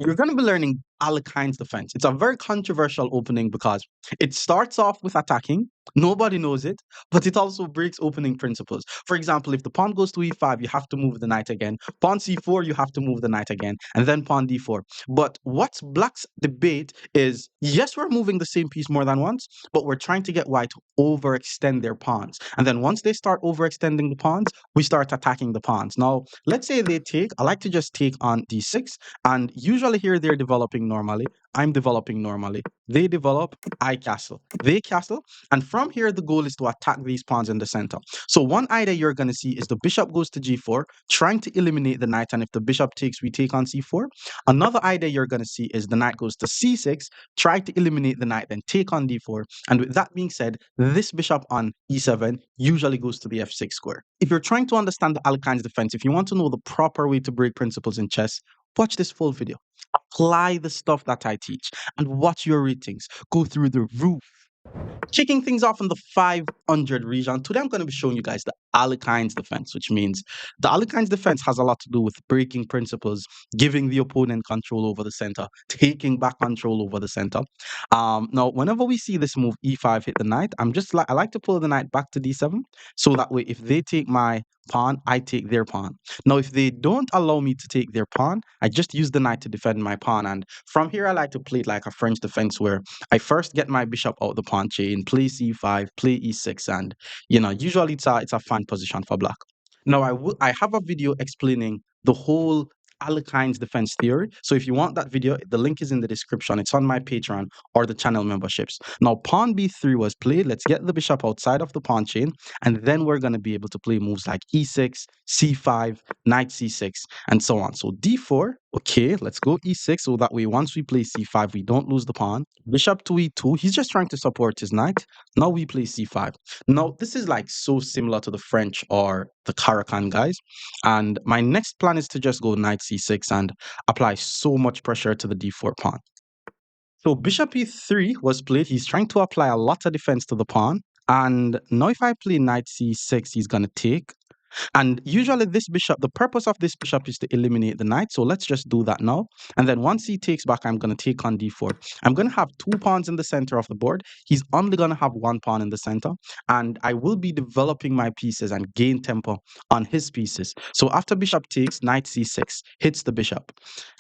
You're going to be learning Alekhine's defense. It's a very controversial opening because it starts off with attacking. Nobody knows it, but it also breaks opening principles. For example, if the pawn goes to e5, you have to move the knight again. Pawn c4, you have to move the knight again, and then pawn d4. But what's black's debate is, yes, we're moving the same piece more than once, but we're trying to get white to overextend their pawns. And then once they start overextending the pawns, we start attacking the pawns. Now, let's say they take, I like to just take on d6, and usually here they're developing normally. I'm developing normally. They develop, I castle. They castle. And from here, the goal is to attack these pawns in the center. So one idea you're going to see is the bishop goes to g4, trying to eliminate the knight. And if the bishop takes, we take on c4. Another idea you're going to see is the knight goes to c6, try to eliminate the knight, then take on d4. And with that being said, this bishop on e7 usually goes to the f6 square. If you're trying to understand the Alekhine's defense, if you want to know the proper way to break principles in chess, watch this full video. Apply the stuff that I teach and watch your ratings go through the roof. Kicking things off in the 500 region, today I'm going to be showing you guys the Alekhine's defense, which means the Alekhine's defense has a lot to do with breaking principles, giving the opponent control over the center, taking back control over the center. Now, whenever we see this move e5 hit the knight, I like to pull the knight back to d7, so that way if they take my pawn, I take their pawn. Now, if they don't allow me to take their pawn, I just use the knight to defend my pawn. And from here, I like to play it like a French defense where I first get my bishop out the pawn chain, play c5, play e6, and usually it's a fine position for black. Now, I have a video explaining the whole Alekhine's defense theory. So if you want that video, the link is in the description. It's on my Patreon or the channel memberships. Now, pawn b3 was played. Let's get the bishop outside of the pawn chain, and then we're going to be able to play moves like e6, c5, knight c6, and so on. So d4, okay, let's go e6, so that way once we play c5, we don't lose the pawn. Bishop to e2, he's just trying to support his knight. Now we play c5. Now, this is like so similar to the French or the Caracan guys. And my next plan is to just go knight c6 and apply so much pressure to the d4 pawn. So bishop e3 was played. He's trying to apply a lot of defense to the pawn. And now if I play knight c6, he's going to take. And usually this bishop, the purpose of this bishop is to eliminate the knight. So let's just do that now. And then once he takes back, I'm going to take on d4. I'm going to have two pawns in the center of the board. He's only going to have one pawn in the center. And I will be developing my pieces and gain tempo on his pieces. So after bishop takes, knight c6 hits the bishop.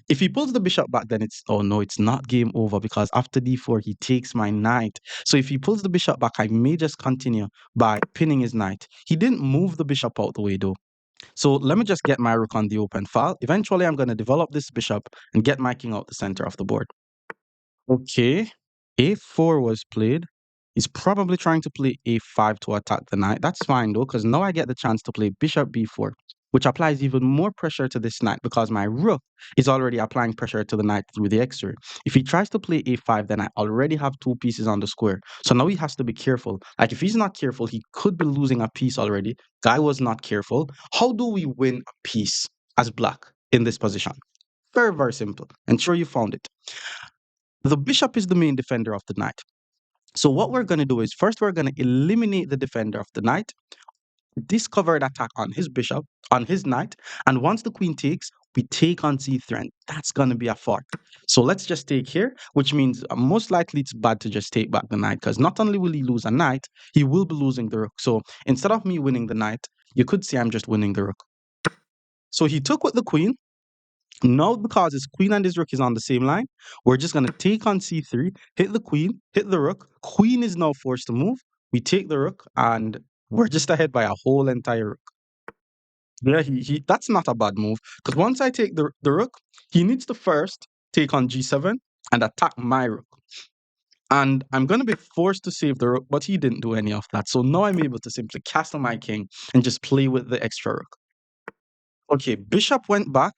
If he pulls the bishop back, then oh no, it's not game over, because after d4, he takes my knight. So if he pulls the bishop back, I may just continue by pinning his knight. He didn't move the bishop out the way though. So let me just get my rook on the open file. Eventually, I'm going to develop this bishop and get my king out the center of the board. Okay, a4 was played. He's probably trying to play a5 to attack the knight. That's fine though, because now I get the chance to play bishop b4, which applies even more pressure to this knight because my rook is already applying pressure to the knight through the x-ray. If he tries to play a5, then I already have two pieces on the square. So now he has to be careful. Like if he's not careful, he could be losing a piece already. Guy was not careful. How do we win a piece as black in this position? Very, very simple. And sure you found it. The bishop is the main defender of the knight. So what we're going to do is first we're going to eliminate the defender of the knight, discovered attack on his bishop, on his knight, and once the queen takes, we take on c3, and that's going to be a fork. So let's just take here, which means most likely it's bad to just take back the knight, because not only will he lose a knight, he will be losing the rook. So instead of me winning the knight, you could say I'm just winning the rook. So he took with the queen. Now, because his queen and his rook is on the same line, we're just going to take on c3, hit the queen, hit the rook. Queen is now forced to move. We take the rook, and we're just ahead by a whole entire rook. Yeah, that's not a bad move, because once I take the rook, he needs to first take on g7 and attack my rook. And I'm going to be forced to save the rook, but he didn't do any of that. So now I'm able to simply castle my king and just play with the extra rook. Okay, bishop went back,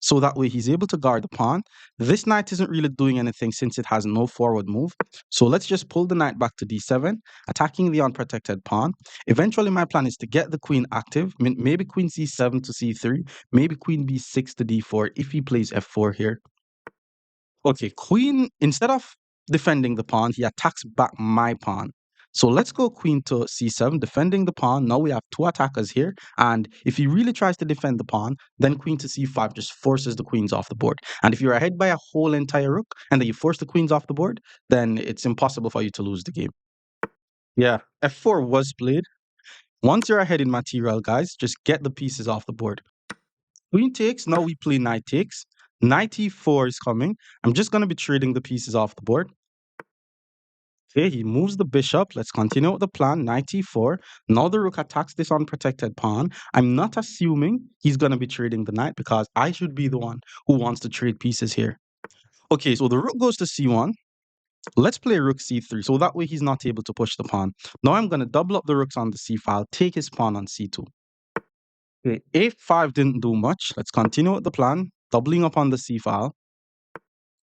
so that way he's able to guard the pawn. This knight isn't really doing anything since it has no forward move. So let's just pull the knight back to d7, attacking the unprotected pawn. Eventually, my plan is to get the queen active. Maybe queen c7 to c3, maybe queen b6 to d4 if he plays f4 here. Okay, queen, instead of defending the pawn, he attacks back my pawn. So let's go queen to c7, defending the pawn. Now we have two attackers here. And if he really tries to defend the pawn, then queen to c5 just forces the queens off the board. And if you're ahead by a whole entire rook and then you force the queens off the board, then it's impossible for you to lose the game. Yeah, f4 was played. Once you're ahead in material, guys, just get the pieces off the board. Queen takes, now we play knight takes. Knight e4 is coming. I'm just going to be trading the pieces off the board. Okay, he moves the bishop. Let's continue with the plan. Knight e4. Now the rook attacks this unprotected pawn. I'm not assuming he's going to be trading the knight because I should be the one who wants to trade pieces here. Okay, so the rook goes to c1. Let's play rook c3, so that way he's not able to push the pawn. Now I'm going to double up the rooks on the c file, take his pawn on c2. Okay, a5 didn't do much. Let's continue with the plan, doubling up on the c file.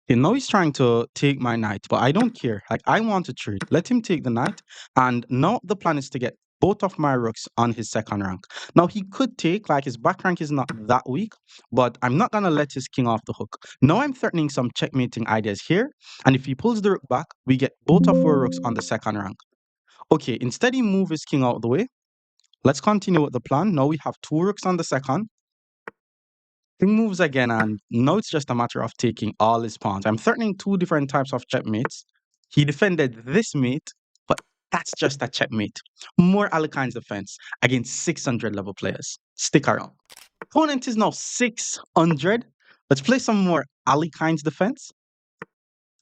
Okay, now he's trying to take my knight, but I don't care. Like, I want to trade. Let him take the knight. And now the plan is to get both of my rooks on his second rank. Now, he could take, like, his back rank is not that weak, but I'm not going to let his king off the hook. Now I'm threatening some checkmating ideas here. And if he pulls the rook back, we get both of our rooks on the second rank. Okay, instead he move his king out of the way. Let's continue with the plan. Now we have two rooks on the second. King moves again, and now it's just a matter of taking all his pawns. I'm threatening two different types of checkmates. He defended this mate, but that's just a checkmate. More Alekhine's defense against 600 level players. Stick around. Opponent is now 600. Let's play some more Alekhine's defense.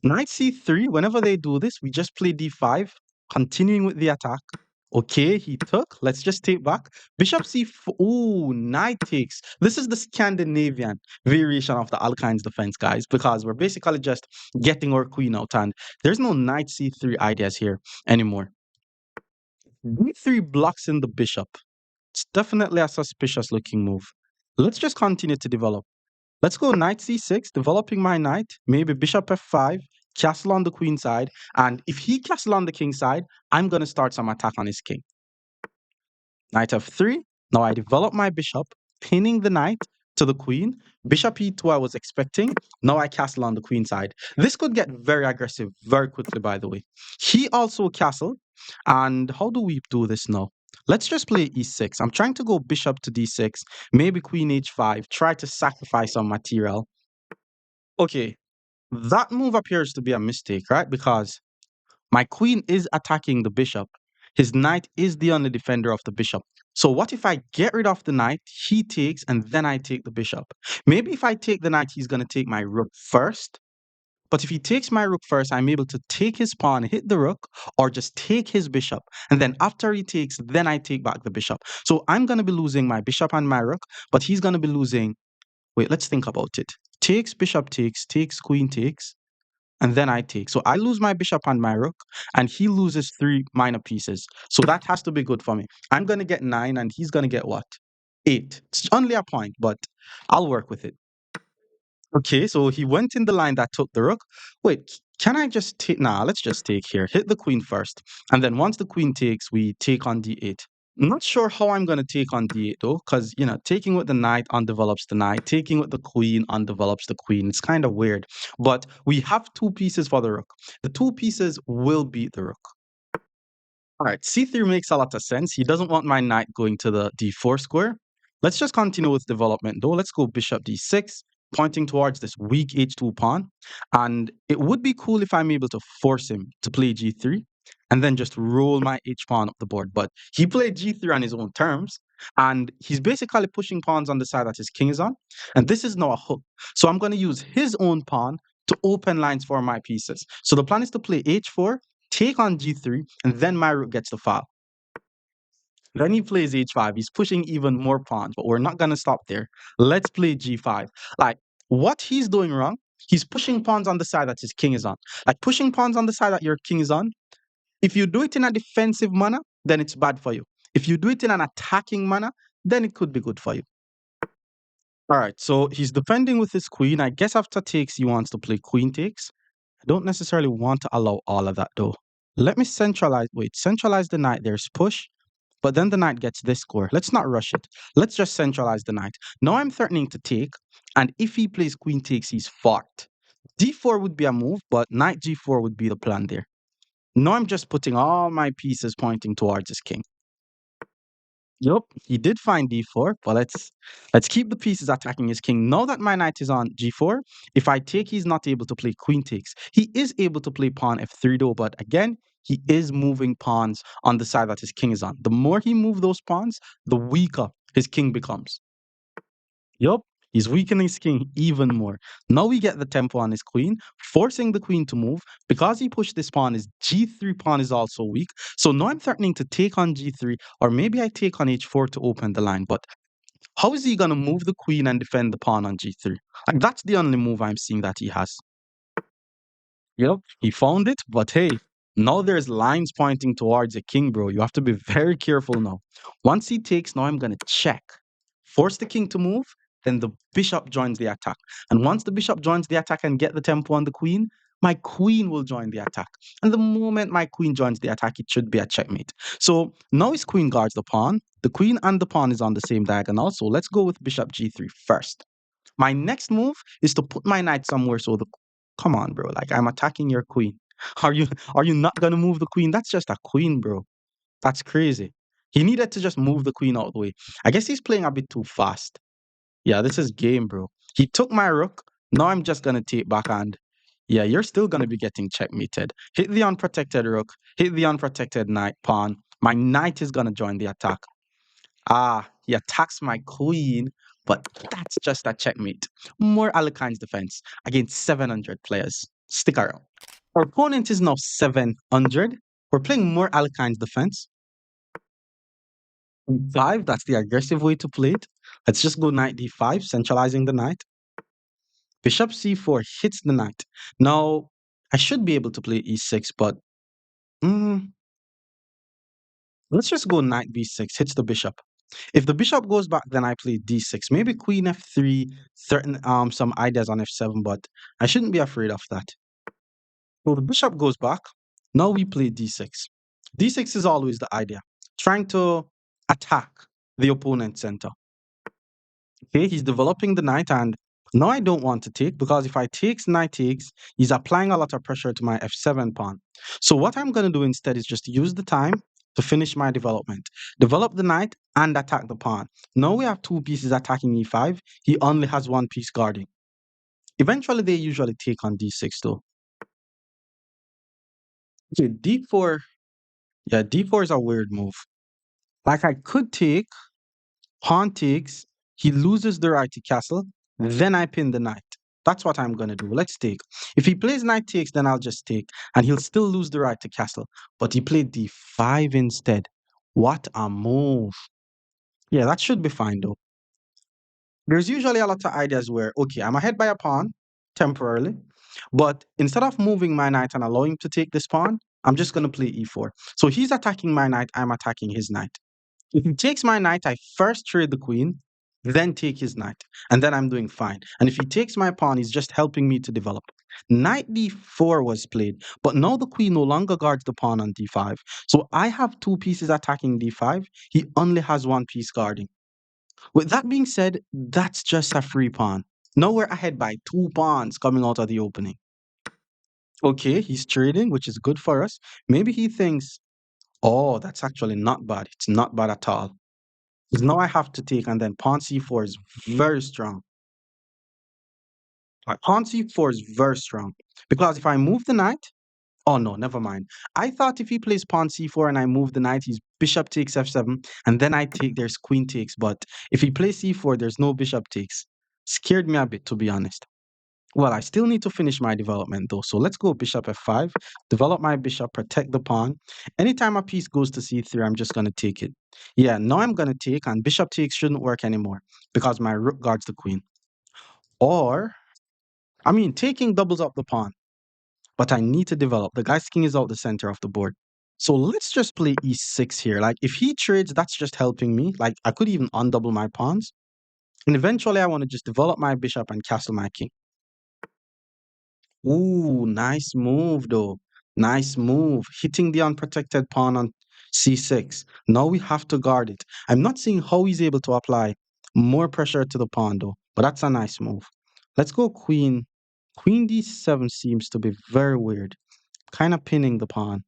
Knight c3, whenever they do this, we just play d5, continuing with the attack. Okay, he took. Let's just take back. Bishop c4. Ooh, knight takes. This is the Scandinavian variation of the Alekhine's defense, guys, because we're basically just getting our queen out, and there's no knight c3 ideas here anymore. d3 blocks in the bishop. It's definitely a suspicious looking move. Let's just continue to develop. Let's go knight c6, developing my knight, maybe bishop f5, castle on the queen side, and if he castle on the king side, I'm going to start some attack on his king. Knight f3, now I develop my bishop, pinning the knight to the queen. Bishop e2 I was expecting, now I castle on the queen side. This could get very aggressive very quickly, by the way. He also castled, and how do we do this now? Let's just play e6. I'm trying to go bishop to d6, maybe queen h5, try to sacrifice some material. Okay, that move appears to be a mistake, right? Because my queen is attacking the bishop. His knight is the only defender of the bishop. So what if I get rid of the knight, he takes, and then I take the bishop? Maybe if I take the knight, he's going to take my rook first. But if he takes my rook first, I'm able to take his pawn, hit the rook, or just take his bishop. And then after he takes, then I take back the bishop. So I'm going to be losing my bishop and my rook, but he's going to be losing... Wait, let's think about it. Takes, bishop takes, queen takes, and then I take. So I lose my bishop and my rook, and he loses 3 minor pieces. So that has to be good for me. I'm going to get 9, and he's going to get what? 8. It's only a point, but I'll work with it. Okay, so he went in the line that took the rook. Wait, can I just take? Nah, let's just take here. Hit the queen first. And then once the queen takes, we take on d8. Not sure how I'm going to take on d8 though, because, you know, taking with the knight undevelops the knight, taking with the queen undevelops the queen. It's kind of weird. But we have 2 pieces for the rook. The 2 pieces will beat the rook. All right, c3 makes a lot of sense. He doesn't want my knight going to the d4 square. Let's just continue with development though. Let's go bishop d6, pointing towards this weak h2 pawn. And it would be cool if I'm able to force him to play g3 and then just roll my h pawn up the board. But he played g3 on his own terms, and he's basically pushing pawns on the side that his king is on. And this is now a hook. So I'm going to use his own pawn to open lines for my pieces. So the plan is to play h4, take on g3, and then my rook gets the file. Then he plays h5. He's pushing even more pawns, but we're not going to stop there. Let's play g5. Like, what he's doing wrong, he's pushing pawns on the side that his king is on. Like, pushing pawns on the side that your king is on, if you do it in a defensive manner, then it's bad for you. If you do it in an attacking manner, then it could be good for you. All right, so he's defending with his queen. I guess after takes, he wants to play queen takes. I don't necessarily want to allow all of that, though. Let me centralize. Wait, centralize the knight. There's push. But then the knight gets this score. Let's not rush it. Let's just centralize the knight. Now I'm threatening to take, and if he plays queen takes, he's fucked. d4 would be a move, but knight g4 would be the plan there. Now I'm just putting all my pieces pointing towards his king. Yup, he did find d4, but let's keep the pieces attacking his king. Now that my knight is on g4, if I take, he's not able to play queen takes. He is able to play pawn f3 though, but again, he is moving pawns on the side that his king is on. The more he moves those pawns, the weaker his king becomes. Yup, he's weakening his king even more. Now we get the tempo on his queen, forcing the queen to move. Because he pushed this pawn, his g3 pawn is also weak. So now I'm threatening to take on g3, or maybe I take on h4 to open the line. But how is he going to move the queen and defend the pawn on g3? Like, that's the only move I'm seeing that he has. Yep, he found it, but hey, now there's lines pointing towards a king, bro. You have to be very careful now. Once he takes, now I'm going to check. Force the king to move, then the bishop joins the attack. And once the bishop joins the attack and get the tempo on the queen, my queen will join the attack. And the moment my queen joins the attack, it should be a checkmate. So now his queen guards the pawn. The queen and the pawn is on the same diagonal. So let's go with bishop g3 first. My next move is to put my knight somewhere so the come on, bro. Like, I'm attacking your queen. Are you not gonna move the queen? That's just a queen, bro. That's crazy. He needed to just move the queen out of the way. I guess he's playing a bit too fast. Yeah, this is game, bro. He took my rook. Now I'm just gonna take backhand. Yeah, you're still gonna be getting checkmated. Hit the unprotected rook, hit the unprotected knight pawn. My knight is gonna join the attack. Ah, he attacks my queen, but that's just a checkmate. More Alekhine's defense against 700 players. Stick around. Our opponent is now 700. We're playing more Alekhine's defense. 5, that's the aggressive way to play it. Let's just go knight d5, centralizing the knight. Bishop c4 hits the knight. Now, I should be able to play e6, but mm, let's just go knight b6, hits the bishop. If the bishop goes back, then I play d6. Maybe queen f3, certain some ideas on f7, but I shouldn't be afraid of that. So the bishop goes back. Now we play d6. D6 is always the idea, trying to attack the opponent's center. Okay, he's developing the knight, and now I don't want to take because if I takes, knight takes, he's applying a lot of pressure to my f7 pawn. So what I'm going to do instead is just use the time to finish my development. Develop the knight and attack the pawn. Now we have two pieces attacking e5. He only has one piece guarding. Eventually, they usually take on d6 though. Okay, d4. Yeah, d4 is a weird move. Like, I could take, pawn takes, he loses the right to castle, then I pin the knight. That's what I'm going to do. Let's take. If he plays knight takes, then I'll just take, and he'll still lose the right to castle. But he played d5 instead. What a move. Yeah, that should be fine though. There's usually a lot of ideas where, okay, I'm ahead by a pawn temporarily, but instead of moving my knight and allowing him to take this pawn, I'm just going to play e4. So he's attacking my knight, I'm attacking his knight. If he takes my knight, I first trade the queen, then take his knight, and then I'm doing fine. And if he takes my pawn, he's just helping me to develop. Knight d4 was played, but now the queen no longer guards the pawn on d5. So I have two pieces attacking d5. He only has one piece guarding. With that being said, that's just a free pawn. Now we're ahead by 2 pawns coming out of the opening. Okay, he's trading, which is good for us. Maybe he thinks, oh, that's actually not bad. It's not bad at all. Because now I have to take, and then pawn c4 is very strong. Pawn c4 is very strong. Because if I move the knight, oh no, never mind. I thought if he plays pawn c4 and I move the knight, he's bishop takes f7, and then I take, there's queen takes. But if he plays c4, there's no bishop takes. Scared me a bit, to be honest. Well, I still need to finish my development though. So let's go bishop f5, develop my bishop, protect the pawn. Anytime a piece goes to c3, I'm just going to take it. Yeah, now I'm going to take, and bishop takes shouldn't work anymore because my rook guards the queen. Or, I mean, taking doubles up the pawn, but I need to develop. The guy's king is out the center of the board. So let's just play e6 here. Like, if he trades, that's just helping me. Like, I could even undouble my pawns. And eventually, I want to just develop my bishop and castle my king. Ooh, nice move though. Nice move. Hitting the unprotected pawn on c6. Now we have to guard it. I'm not seeing how he's able to apply more pressure to the pawn though, but that's a nice move. Let's go queen. Queen d7 seems to be very weird. Kind of pinning the pawn.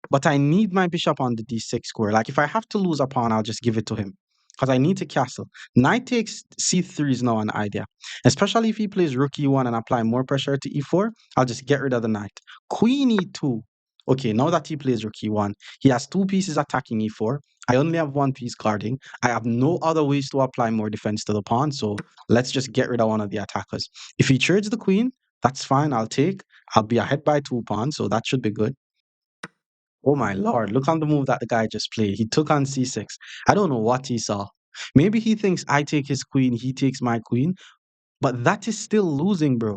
But I need my bishop on the d6 square. Like if I have to lose a pawn, I'll just give it to him because I need to castle. Knight takes c3 is now an idea, especially if he plays rook e1 and apply more pressure to e4. I'll just get rid of the knight. Queen e2. Okay, now that he plays rook e1, he has two pieces attacking e4. I only have one piece guarding. I have no other ways to apply more defense to the pawn, so let's just get rid of one of the attackers. If he trades the queen, that's fine. I'll take. I'll be ahead by two pawns, so that should be good. Oh my lord, look on the move that the guy just played. He took on c6. I don't know what he saw. Maybe he thinks I take his queen, he takes my queen, but that is still losing, bro.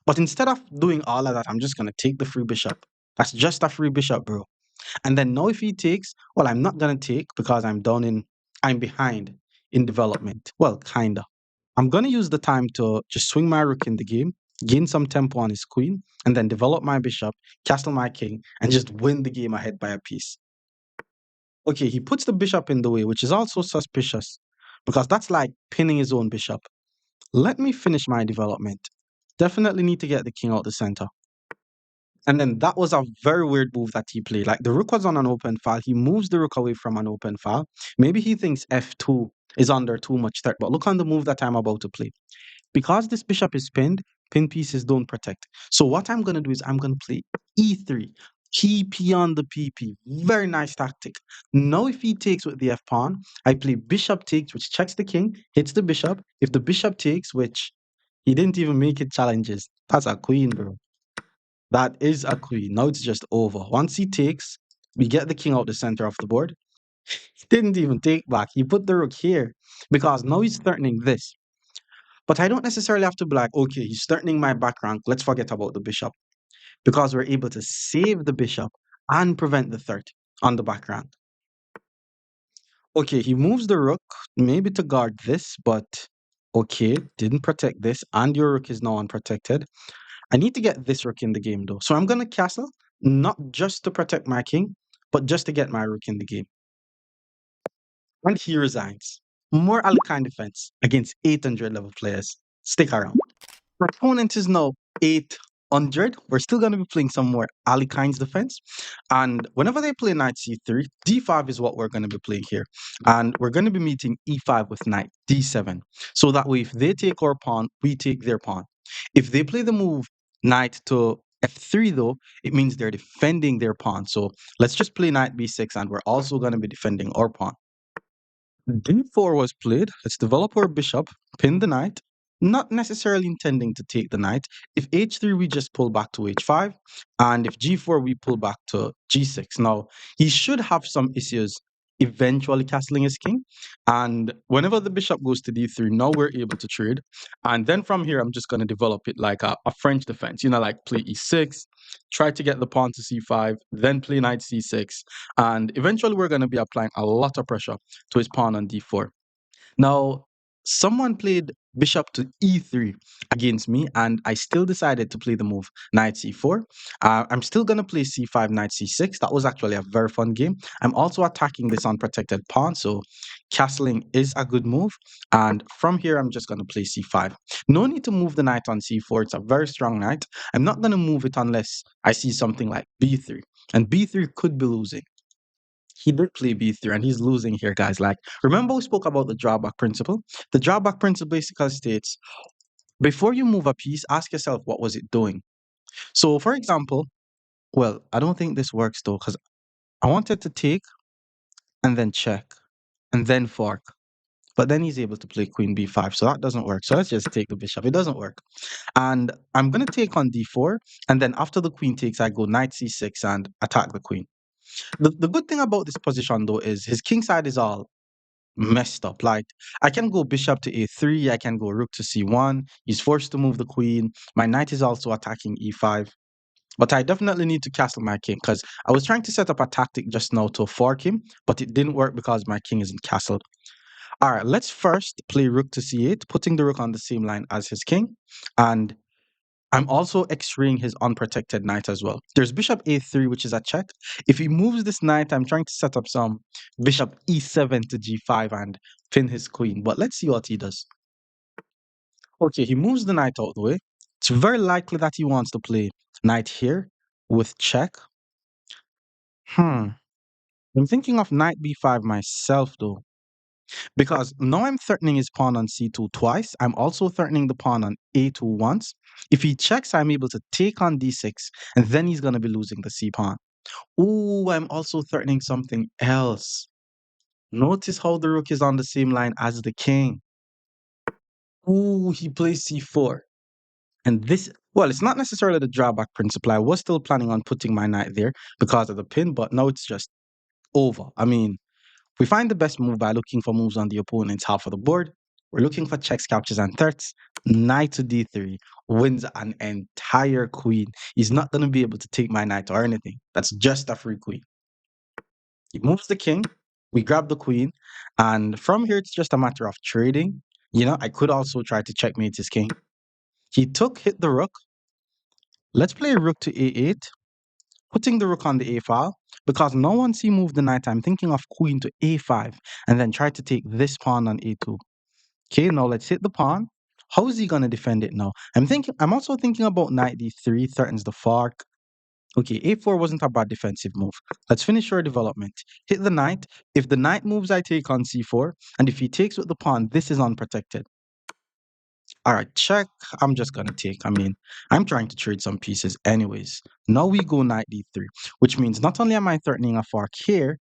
But instead of doing all of that, I'm just going to take the free bishop. That's just a free bishop, bro. And then now if he takes, well, I'm not going to take because I'm behind in development. Well, kinda. I'm going to use the time to just swing my rook in the game, gain some tempo on his queen, and then develop my bishop, castle my king, and just win the game ahead by a piece. Okay, he puts the bishop in the way, which is also suspicious because that's like pinning his own bishop. Let me finish my development. Definitely need to get the king out the center. And then that was a very weird move that he played. Like the rook was on an open file. He moves the rook away from an open file. Maybe he thinks f2 is under too much threat. But look on the move that I'm about to play. Because this bishop is pinned, pin pieces don't protect. So what I'm going to do is I'm going to play e3. Key on the pp. Very nice tactic. Now if he takes with the f pawn, I play bishop takes, which checks the king, hits the bishop. If the bishop takes, which he didn't even make it challenges, that's a queen, bro. That is a queen. Now it's just over. Once he takes, we get the king out the center of the board. He didn't even take back. He put the rook here because now he's threatening this. But I don't necessarily have to be like, okay, he's threatening my back rank. Let's forget about the bishop because we're able to save the bishop and prevent the threat on the back rank. Okay, he moves the rook, maybe to guard this, but okay, didn't protect this, and your rook is now unprotected. I need to get this rook in the game though. So I'm going to castle, not just to protect my king, but just to get my rook in the game. And he resigns. More Alekhine defense against 800 level players. Stick around. Our opponent is now 800. We're still going to be playing some more Alekhine's defense. And whenever they play knight c3, d5 is what we're going to be playing here. And we're going to be meeting e5 with knight d7. So that way, if they take our pawn, we take their pawn. If they play the move knight to f3, though, it means they're defending their pawn. So let's just play knight b6, and we're also going to be defending our pawn. D4 was played. Let's develop our bishop, pin the knight, not necessarily intending to take the knight. If h3, we just pull back to h5, and if g4, we pull back to g6. Now, he should have some issues eventually castling his king, and whenever the bishop goes to d3, now we're able to trade. And then from here, I'm just going to develop it like a French defense, like play e6, try to get the pawn to c5, then play knight c6, and eventually we're going to be applying a lot of pressure to his pawn on d4. Now, someone played bishop to e3 against me, and I still decided to play the move knight c4. I'm still going to play c5, knight c6. That was actually a very fun game. I'm also attacking this unprotected pawn, so castling is a good move. And from here, I'm just going to play c5. No need to move the knight on c4. It's a very strong knight. I'm not going to move it unless I see something like b3. And b3 could be losing. He did play b3 and he's losing here, guys. Like, remember we spoke about the drawback principle? The drawback principle basically states before you move a piece, ask yourself, what was it doing? So, for example, well, I don't think this works though, because I wanted to take and then check and then fork. But then he's able to play queen b5. So that doesn't work. So let's just take the bishop. It doesn't work. And I'm going to take on d4. And then after the queen takes, I go knight c6 and attack the queen. The good thing about this position, though, is his king side is all messed up. Like, I can go bishop to a3, I can go rook to c1. He's forced to move the queen. My knight is also attacking e5. But I definitely need to castle my king because I was trying to set up a tactic just now to fork him, but it didn't work because my king isn't castled. All right, let's first play rook to c8, putting the rook on the same line as his king. And I'm also x-raying his unprotected knight as well. There's bishop a3, which is a check. If he moves this knight, I'm trying to set up some bishop e7 to g5 and pin his queen. But let's see what he does. Okay, he moves the knight out the way. It's very likely that he wants to play knight here with check. Hmm. I'm thinking of knight b5 myself though, because now I'm threatening his pawn on c2 twice. I'm also threatening the pawn on a2 once. If he checks, I'm able to take on d6, and then he's going to be losing the c pawn. Ooh, I'm also threatening something else. Notice how the rook is on the same line as the king. Ooh, he plays c4. And this, well, it's not necessarily the drawback principle. I was still planning on putting my knight there because of the pin, but now it's just over. I mean, we find the best move by looking for moves on the opponent's half of the board. We're looking for checks, captures, and threats. Knight to d3 wins an entire queen. He's not going to be able to take my knight or anything. That's just a free queen. He moves the king. We grab the queen. And from here, it's just a matter of trading. You know, I could also try to checkmate his king. He took, hit the rook. Let's play rook to a8, putting the rook on the a file. Because no once he moved the knight, I'm thinking of queen to a5 and then try to take this pawn on a2. Okay, now let's hit the pawn. How is he going to defend it now? I'm also thinking about knight d3 threatens the fork. Okay, a4 wasn't a bad defensive move. Let's finish our development. Hit the knight. If the knight moves, I take on c4. And if he takes with the pawn, this is unprotected. All right, check. I'm just going to take. I mean, I'm trying to trade some pieces anyways. Now we go knight d3, which means not only am I threatening a fork here,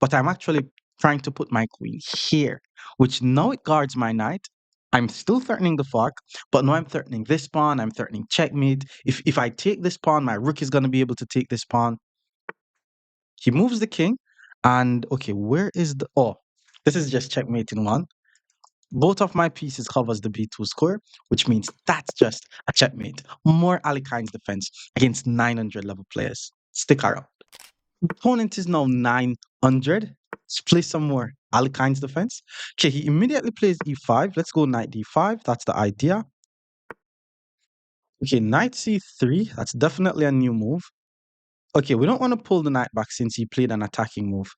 but I'm actually trying to put my queen here, which now it guards my knight. I'm still threatening the fork, but now I'm threatening this pawn. I'm threatening checkmate. If I take this pawn, my rook is going to be able to take this pawn. He moves the king, and okay, where is the... Oh, this is just checkmate in one. Both of my pieces covers the b2 square, which means that's just a checkmate. More Alekhine's defense against 900 level players. Stick around. Opponent is now 900. Let's play some more Alekhine's defense. Okay, he immediately plays e5. Let's go knight d5. That's the idea. Okay, knight c3. That's definitely a new move. Okay, we don't want to pull the knight back since he played an attacking move.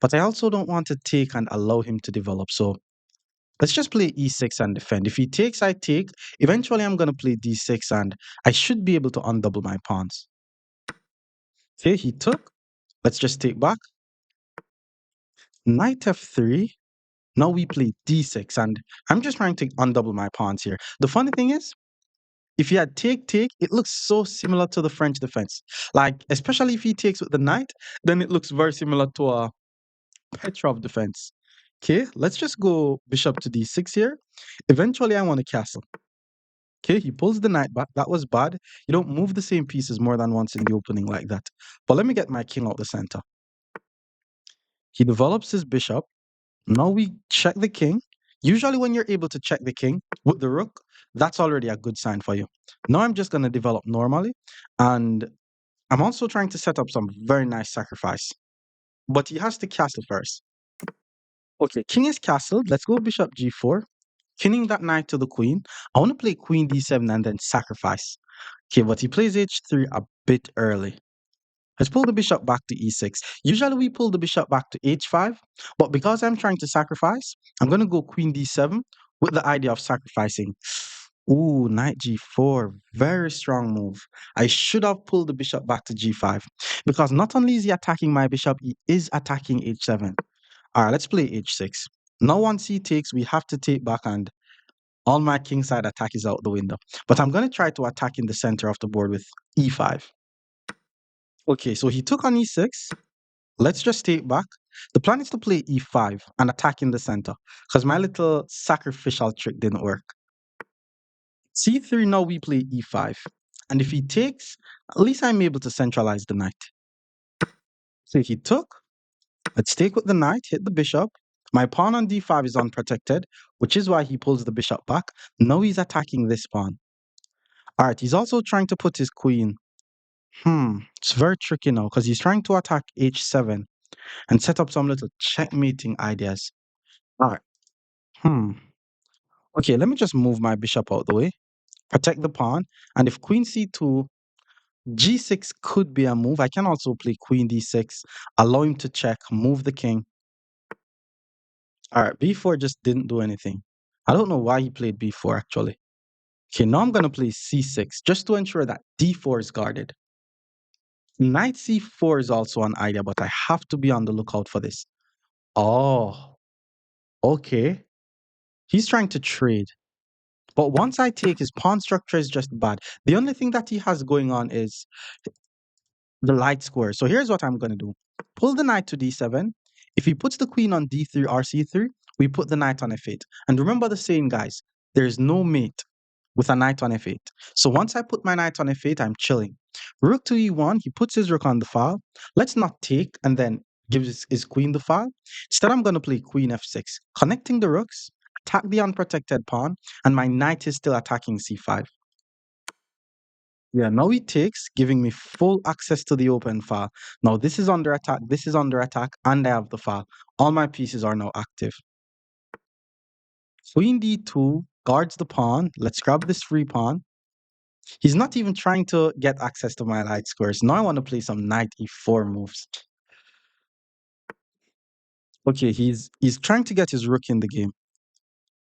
But I also don't want to take and allow him to develop. So let's just play e6 and defend. If he takes, I take. Eventually, I'm going to play d6 and I should be able to undouble my pawns. Okay, he took. Let's just take back. Knight f3. Now we play d6 and I'm just trying to undouble my pawns here. The funny thing is, if he had take, it looks so similar to the French defense. Like, especially if he takes with the knight, then it looks very similar to a Petrov defense. Okay, let's just go bishop to d6 here. Eventually, I want a castle. Okay, he pulls the knight back. That was bad. You don't move the same pieces more than once in the opening like that. But let me get my king out the center. He develops his bishop. Now we check the king. Usually when you're able to check the king with the rook, that's already a good sign for you. Now I'm just going to develop normally. And I'm also trying to set up some very nice sacrifice. But he has to castle first. Okay, king is castled. Let's go bishop g4. Pinning that knight to the queen. I want to play queen d7 and then sacrifice. Okay, but he plays h3 a bit early. Let's pull the bishop back to e6. Usually we pull the bishop back to h5, but because I'm trying to sacrifice, I'm going to go queen d7 with the idea of sacrificing. Ooh, knight g4. Very strong move. I should have pulled the bishop back to g5 because not only is he attacking my bishop, he is attacking h7. All right, let's play h6. Now once he takes, we have to take back and all my kingside attack is out the window. But I'm going to try to attack in the center of the board with e5. Okay, so he took on e6. Let's just take back. The plan is to play e5 and attack in the center because my little sacrificial trick didn't work. c3, now we play e5. And if he takes, at least I'm able to centralize the knight. So he took. Let's take with the knight, hit the bishop. My pawn on d5 is unprotected, which is why he pulls the bishop back. Now he's attacking this pawn. All right, he's also trying to put his queen. It's very tricky now because he's trying to attack h7 and set up some little checkmating ideas. All right. Okay, let me just move my bishop out the way, protect the pawn, and if queen c2, g6 could be a move. I can also play queen d6, allow him to check, move the king. All right, b4 just didn't do anything. I don't know why he played b4 actually. Okay, now I'm going to play c6 just to ensure that d4 is guarded. Knight c4 is also an idea, but I have to be on the lookout for this. Oh, okay. He's trying to trade. But once I take, his pawn structure is just bad. The only thing that he has going on is the light square. So here's what I'm going to do. Pull the knight to d7. If he puts the queen on d3 or c3, we put the knight on f8. And remember the saying, guys, there's no mate with a knight on f8. So once I put my knight on f8, I'm chilling. Rook to e1, he puts his rook on the file. Let's not take and then gives his queen the file. Instead, I'm going to play queen f6, connecting the rooks, attack the unprotected pawn, and my knight is still attacking c5. Yeah, now he takes, giving me full access to the open file. Now this is under attack, this is under attack, and I have the file. All my pieces are now active. Queen d2 guards the pawn. Let's grab this free pawn. He's not even trying to get access to my light squares. Now I want to play some knight e4 moves. Okay, he's trying to get his rook in the game.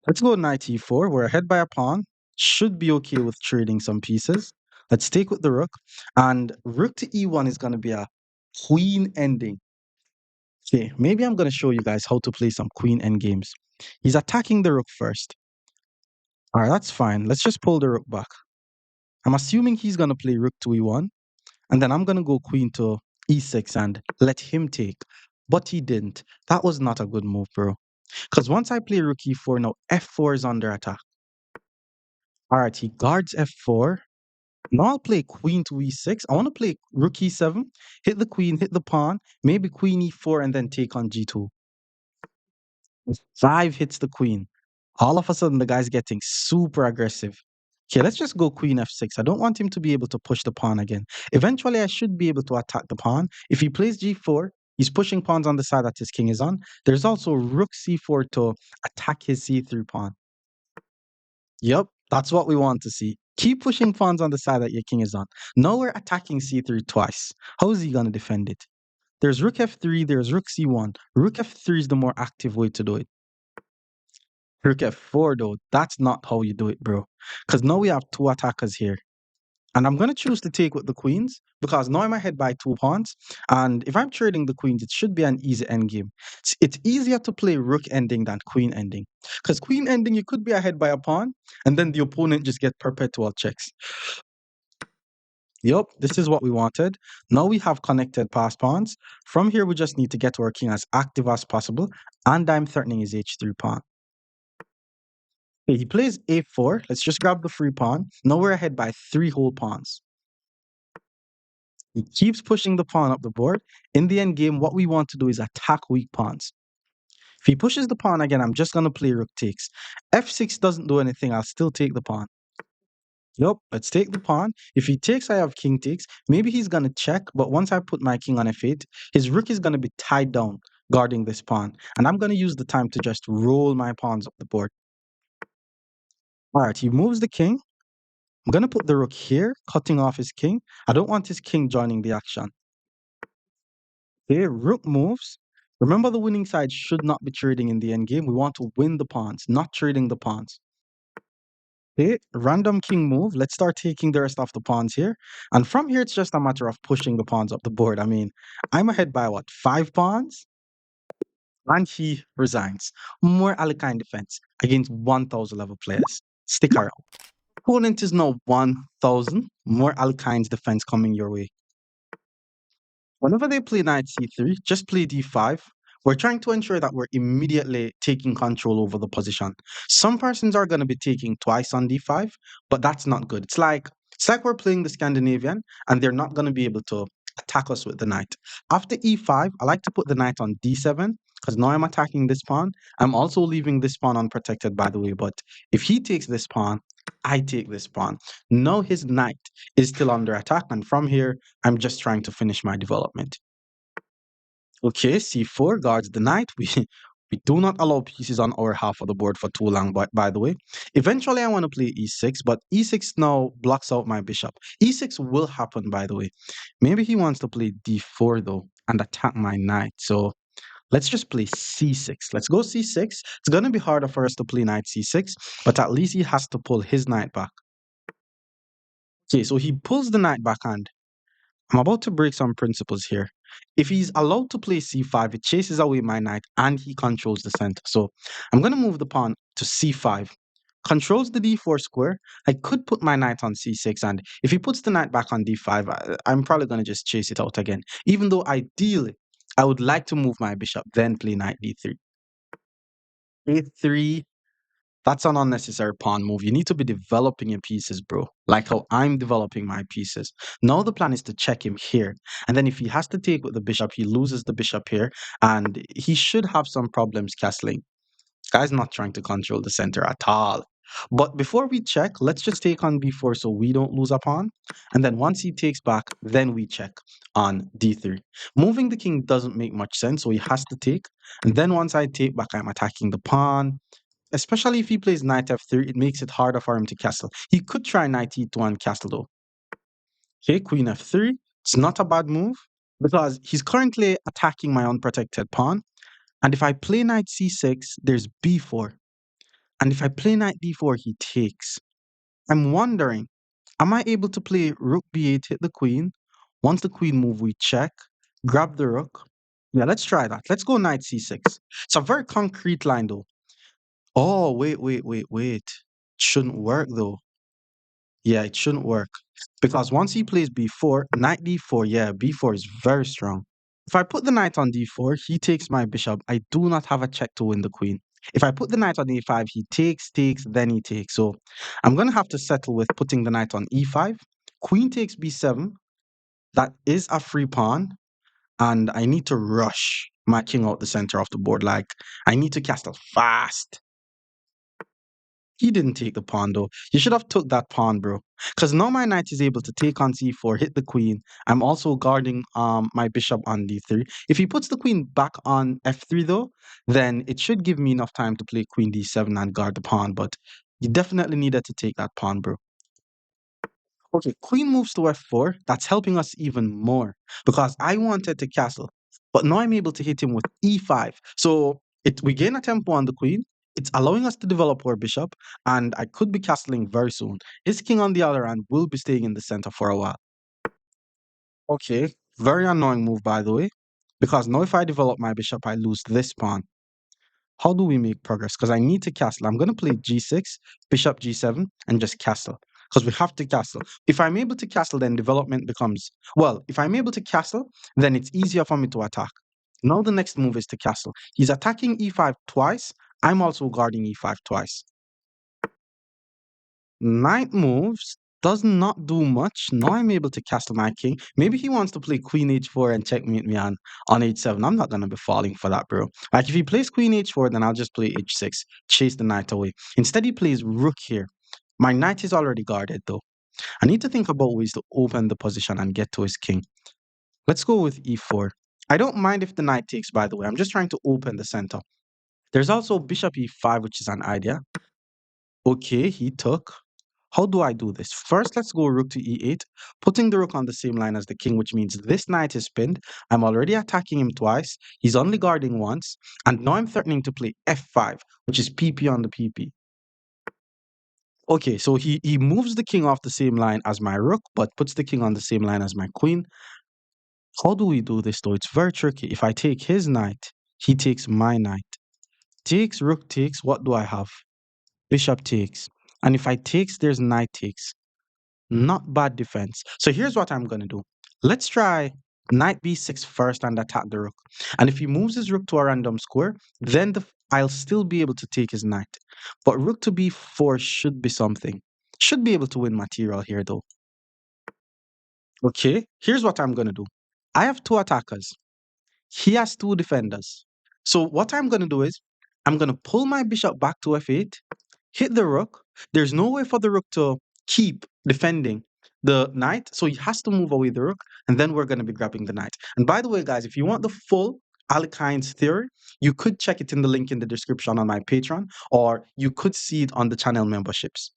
Let's go knight e4. We're ahead by a pawn. Should be okay with trading some pieces. Let's take with the rook. And rook to e1 is going to be a queen ending. Okay, maybe I'm going to show you guys how to play some queen end games. He's attacking the rook first. All right, that's fine. Let's just pull the rook back. I'm assuming he's going to play rook to e1. And then I'm going to go queen to e6 and let him take. But he didn't. That was not a good move, bro. Because once I play rook e4, now f4 is under attack. All right, he guards f4. Now I'll play queen to e6. I want to play rook e7, hit the queen, hit the pawn, maybe queen e4, and then take on g2. 5 hits the queen. All of a sudden, the guy's getting super aggressive. Okay, let's just go queen f6. I don't want him to be able to push the pawn again. Eventually, I should be able to attack the pawn. If he plays g4, he's pushing pawns on the side that his king is on. There's also rook c4 to attack his c3 pawn. Yep, that's what we want to see. Keep pushing pawns on the side that your king is on. Now we're attacking c3 twice. How is he going to defend it? There's rook f3, there's rook c1. Rook f3 is the more active way to do it. Rook f4 though, that's not how you do it, bro. Because now we have two attackers here. And I'm going to choose to take with the queens because now I'm ahead by 2 pawns. And if I'm trading the queens, it should be an easy endgame. It's easier to play rook ending than queen ending. Because queen ending, you could be ahead by a pawn and then the opponent just get perpetual checks. Yep, this is what we wanted. Now we have connected pass pawns. From here, we just need to get our king as active as possible. And I'm threatening his h3 pawn. Okay, he plays a4. Let's just grab the free pawn. Now we're ahead by 3 whole pawns. He keeps pushing the pawn up the board. In the end game, what we want to do is attack weak pawns. If he pushes the pawn again, I'm just going to play rook takes. f6 doesn't do anything. I'll still take the pawn. Yep, let's take the pawn. If he takes, I have king takes. Maybe he's going to check, but once I put my king on f8, his rook is going to be tied down guarding this pawn. And I'm going to use the time to just roll my pawns up the board. All right, he moves the king. I'm going to put the rook here, cutting off his king. I don't want his king joining the action. Okay, rook moves. Remember, the winning side should not be trading in the endgame. We want to win the pawns, not trading the pawns. Okay, random king move. Let's start taking the rest of the pawns here. And from here, it's just a matter of pushing the pawns up the board. I mean, I'm ahead by what, 5 pawns? And he resigns. More Alekhine defense against 1,000 level players. Stick around. Opponent is now 1,000. More Alekhine's defense coming your way. Whenever they play knight c3, just play d5. We're trying to ensure that we're immediately taking control over the position. Some persons are going to be taking twice on d5, but that's not good. It's like we're playing the Scandinavian and they're not going to be able to attack us with the knight. After e5, I like to put the knight on d7 because now I'm attacking this pawn. I'm also leaving this pawn unprotected, by the way, but if he takes this pawn, I take this pawn. Now his knight is still under attack, and from here, I'm just trying to finish my development. Okay, c4 guards the knight. We do not allow pieces on our half of the board for too long, by the way. Eventually, I want to play e6, but e6 now blocks out my bishop. e6 will happen, by the way. Maybe he wants to play d4, though, and attack my knight. So let's just play c6. Let's go c6. It's going to be harder for us to play knight c6, but at least he has to pull his knight back. Okay, so he pulls the knight back, and I'm about to break some principles here. If he's allowed to play c5, it chases away my knight and he controls the center. So I'm going to move the pawn to c5. Controls the d4 square. I could put my knight on c6, and if he puts the knight back on d5, I'm probably going to just chase it out again. Even though ideally, I would like to move my bishop, then play knight d3. a3, that's an unnecessary pawn move. You need to be developing your pieces, bro. Like how I'm developing my pieces. Now the plan is to check him here. And then if he has to take with the bishop, he loses the bishop here. And he should have some problems castling. Guy's not trying to control the center at all. But before we check, let's just take on b4 so we don't lose a pawn. And then once he takes back, then we check on d3. Moving the king doesn't make much sense, so he has to take. And then once I take back, I'm attacking the pawn. Especially if he plays knight f3, it makes it harder for him to castle. He could try knight e2 and castle though. Okay, queen f3. It's not a bad move because he's currently attacking my unprotected pawn. And if I play knight c6, there's b4. And if I play knight d4, he takes. I'm wondering, am I able to play rook b8, hit the queen? Once the queen move, we check, grab the rook. Yeah, let's try that. Let's go knight c6. It's a very concrete line though. Oh, wait. Shouldn't work though. Yeah, it shouldn't work. Because once he plays b4, knight d4, yeah, b4 is very strong. If I put the knight on d4, he takes my bishop. I do not have a check to win the queen. If I put the knight on e5, he takes, then he takes. So I'm going to have to settle with putting the knight on e5. Queen takes b7. That is a free pawn. And I need to rush my king out the center of the board. Like, I need to castle fast. He didn't take the pawn though. You should have took that pawn, bro. Because now my knight is able to take on c4, hit the queen. I'm also guarding my bishop on d3. If he puts the queen back on f3 though, then it should give me enough time to play queen d7 and guard the pawn. But you definitely needed to take that pawn, bro. Okay, queen moves to f4. That's helping us even more because I wanted to castle, but now I'm able to hit him with e5. So we gain a tempo on the queen. It's allowing us to develop our bishop, and I could be castling very soon. His king on the other hand will be staying in the center for a while. Okay, very annoying move by the way, because now if I develop my bishop, I lose this pawn. How do we make progress? Because I need to castle. I'm going to play g6, bishop g7, and just castle. Because we have to castle. If I'm able to castle, then development becomes... Well, if I'm able to castle, then it's easier for me to attack. Now the next move is to castle. He's attacking e5 twice. I'm also guarding e5 twice. Knight moves does not do much. Now I'm able to castle my king. Maybe he wants to play queen h4 and checkmate me on h7. I'm not going to be falling for that, bro. Like, if he plays queen h4, then I'll just play h6, chase the knight away. Instead, he plays rook here. My knight is already guarded, though. I need to think about ways to open the position and get to his king. Let's go with e4. I don't mind if the knight takes, by the way. I'm just trying to open the center. There's also bishop e5, which is an idea. Okay, he took. How do I do this? First, let's go rook to e8, putting the rook on the same line as the king, which means this knight is pinned. I'm already attacking him twice. He's only guarding once. And now I'm threatening to play f5, which is pp on the pp. Okay, so he moves the king off the same line as my rook, but puts the king on the same line as my queen. How do we do this, though? It's very tricky. If I take his knight, he takes my knight. Takes, rook takes, what do I have? Bishop takes. And if I takes, there's knight takes. Not bad defense. So here's what I'm going to do. Let's try knight b6 first and attack the rook. And if he moves his rook to a random square, then I'll still be able to take his knight. But rook to b4 should be something. Should be able to win material here, though. Okay, here's what I'm going to do. I have two attackers. He has two defenders. So what I'm going to do is I'm going to pull my bishop back to f8, hit the rook. There's no way for the rook to keep defending the knight, so he has to move away the rook, and then we're going to be grabbing the knight. And by the way, guys, if you want the full Alekhine's theory, you could check it in the link in the description on my Patreon, or you could see it on the channel memberships.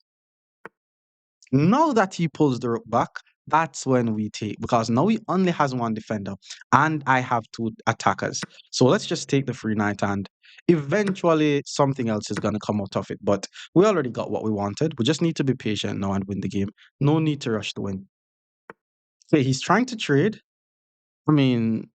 Now that he pulls the rook back, that's when we take, because now he only has one defender and I have two attackers. So let's just take the free knight, and eventually something else is going to come out of it. But we already got what we wanted. We just need to be patient now and win the game. No need to rush to win. Okay, he's trying to trade. I mean,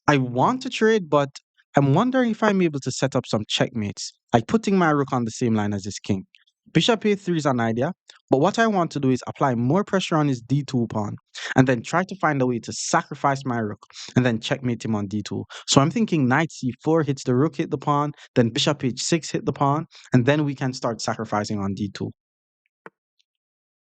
I want to trade, but I'm wondering if I'm able to set up some checkmates, like putting my rook on the same line as his king. Bishop a3 is an idea, but what I want to do is apply more pressure on his d2 pawn and then try to find a way to sacrifice my rook and then checkmate him on d2. So I'm thinking knight c4 hits the rook, hit the pawn, then bishop h6 hit the pawn, and then we can start sacrificing on d2.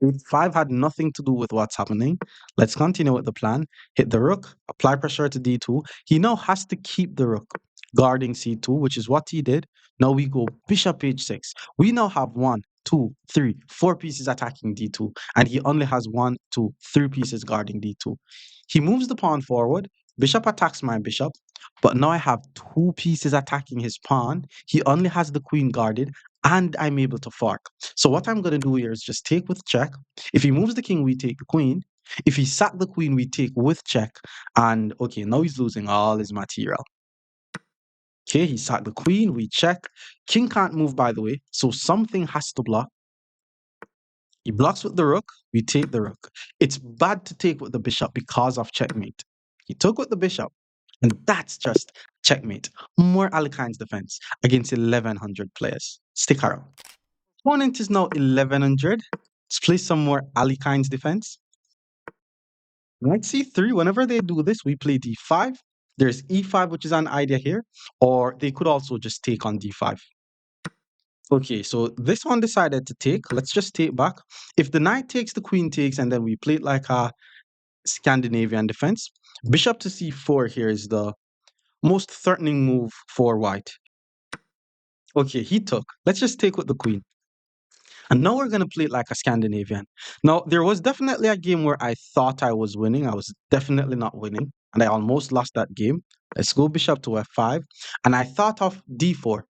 Rook 5 had nothing to do with what's happening. Let's continue with the plan. Hit the rook, apply pressure to d2. He now has to keep the rook guarding c2, which is what he did. Now we go bishop h6. We now have one, two, three, four pieces attacking d2, and he only has one, two, three pieces guarding d2. He moves the pawn forward. Bishop attacks my bishop, but now I have two pieces attacking his pawn. He only has the queen guarded, and I'm able to fork. So what I'm going to do here is just take with check. If he moves the king, we take the queen. If he sack the queen, we take with check. And okay, now he's losing all his material. Okay, he sacked the queen, we check. King can't move, by the way, so something has to block. He blocks with the rook, we take the rook. It's bad to take with the bishop because of checkmate. He took with the bishop, and that's just checkmate. More Alekhine's defense against 1100 players. Stick around. Opponent is now 1100. Let's play some more Alekhine's defense. Knight c3, whenever they do this, we play d5. There's e5, which is an idea here, or they could also just take on d5. Okay, so this one decided to take. Let's just take back. If the knight takes, the queen takes, and then we play it like a Scandinavian defense. Bishop to c4 here is the most threatening move for white. Okay, he took. Let's just take with the queen. And now we're going to play it like a Scandinavian. Now, there was definitely a game where I thought I was winning. I was definitely not winning. And I almost lost that game. Let's go bishop to f5. And I thought of d4.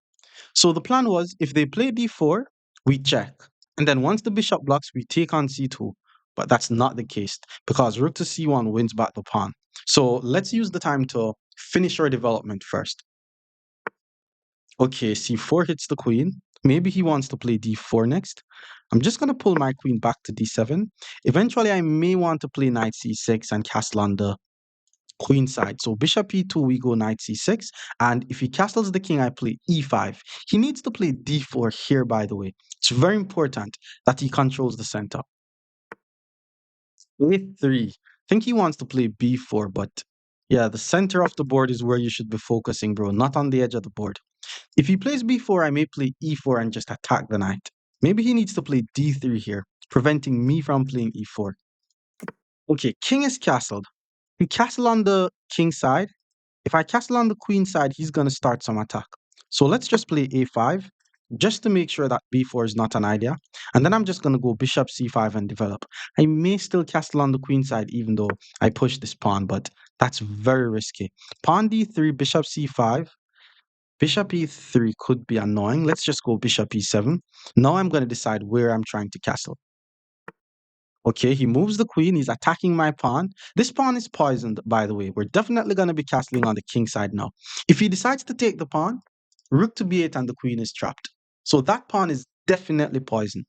So the plan was if they play d4, we check. And then once the bishop blocks, we take on c2. But that's not the case because rook to c1 wins back the pawn. So let's use the time to finish our development first. Okay, c4 hits the queen. Maybe he wants to play d4 next. I'm just going to pull my queen back to d7. Eventually, I may want to play knight c6 and castle on the queen side. So bishop e2, we go knight c6. And if he castles the king, I play e5. He needs to play d4 here, by the way. It's very important that he controls the center. a3. I think he wants to play b4, but yeah, the center of the board is where you should be focusing, bro, not on the edge of the board. If he plays b4, I may play e4 and just attack the knight. Maybe he needs to play d3 here, preventing me from playing e4. Okay, king is castled. You castle on the king side. If I castle on the queen side, he's going to start some attack. So let's just play a5, just to make sure that b4 is not an idea. And then I'm just going to go bishop c5 and develop. I may still castle on the queen side, even though I push this pawn, but that's very risky. Pawn d3, bishop c5. Bishop e3 could be annoying. Let's just go bishop e7. Now I'm going to decide where I'm trying to castle. Okay, he moves the queen. He's attacking my pawn. This pawn is poisoned, by the way. We're definitely going to be castling on the king side now. If he decides to take the pawn, rook to b8 and the queen is trapped. So that pawn is definitely poisoned.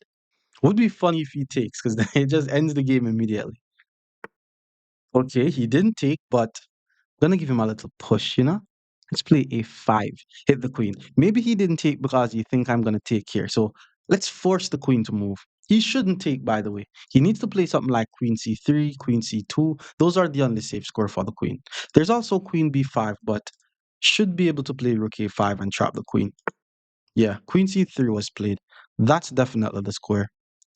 Would be funny if he takes because then it just ends the game immediately. Okay, he didn't take, but I'm gonna give him a little push, you know? Let's play a5, hit the queen. Maybe he didn't take because you think I'm gonna take here. So let's force the queen to move. He shouldn't take, by the way. He needs to play something like queen c3, queen c2. Those are the only safe score for the queen. There's also queen b5, but should be able to play rook a5 and trap the queen. Yeah, queen c3 was played. That's definitely the square.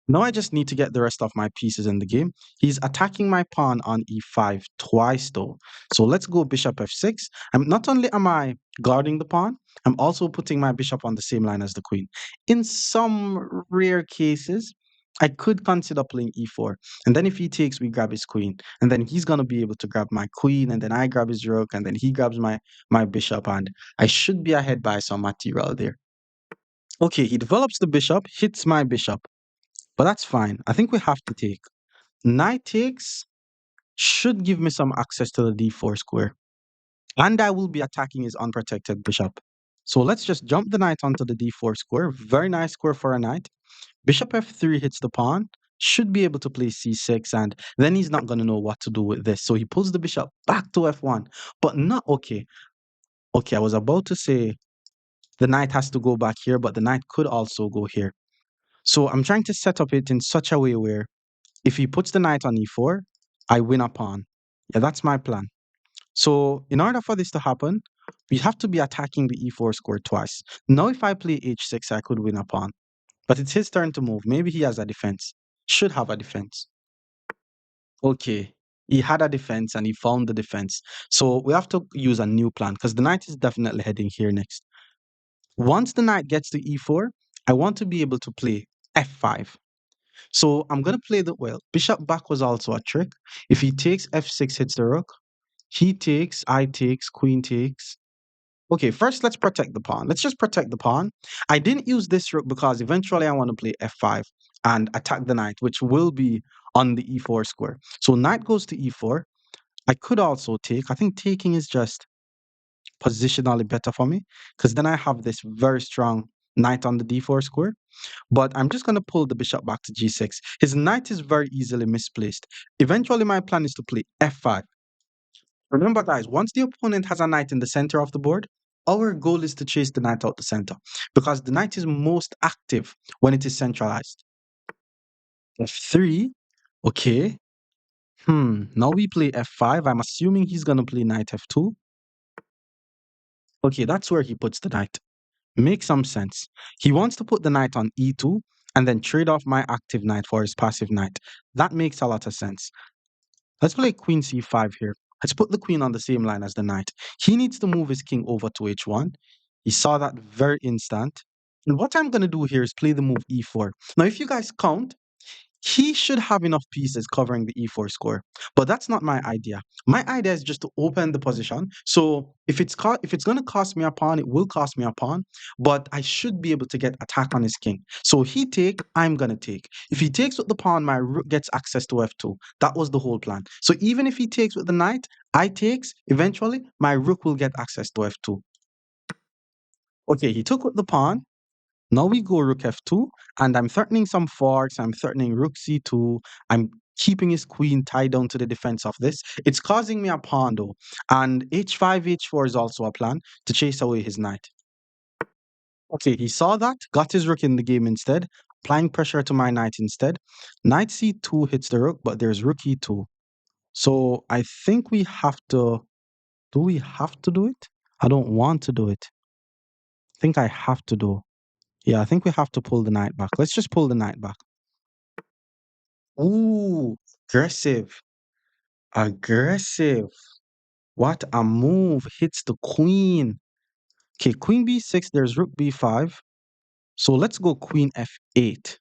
Now I just need to get the rest of my pieces in the game. He's attacking my pawn on e5 twice though. So let's go bishop f6. Not only am I guarding the pawn, I'm also putting my bishop on the same line as the queen. In some rare cases, I could consider playing e4. And then if he takes, we grab his queen. And then he's going to be able to grab my queen. And then I grab his rook. And then he grabs my bishop. And I should be ahead by some material there. Okay, he develops the bishop, hits my bishop. But that's fine. I think we have to take. Knight takes should give me some access to the d4 square. And I will be attacking his unprotected bishop. So let's just jump the knight onto the d4 square. Very nice square for a knight. Bishop f3 hits the pawn. should be able to play c6, and then he's not going to know what to do with this. So he pulls the bishop back to f1, but not okay. Okay, I was about to say the knight has to go back here, but the knight could also go here. So I'm trying to set up it in such a way where if he puts the knight on e4, I win a pawn. Yeah, that's my plan. So in order for this to happen, we have to be attacking the e4 square twice. Now if I play h6, I could win a pawn. But it's his turn to move. Maybe he has a defense. Should have a defense. Okay. He had a defense and he found the defense. So we have to use a new plan because the knight is definitely heading here next. Once the knight gets to e4, I want to be able to play f5. So I'm going to play the, well, bishop back was also a trick. If he takes f6 hits the rook, he takes, I takes, queen takes. Okay, first let's protect the pawn. Let's just protect the pawn. I didn't use this rook because eventually I want to play f5 and attack the knight, which will be on the e4 square. So knight goes to e4. I could also take. I think taking is just positionally better for me because then I have this very strong knight on the d4 square. But I'm just going to pull the bishop back to g6. His knight is very easily misplaced. Eventually my plan is to play f5. Remember, guys, once the opponent has a knight in the center of the board, our goal is to chase the knight out the center because the knight is most active when it is centralized. f3. Okay. Now we play f5. I'm assuming he's going to play knight f2. Okay, that's where he puts the knight. Makes some sense. He wants to put the knight on e2 and then trade off my active knight for his passive knight. That makes a lot of sense. Let's play queen c5 here. Let's put the queen on the same line as the knight. He needs to move his king over to h1. He saw that very instant. And what I'm going to do here is play the move e4. Now, if you guys count, he should have enough pieces covering the e4 square, but that's not my idea. My idea is just to open the position. So if it's going to cost me a pawn, it will cost me a pawn, but I should be able to get attack on his king. So he take, I'm going to take. If he takes with the pawn, my rook gets access to f2. That was the whole plan. So even if he takes with the knight, I takes, eventually my rook will get access to f2. Okay, he took with the pawn. Now we go rook f2, and I'm threatening some forks. I'm threatening rook c2. I'm keeping his queen tied down to the defense of this. It's causing me a pawn though. And h5, h4 is also a plan to chase away his knight. Okay, he saw that, got his rook in the game instead, applying pressure to my knight instead. Knight c2 hits the rook, but there's rook e2. So I think we have to, do we have to do it? I don't want to do it. I think I have to do. Yeah, I think we have to pull the knight back. Let's just pull the knight back. Ooh, aggressive. Aggressive. What a move. Hits the queen. Okay, queen b6, there's rook b5. So let's go queen f8.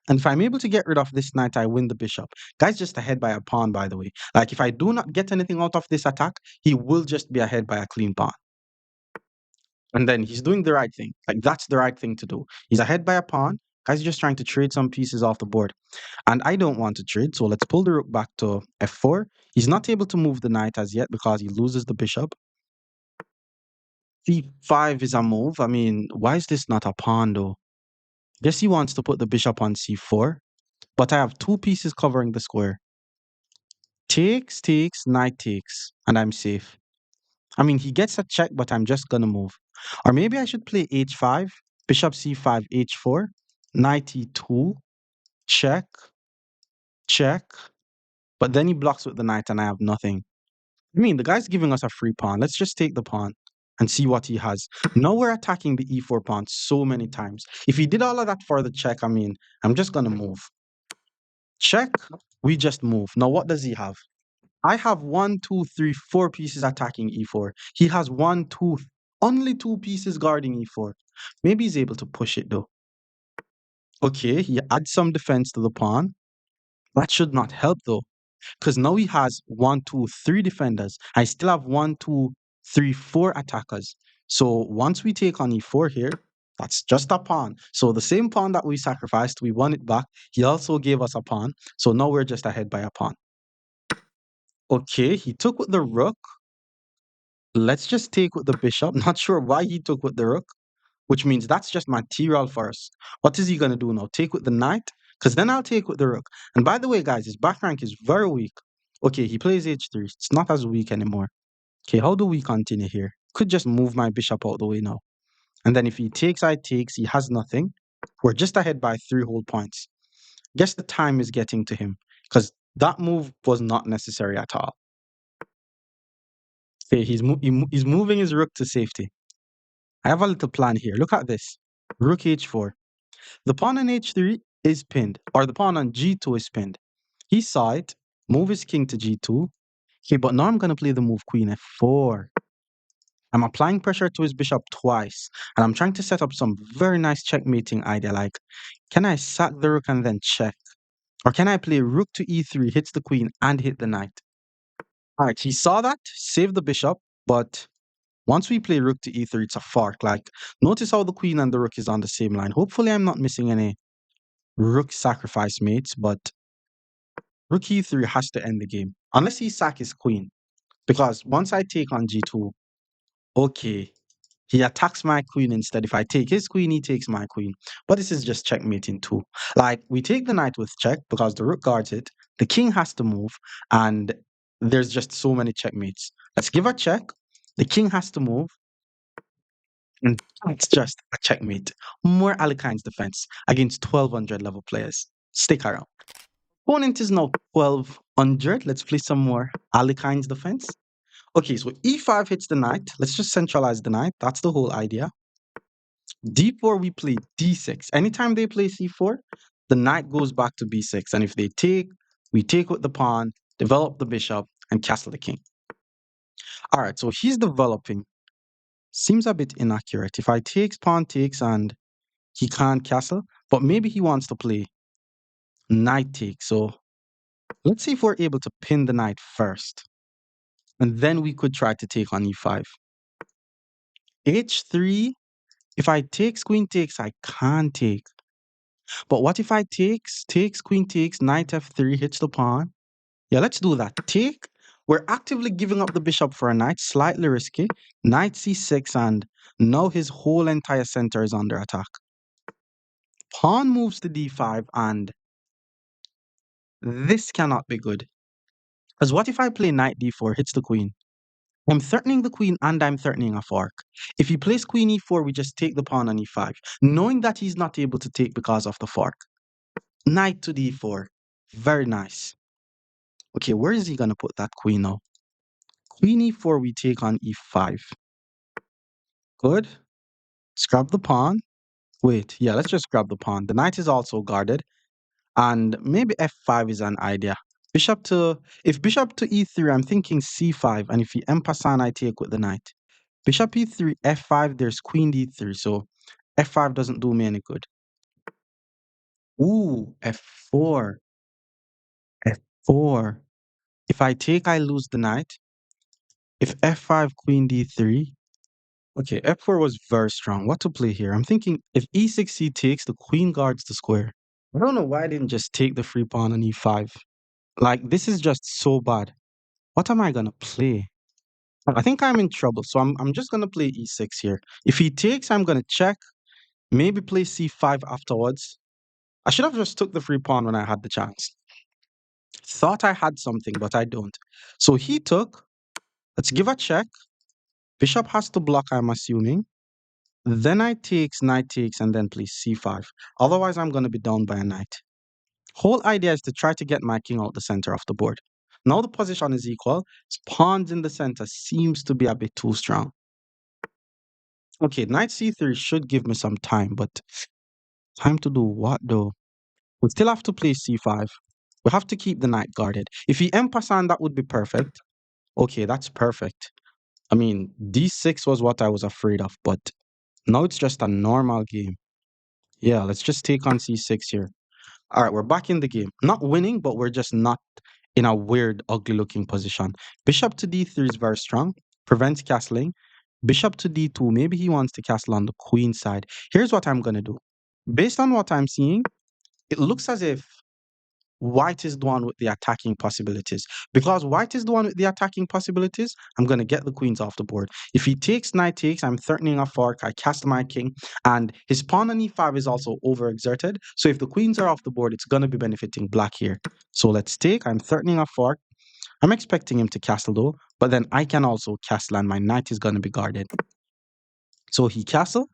And if I'm able to get rid of this knight, I win the bishop. Guy's just ahead by a pawn, by the way. Like, if I do not get anything out of this attack, he will just be ahead by a clean pawn. And then he's doing the right thing. Like, that's the right thing to do. He's ahead by a pawn. Guy's just trying to trade some pieces off the board. And I don't want to trade, so let's pull the rook back to f4. He's not able to move the knight as yet because he loses the bishop. c5 is a move. I mean, why is this not a pawn though? Guess he wants to put the bishop on c4, but I have two pieces covering the square. Takes, takes, knight takes, and I'm safe. I mean, he gets a check, but I'm just gonna move. Or maybe I should play h5, bishop c5, h4, knight e2, check, check. But then he blocks with the knight and I have nothing. I mean, the guy's giving us a free pawn. Let's just take the pawn and see what he has. Now we're attacking the e4 pawn so many times. If he did all of that for the check, I mean, I'm just going to move. Check, we just move. Now what does he have? I have 1, 2, 3, 4 pieces attacking e4. He has 1, 2, only 2 pieces guarding e4. Maybe he's able to push it though. Okay, he adds some defense to the pawn. That should not help though, because now he has 1, 2, 3 defenders. I still have 1, 2, 3, 4 attackers. So once we take on e4 here, that's just a pawn. So the same pawn that we sacrificed, we won it back. He also gave us a pawn. So now we're just ahead by a pawn. Okay, he took with the rook. Let's just take with the bishop. Not sure why he took with the rook, which means that's just material for us. What is he going to do now? Take with the knight? because then I'll take with the rook. And by the way, guys, his back rank is very weak. Okay, he plays h3. It's not as weak anymore. Okay, how do we continue here? Could just move my bishop out the way now. And then if he takes, I takes, he has nothing. We're just ahead by 3 whole points. Guess the time is getting to him because that move was not necessary at all. Okay, he's moving his rook to safety. I have a little plan here. Look at this. Rook h4. The pawn on h3 is pinned, or the pawn on g2 is pinned. He saw it, move his king to g2. Okay, but now I'm going to play the move queen f4. I'm applying pressure to his bishop twice, and I'm trying to set up some very nice checkmating idea like, can I sack the rook and then check? Or can I play rook to e3, hits the queen, and hit the knight? Alright, he saw that, saved the bishop, but once we play rook to e3, it's a fork. Like, notice how the queen and the rook is on the same line. Hopefully I'm not missing any rook sacrifice mates, but rook e3 has to end the game. Unless he sack his queen. Because once I take on g2, okay, he attacks my queen instead. If I take his queen, he takes my queen. But this is just checkmating too. Like, we take the knight with check because the rook guards it. The king has to move, and there's just so many checkmates. Let's give a check. The king has to move, and it's just a checkmate. More Alekhine's defense against 1200 level players. Stick around. Opponent is now 1200. Let's play some more Alekhine's defense. Okay, so e5 hits the knight. Let's just centralize the knight. That's the whole idea. d4, we play d6. Anytime they play c4, the knight goes back to b6. And if they take, we take with the pawn, develop the bishop, and castle the king. All right, so he's developing. Seems a bit inaccurate. If I takes, pawn takes, and he can't castle, but maybe he wants to play knight takes. So let's see if we're able to pin the knight first. And then we could try to take on e5. h3, if I takes, queen takes, I can't take. But what if I takes, queen takes, knight f3, hits the pawn? Yeah, let's do that. Take. We're actively giving up the bishop for a knight, slightly risky. Knight c6, and now his whole entire center is under attack. Pawn moves to d5, and this cannot be good. Because what if I play knight d4, hits the queen? I'm threatening the queen and I'm threatening a fork. If he plays queen e4, we just take the pawn on e5, knowing that he's not able to take because of the fork. Knight to d4. Very nice. Okay, where is he going to put that queen now? Queen e4, we take on e5. Good. Let's grab the pawn. Wait, yeah, let's just grab the pawn. The knight is also guarded. And maybe f5 is an idea. If bishop to e3, I'm thinking c5. And if he en passant, I take with the knight. Bishop e3, f5, there's queen d3. So f5 doesn't do me any good. Ooh, f4. f4. If I take, I lose the knight. If f5, queen d3. Okay, f4 was very strong. What to play here? I'm thinking if e6 he takes, the queen guards the square. I don't know why I didn't just take the free pawn on e5. Like, this is just so bad. What am I gonna play? I think I'm in trouble, so I'm just gonna play e6 here. If he takes, I'm gonna check. Maybe play c5 afterwards. I should have just took the free pawn when I had the chance. Thought I had something, but I don't. So he took. Let's give a check. Bishop has to block, I'm assuming. Then I takes, knight takes, and then play c5. Otherwise, I'm gonna be down by a knight. Whole idea is to try to get my king out the center of the board. Now the position is equal. Pawns in the center seems to be a bit too strong. Okay, knight c3 should give me some time, but time to do what though? We still have to play c5. We have to keep the knight guarded. If he en passant, that would be perfect. Okay, that's perfect. I mean, d6 was what I was afraid of, but now it's just a normal game. Yeah, let's just take on c6 here. All right, we're back in the game. Not winning, but we're just not in a weird, ugly-looking position. Bishop to d3 is very strong. Prevents castling. Bishop to d2. Maybe he wants to castle on the queen side. Here's what I'm going to do. Based on what I'm seeing, it looks as if white is the one with the attacking possibilities. Because white is the one with the attacking possibilities, I'm going to get the queens off the board. If he takes knight takes, I'm threatening a fork, I cast my king, and his pawn on e5 is also overexerted. So if the queens are off the board, it's going to be benefiting black here. So let's take, I'm threatening a fork. I'm expecting him to castle though, but then I can also castle and my knight is going to be guarded. So he castle,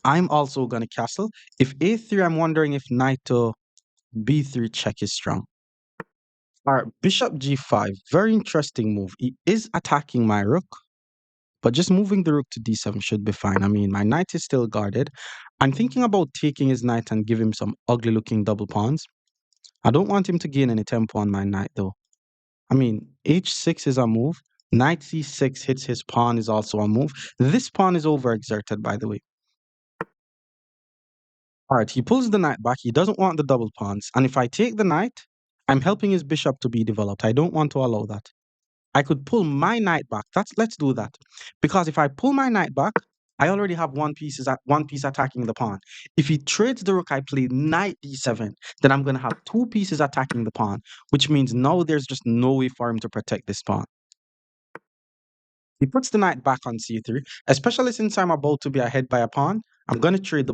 I'm also going to castle. If a3, I'm wondering if knight to b3 check is strong. All right, bishop g5, very interesting move. He is attacking my rook, but just moving the rook to d7 should be fine. I mean, my knight is still guarded. I'm thinking about taking his knight and give him some ugly looking double pawns. I don't want him to gain any tempo on my knight though. I mean, h6 is a move. Knight c6 hits his pawn is also a move. This pawn is overexerted, by the way. All right, he pulls the knight back. He doesn't want the double pawns. And if I take the knight, I'm helping his bishop to be developed. I don't want to allow that. I could pull my knight back. Let's do that. Because if I pull my knight back, I already have one piece attacking the pawn. If he trades the rook, I play knight d7, then I'm gonna have two pieces attacking the pawn, which means now there's just no way for him to protect this pawn. He puts the knight back on c3, especially since I'm about to be ahead by a pawn. I'm gonna trade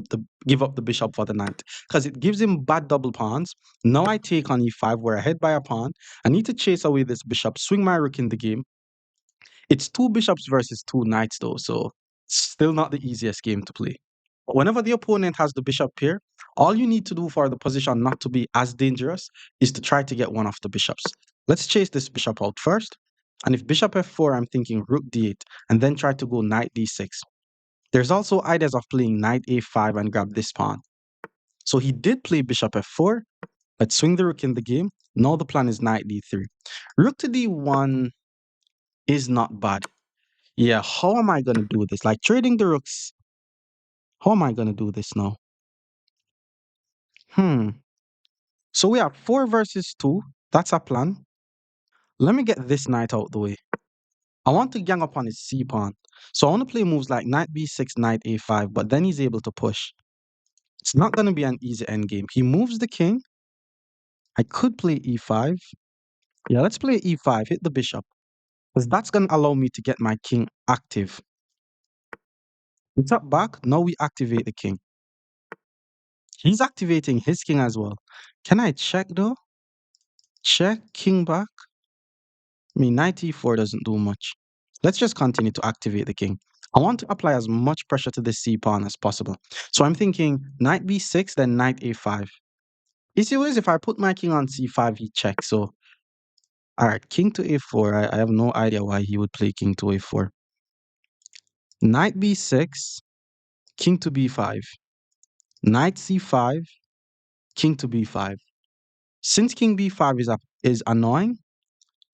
give up the bishop for the knight because it gives him bad double pawns. Now I take on e5, we're ahead by a pawn. I need to chase away this bishop, swing my rook in the game. It's two bishops versus two knights though, so still not the easiest game to play. But whenever the opponent has the bishop pair, all you need to do for the position not to be as dangerous is to try to get one of the bishops. Let's chase this bishop out first. And if bishop f4, I'm thinking rook d8, and then try to go knight d6. There's also ideas of playing knight a5 and grab this pawn. So he did play bishop f4. Let's swing the rook in the game. Now the plan is knight d3. Rook to d1 is not bad. Yeah, how am I going to do this? Like trading the rooks. How am I going to do this now? So we have 4 versus 2. That's a plan. Let me get this knight out the way. I want to gang up on his c pawn. So I want to play moves like knight b6, knight a5, but then he's able to push. It's not going to be an easy endgame. He moves the king. I could play e5. Yeah, let's play e5, hit the bishop. Because that's going to allow me to get my king active. It's up back. Now we activate the king. He's activating his king as well. Can I check though? Check, king back. I mean, knight e4 doesn't do much. Let's just continue to activate the king. I want to apply as much pressure to this c pawn as possible. So I'm thinking knight b6, then knight a5. Issue is if I put my king on c5, he checks. So, all right, king to a4. I have no idea why he would play king to a4. Knight b6, king to b5. Knight c5, king to b5. Since king b5 is annoying,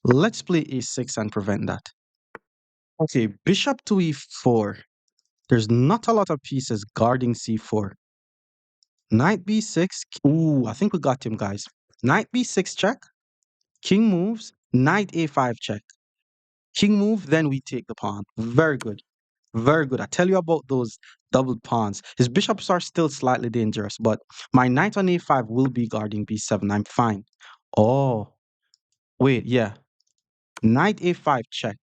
let's play a6 and prevent that. Okay, bishop to e4. There's not a lot of pieces guarding c4. Knight b6. Ooh, I think we got him, guys. Knight b6 check. King moves. Knight a5 check. King move, then we take the pawn. Very good. Very good. I tell you about those double pawns. His bishops are still slightly dangerous, but my knight on a5 will be guarding b7. I'm fine. Oh, wait, yeah. Knight a5 check.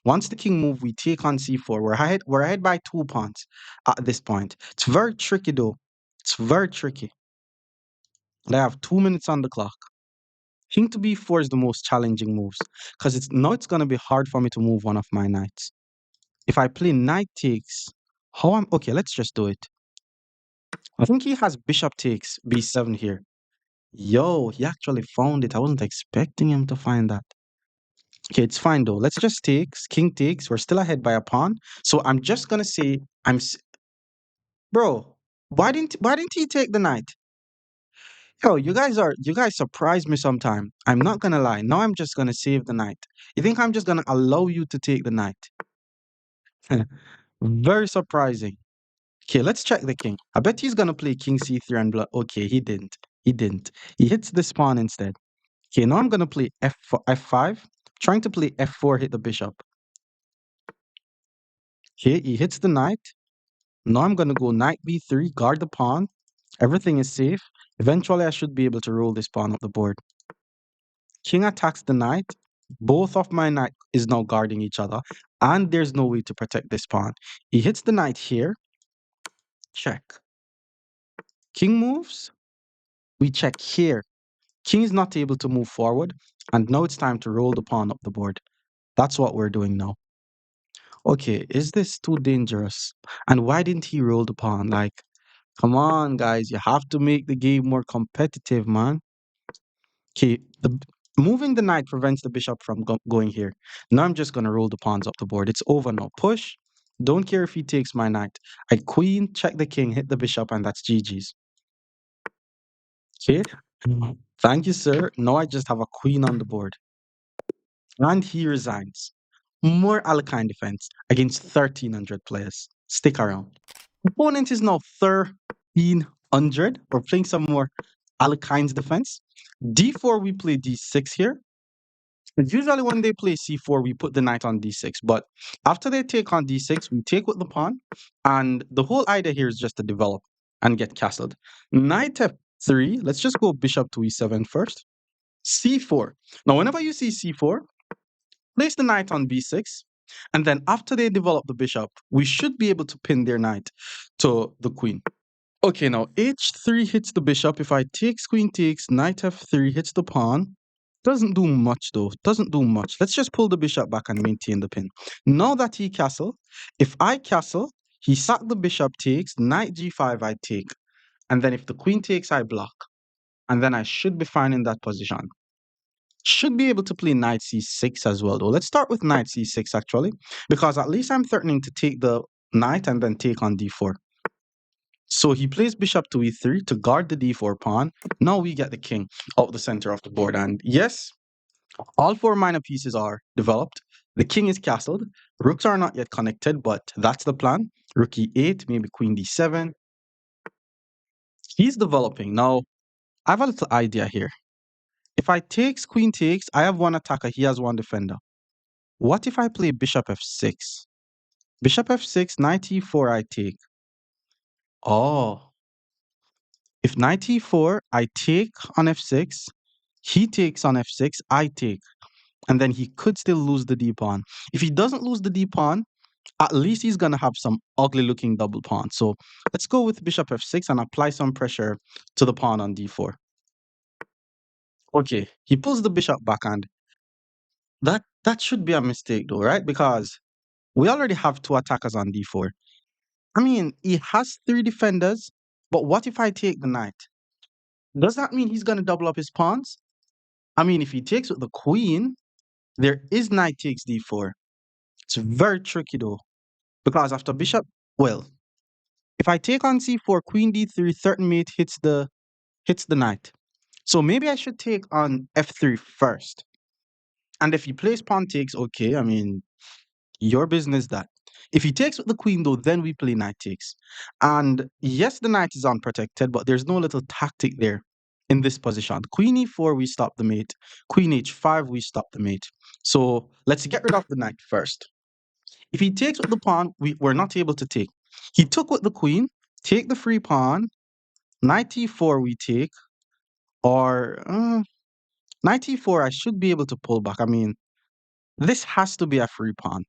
Once the king move, we take on c4. We're ahead by 2 pawns at this point. It's very tricky though. It's very tricky. I have 2 minutes on the clock. King to b4 is the most challenging moves because it's gonna be hard for me to move one of my knights. If I play knight takes, okay, let's just do it. I think he has bishop takes b7 here. Yo, he actually found it. I wasn't expecting him to find that. Okay, it's fine though. Let's just takes, king takes. We're still ahead by a pawn. So I'm just gonna say bro, why didn't he take the knight? Yo, you guys surprise me sometime. I'm not gonna lie. Now I'm just gonna save the knight. You think I'm just gonna allow you to take the knight? Very surprising. Okay, let's check the king. I bet he's gonna play king c3 and blood. Okay, he didn't. He didn't. He hits this pawn instead. Okay, now I'm gonna play f5. Trying to play f4, hit the bishop. Okay, he hits the knight. Now I'm gonna go knight b3, guard the pawn. Everything is safe. Eventually, I should be able to roll this pawn up the board. King attacks the knight. Both of my knight is now guarding each other, and there's no way to protect this pawn. He hits the knight here. Check. King moves. We check here. King is not able to move forward, and now it's time to roll the pawn up the board. That's what we're doing now. Okay, is this too dangerous? And why didn't he roll the pawn? Like, come on, guys, you have to make the game more competitive, man. Okay, moving the knight prevents the bishop from going here. Now I'm just going to roll the pawns up the board. It's over now. Push. Don't care if he takes my knight. I queen, check the king, hit the bishop, and that's GG's. Okay. Thank you, sir. Now I just have a queen on the board. And he resigns. More Alekhine defense against 1,300 players. Stick around. Opponent is now 1,300. We're playing some more Alekhine's defense. D4, we play D6 here. Usually when they play c4, we put the knight on d6. But after they take on d6, we take with the pawn. And the whole idea here is just to develop and get castled. Knight f3. Let's just go bishop to e7 first. c4. Now, whenever you see c4, place the knight on b6. And then after they develop the bishop, we should be able to pin their knight to the queen. Okay, now h3 hits the bishop. If I takes, queen takes, knight f3 hits the pawn. Doesn't do much though. Doesn't do much. Let's just pull the bishop back and maintain the pin. Now that he castle, if I castle, he sack the bishop takes, knight g5 I take. And then if the queen takes, I block. And then I should be fine in that position. Should be able to play knight c6 as well though. Let's start with knight c6 actually. Because at least I'm threatening to take the knight and then take on d4. So he plays bishop to e3 to guard the d4 pawn. Now we get the king out the center of the board. And yes, all four minor pieces are developed. The king is castled. Rooks are not yet connected, but that's the plan. Rook e8, maybe queen d7. He's developing. Now, I have a little idea here. If I takes, queen takes, I have one attacker, he has one defender. What if I play bishop f6? Bishop f6, knight e4, I take. Oh, if knight e4, I take on f6, he takes on f6, I take. And then he could still lose the d-pawn. If he doesn't lose the d-pawn, at least he's going to have some ugly looking double pawn. So let's go with bishop f6 and apply some pressure to the pawn on d4. Okay, he pulls the bishop backhand. That should be a mistake though, right? Because we already have two attackers on d4. I mean, he has three defenders, but what if I take the knight? Does that mean he's going to double up his pawns? I mean, if he takes with the queen, there is knight takes d4. It's very tricky though, because after bishop, well, if I take on c4, queen d3, third mate hits the knight. So maybe I should take on f3 first. And if he plays pawn takes, okay, I mean, your business that. If he takes with the queen though, then we play knight takes. And yes, the knight is unprotected, but there's no little tactic there in this position. Queen e4, we stop the mate. Queen h5, we stop the mate. So let's get rid of the knight first. If he takes with the pawn, we're not able to take. He took with the queen, take the free pawn, knight e4 we take, or knight e4 I should be able to pull back. I mean, this has to be a free pawn.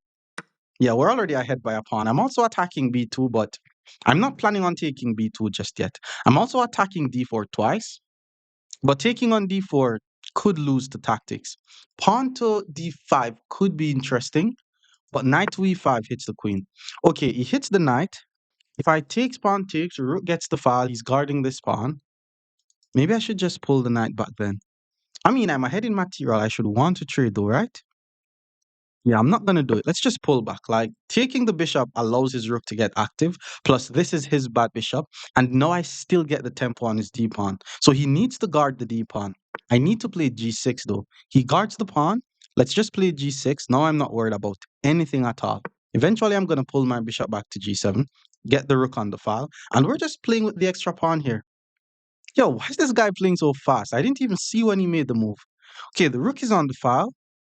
Yeah, we're already ahead by a pawn. I'm also attacking b2, but I'm not planning on taking b2 just yet. I'm also attacking d4 twice, but taking on d4 could lose the tactics. Pawn to d5 could be interesting, but knight to e5 hits the queen. Okay, he hits the knight. If I takes pawn takes, rook gets the file, he's guarding this pawn. Maybe I should just pull the knight back then. I mean, I'm ahead in material. I should want to trade though, right? Yeah, I'm not going to do it. Let's just pull back. Like, taking the bishop allows his rook to get active. Plus, this is his bad bishop. And now I still get the tempo on his d-pawn. So he needs to guard the d-pawn. I need to play g6 though. He guards the pawn. Let's just play g6. Now I'm not worried about anything at all. Eventually, I'm going to pull my bishop back to g7, get the rook on the file. And we're just playing with the extra pawn here. Yo, why is this guy playing so fast? I didn't even see when he made the move. Okay, the rook is on the file.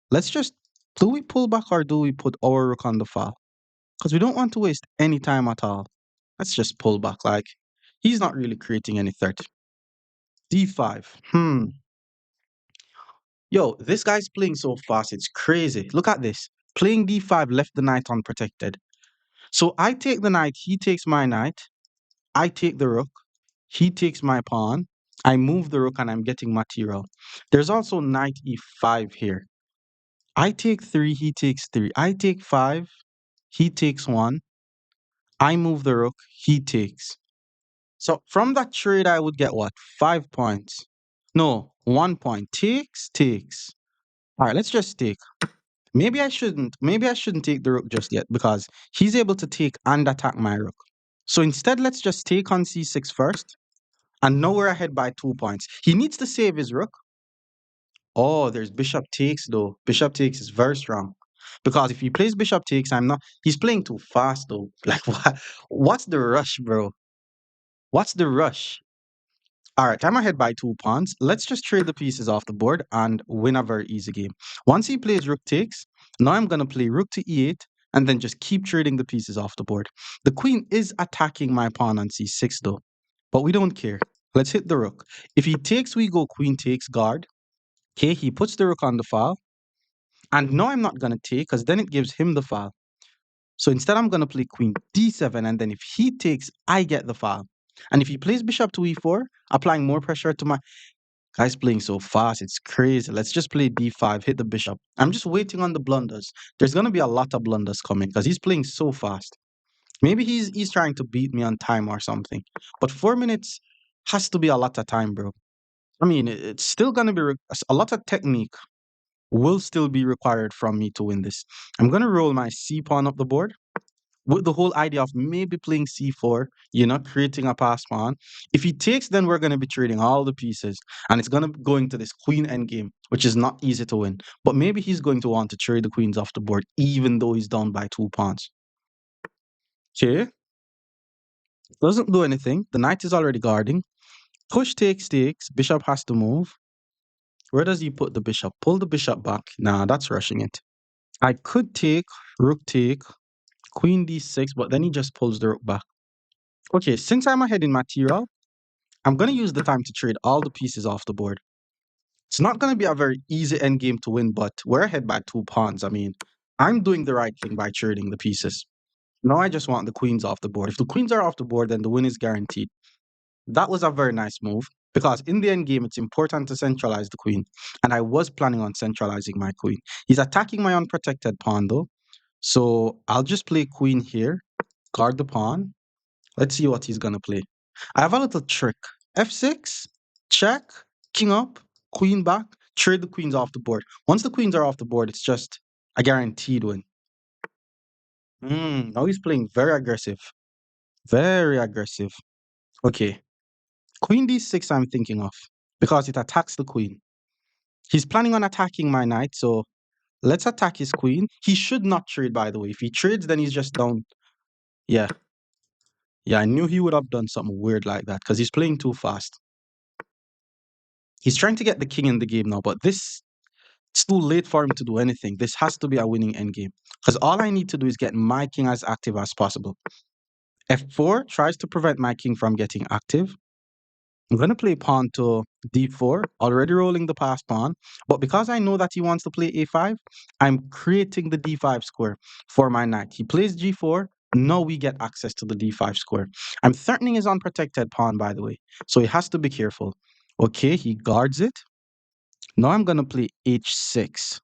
Let's just, do we pull back or do we put our rook on the file? Because we don't want to waste any time at all. Let's just pull back. Like, he's not really creating any threat. D5. Yo, this guy's playing so fast, it's crazy. Look at this. Playing D5 left the knight unprotected. So I take the knight, he takes my knight. I take the rook, he takes my pawn. I move the rook and I'm getting material. There's also knight E5 here. I take 3, he takes 3. I take 5, he takes 1. I move the rook, he takes. So from that trade, I would get what? 5 points. No, 1 point. Takes, takes. All right, let's just take. Maybe I shouldn't. Maybe I shouldn't take the rook just yet because he's able to take and attack my rook. So instead, let's just take on c6 first. And now we're ahead by 2 points. He needs to save his rook. Oh, there's bishop takes though. Bishop takes is very strong. Because if he plays bishop takes, I'm not. He's playing too fast though. Like what? What's the rush, bro? What's the rush? All right, I'm ahead by 2 pawns. Let's just trade the pieces off the board and win a very easy game. Once he plays rook takes, now I'm going to play rook to e8 and then just keep trading the pieces off the board. The queen is attacking my pawn on c6 though, but we don't care. Let's hit the rook. If he takes, we go queen takes guard. Okay, he puts the rook on the file. And now I'm not going to take because then it gives him the file. So instead, I'm going to play queen d7, and then if he takes, I get the file. And if he plays bishop to e4, applying more pressure to my... Guy's playing so fast, it's crazy. Let's just play d5, hit the bishop. I'm just waiting on the blunders. There's going to be a lot of blunders coming because he's playing so fast. Maybe he's trying to beat me on time or something. But 4 minutes has to be a lot of time, bro. I mean, it's still going to be a lot of technique will still be required from me to win this. I'm going to roll my c pawn up the board with the whole idea of maybe playing c4, creating a pass pawn. If he takes, then we're going to be trading all the pieces and it's going to go into this queen endgame, which is not easy to win. But maybe he's going to want to trade the queens off the board even though he's down by 2 pawns. Okay. Doesn't do anything. The knight is already guarding. Push takes, takes. Bishop has to move. Where does he put the bishop? Pull the bishop back. Nah, that's rushing it. I could take, rook take, queen d6, but then he just pulls the rook back. Okay, since I'm ahead in material, I'm going to use the time to trade all the pieces off the board. It's not going to be a very easy endgame to win, but we're ahead by 2 pawns. I mean, I'm doing the right thing by trading the pieces. Now I just want the queens off the board. If the queens are off the board, then the win is guaranteed. That was a very nice move because in the end game, it's important to centralize the queen. And I was planning on centralizing my queen. He's attacking my unprotected pawn though. So I'll just play queen here, guard the pawn. Let's see what he's going to play. I have a little trick. F6, check, king up, queen back, trade the queens off the board. Once the queens are off the board, it's just a guaranteed win. Now he's playing very aggressive. Very aggressive. Okay. Queen d6 I'm thinking of because it attacks the queen. He's planning on attacking my knight, so let's attack his queen. He should not trade, by the way. If he trades, then he's just down. Yeah. Yeah, I knew he would have done something weird like that because he's playing too fast. He's trying to get the king in the game now, but it's too late for him to do anything. This has to be a winning endgame because all I need to do is get my king as active as possible. F4 tries to prevent my king from getting active. I'm going to play pawn to d4, already rolling the pass pawn. But because I know that he wants to play a5, I'm creating the d5 square for my knight. He plays g4. Now we get access to the d5 square. I'm threatening his unprotected pawn, by the way. So he has to be careful. Okay, he guards it. Now I'm going to play h6.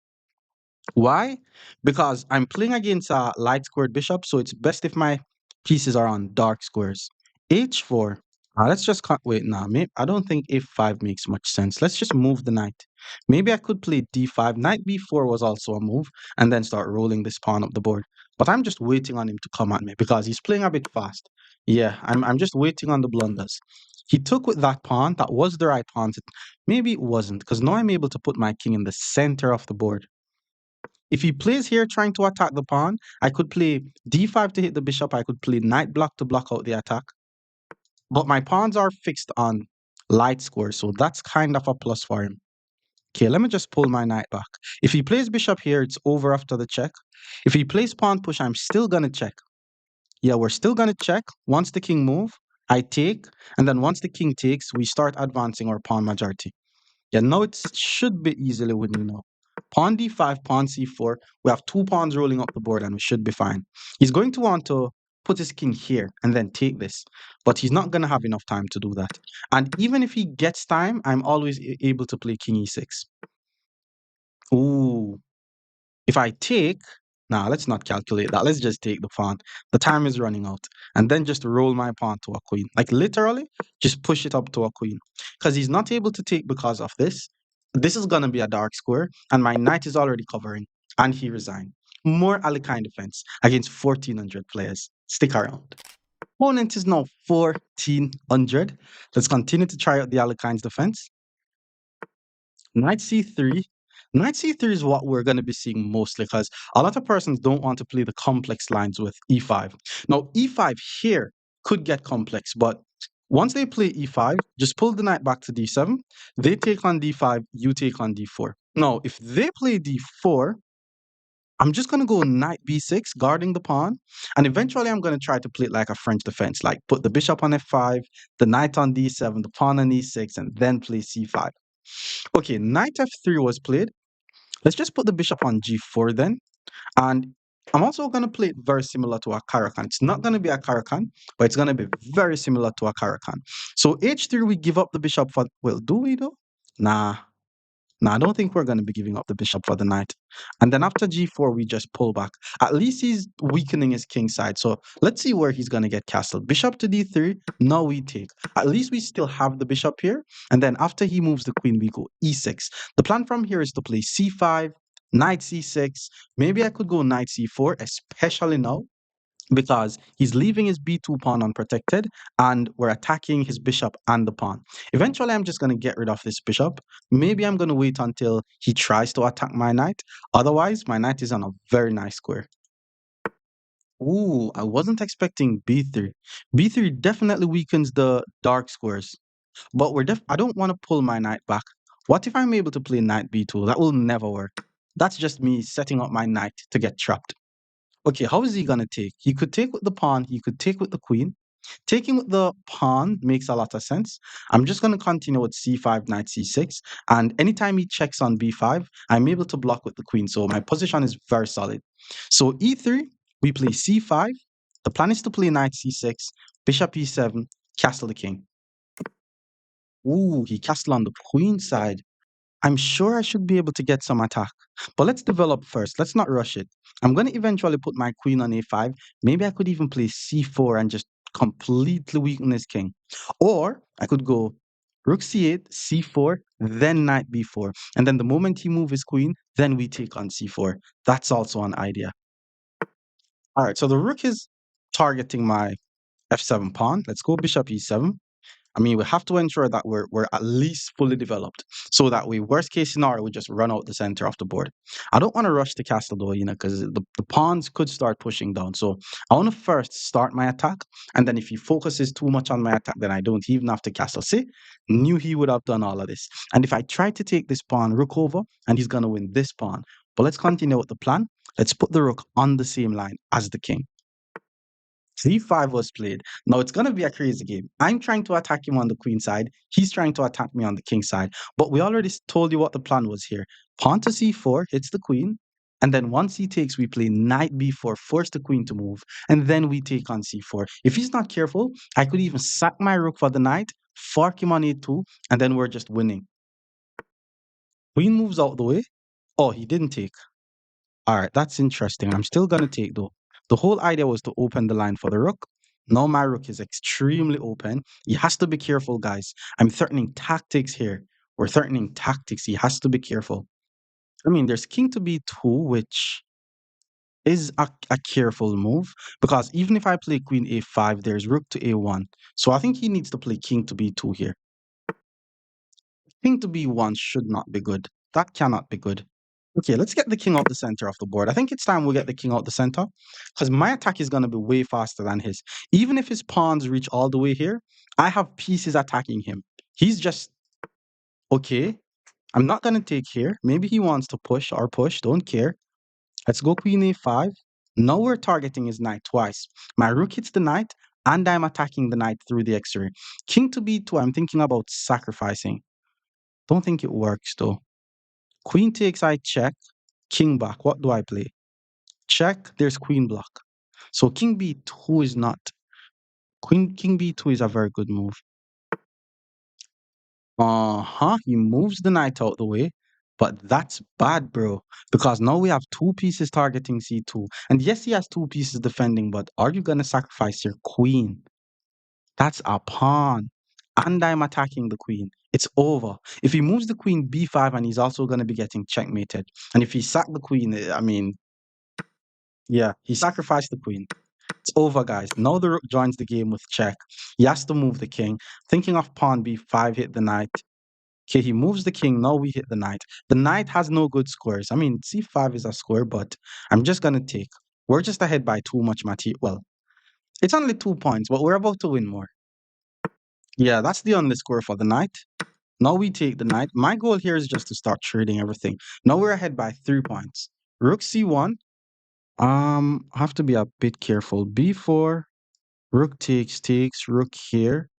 Why? Because I'm playing against a light squared bishop, so it's best if my pieces are on dark squares. h4. Let's just wait now. Maybe I don't think f5 makes much sense. Let's just move the knight. Maybe I could play d5. Knight b4 was also a move, and then start rolling this pawn up the board. But I'm just waiting on him to come at me because he's playing a bit fast. Yeah, I'm just waiting on the blunders. He took with that pawn. That was the right pawn. Maybe it wasn't, because now I'm able to put my king in the center of the board. If he plays here trying to attack the pawn, I could play d5 to hit the bishop. I could play knight block to block out the attack. But my pawns are fixed on light squares, so that's kind of a plus for him. Okay, let me just pull my knight back. If he plays bishop here, it's over after the check. If he plays pawn push, I'm still going to check. Yeah, we're still going to check once the king move. I take, and then once the king takes, we start advancing our pawn majority. Yeah, now it should be easily winning now. Pawn d5, pawn c4. We have two pawns rolling up the board and we should be fine. He's going to want to put his king here and then take this, but he's not going to have enough time to do that. And even if he gets time, I'm always able to play king e6. Ooh, if I take, nah, let's not calculate that. Let's just take the pawn. The time is running out. And then just roll my pawn to a queen. Like literally, just push it up to a queen. Because he's not able to take because of this. This is going to be a dark square. And my knight is already covering. And he resigned. More Alekhine defense against 1400 players. Stick around. Opponent is now 1400. Let's continue to try out the Alekhine's defense. Knight c3. Knight c3 is what we're going to be seeing mostly because a lot of persons don't want to play the complex lines with e5. Now, e5 here could get complex, but once they play e5, just pull the knight back to d7. They take on d5, you take on d4. Now, if they play d4, I'm just going to go knight b6, guarding the pawn. And eventually, I'm going to try to play it like a French defense, like put the bishop on f5, the knight on d7, the pawn on e6, and then play c5. Okay, knight f3 was played. Let's just put the bishop on g4 then. And I'm also going to play it very similar to a Caracan. It's not going to be a Caracan, but it's going to be very similar to a Caracan. So h3, we give up the bishop for, well, do we though? Nah, no, I don't think we're going to be giving up the bishop for the knight. And then after g4, we just pull back. At least he's weakening his king side. So let's see where he's going to get castled. Bishop to d3. Now we take. At least we still have the bishop here. And then after he moves the queen, we go e6. The plan from here is to play c5, knight c6. Maybe I could go knight c4, especially now, because he's leaving his b2 pawn unprotected and we're attacking his bishop and the pawn. Eventually, I'm just going to get rid of this bishop. Maybe I'm going to wait until he tries to attack my knight. Otherwise, my knight is on a very nice square. Ooh, I wasn't expecting b3. b3 definitely weakens the dark squares, but I don't want to pull my knight back. What if I'm able to play knight b2? That will never work. That's just me setting up my knight to get trapped. Okay, how is he going to take? He could take with the pawn, he could take with the queen. Taking with the pawn makes a lot of sense. I'm just going to continue with c5, knight c6. And anytime he checks on b5, I'm able to block with the queen. So my position is very solid. So e3, we play c5. The plan is to play knight c6, bishop e7, castle the king. Ooh, he castled on the queen side. I'm sure I should be able to get some attack. But let's develop first. Let's not rush it. I'm going to eventually put my queen on a5. Maybe I could even play c4 and just completely weaken his king. Or I could go rook c8, c4, then knight b4. And then the moment he moves his queen, then we take on c4. That's also an idea. All right, so the rook is targeting my f7 pawn. Let's go bishop e7. I mean, we have to ensure that we're at least fully developed, so that we, worst case scenario, we just run out the center of the board. I don't want to rush the castle though, because the pawns could start pushing down. So I want to first start my attack, and then if he focuses too much on my attack, then I don't even have to castle. See, knew he would have done all of this. And if I try to take this pawn, rook over, and he's gonna win this pawn. But let's continue with the plan. Let's put the rook on the same line as the king. C5 was played. Now it's going to be a crazy game. I'm trying to attack him on the queen side. He's trying to attack me on the king side. But we already told you what the plan was here. Pawn to c4 hits the queen. And then once he takes, we play knight b4, force the queen to move. And then we take on c4. If he's not careful, I could even sack my rook for the knight, fork him on a2, and then we're just winning. Queen moves out the way. Oh, he didn't take. All right, that's interesting. I'm still going to take though. The whole idea was to open the line for the rook. Now my rook is extremely open. He has to be careful, guys. I'm threatening tactics here. We're threatening tactics. He has to be careful. I mean, there's king to b2, which is a careful move, because even if I play queen a5, there's rook to a1. So I think he needs to play king to b2 here. King to b1 should not be good. That cannot be good. Okay, let's get the king out the center of the board. I think it's time we get the king out the center, because my attack is going to be way faster than his. Even if his pawns reach all the way here, I have pieces attacking him. He's just, okay, I'm not going to take here. Maybe he wants to push or push, don't care. Let's go queen a5. Now we're targeting his knight twice. My rook hits the knight, and I'm attacking the knight through the x-ray. King to b2, I'm thinking about sacrificing. Don't think it works though. Queen takes, I check. King back. What do I play? Check. There's queen block. So king b2 is not. King b2 is a very good move. He moves the knight out the way. But that's bad, bro. Because now we have two pieces targeting c2. And yes, he has two pieces defending, but are you going to sacrifice your queen? That's a pawn. And I'm attacking the queen. It's over. If he moves the queen b5, and he's also going to be getting checkmated. And if he sacked the queen, I mean, yeah, he sacrificed the queen. It's over, guys. Now the rook joins the game with check. He has to move the king. Thinking of pawn b5, hit the knight. Okay, he moves the king. Now we hit the knight. The knight has no good scores. I mean, c5 is a score, but I'm just going to take. We're just ahead by too much material. Well, it's only 2 points, but we're about to win more. Yeah, that's the only score for the knight. Now we take the knight. My goal here is just to start trading everything. Now we're ahead by 3 points. Rook c1. I have to be a bit careful. b4. Rook takes, rook here.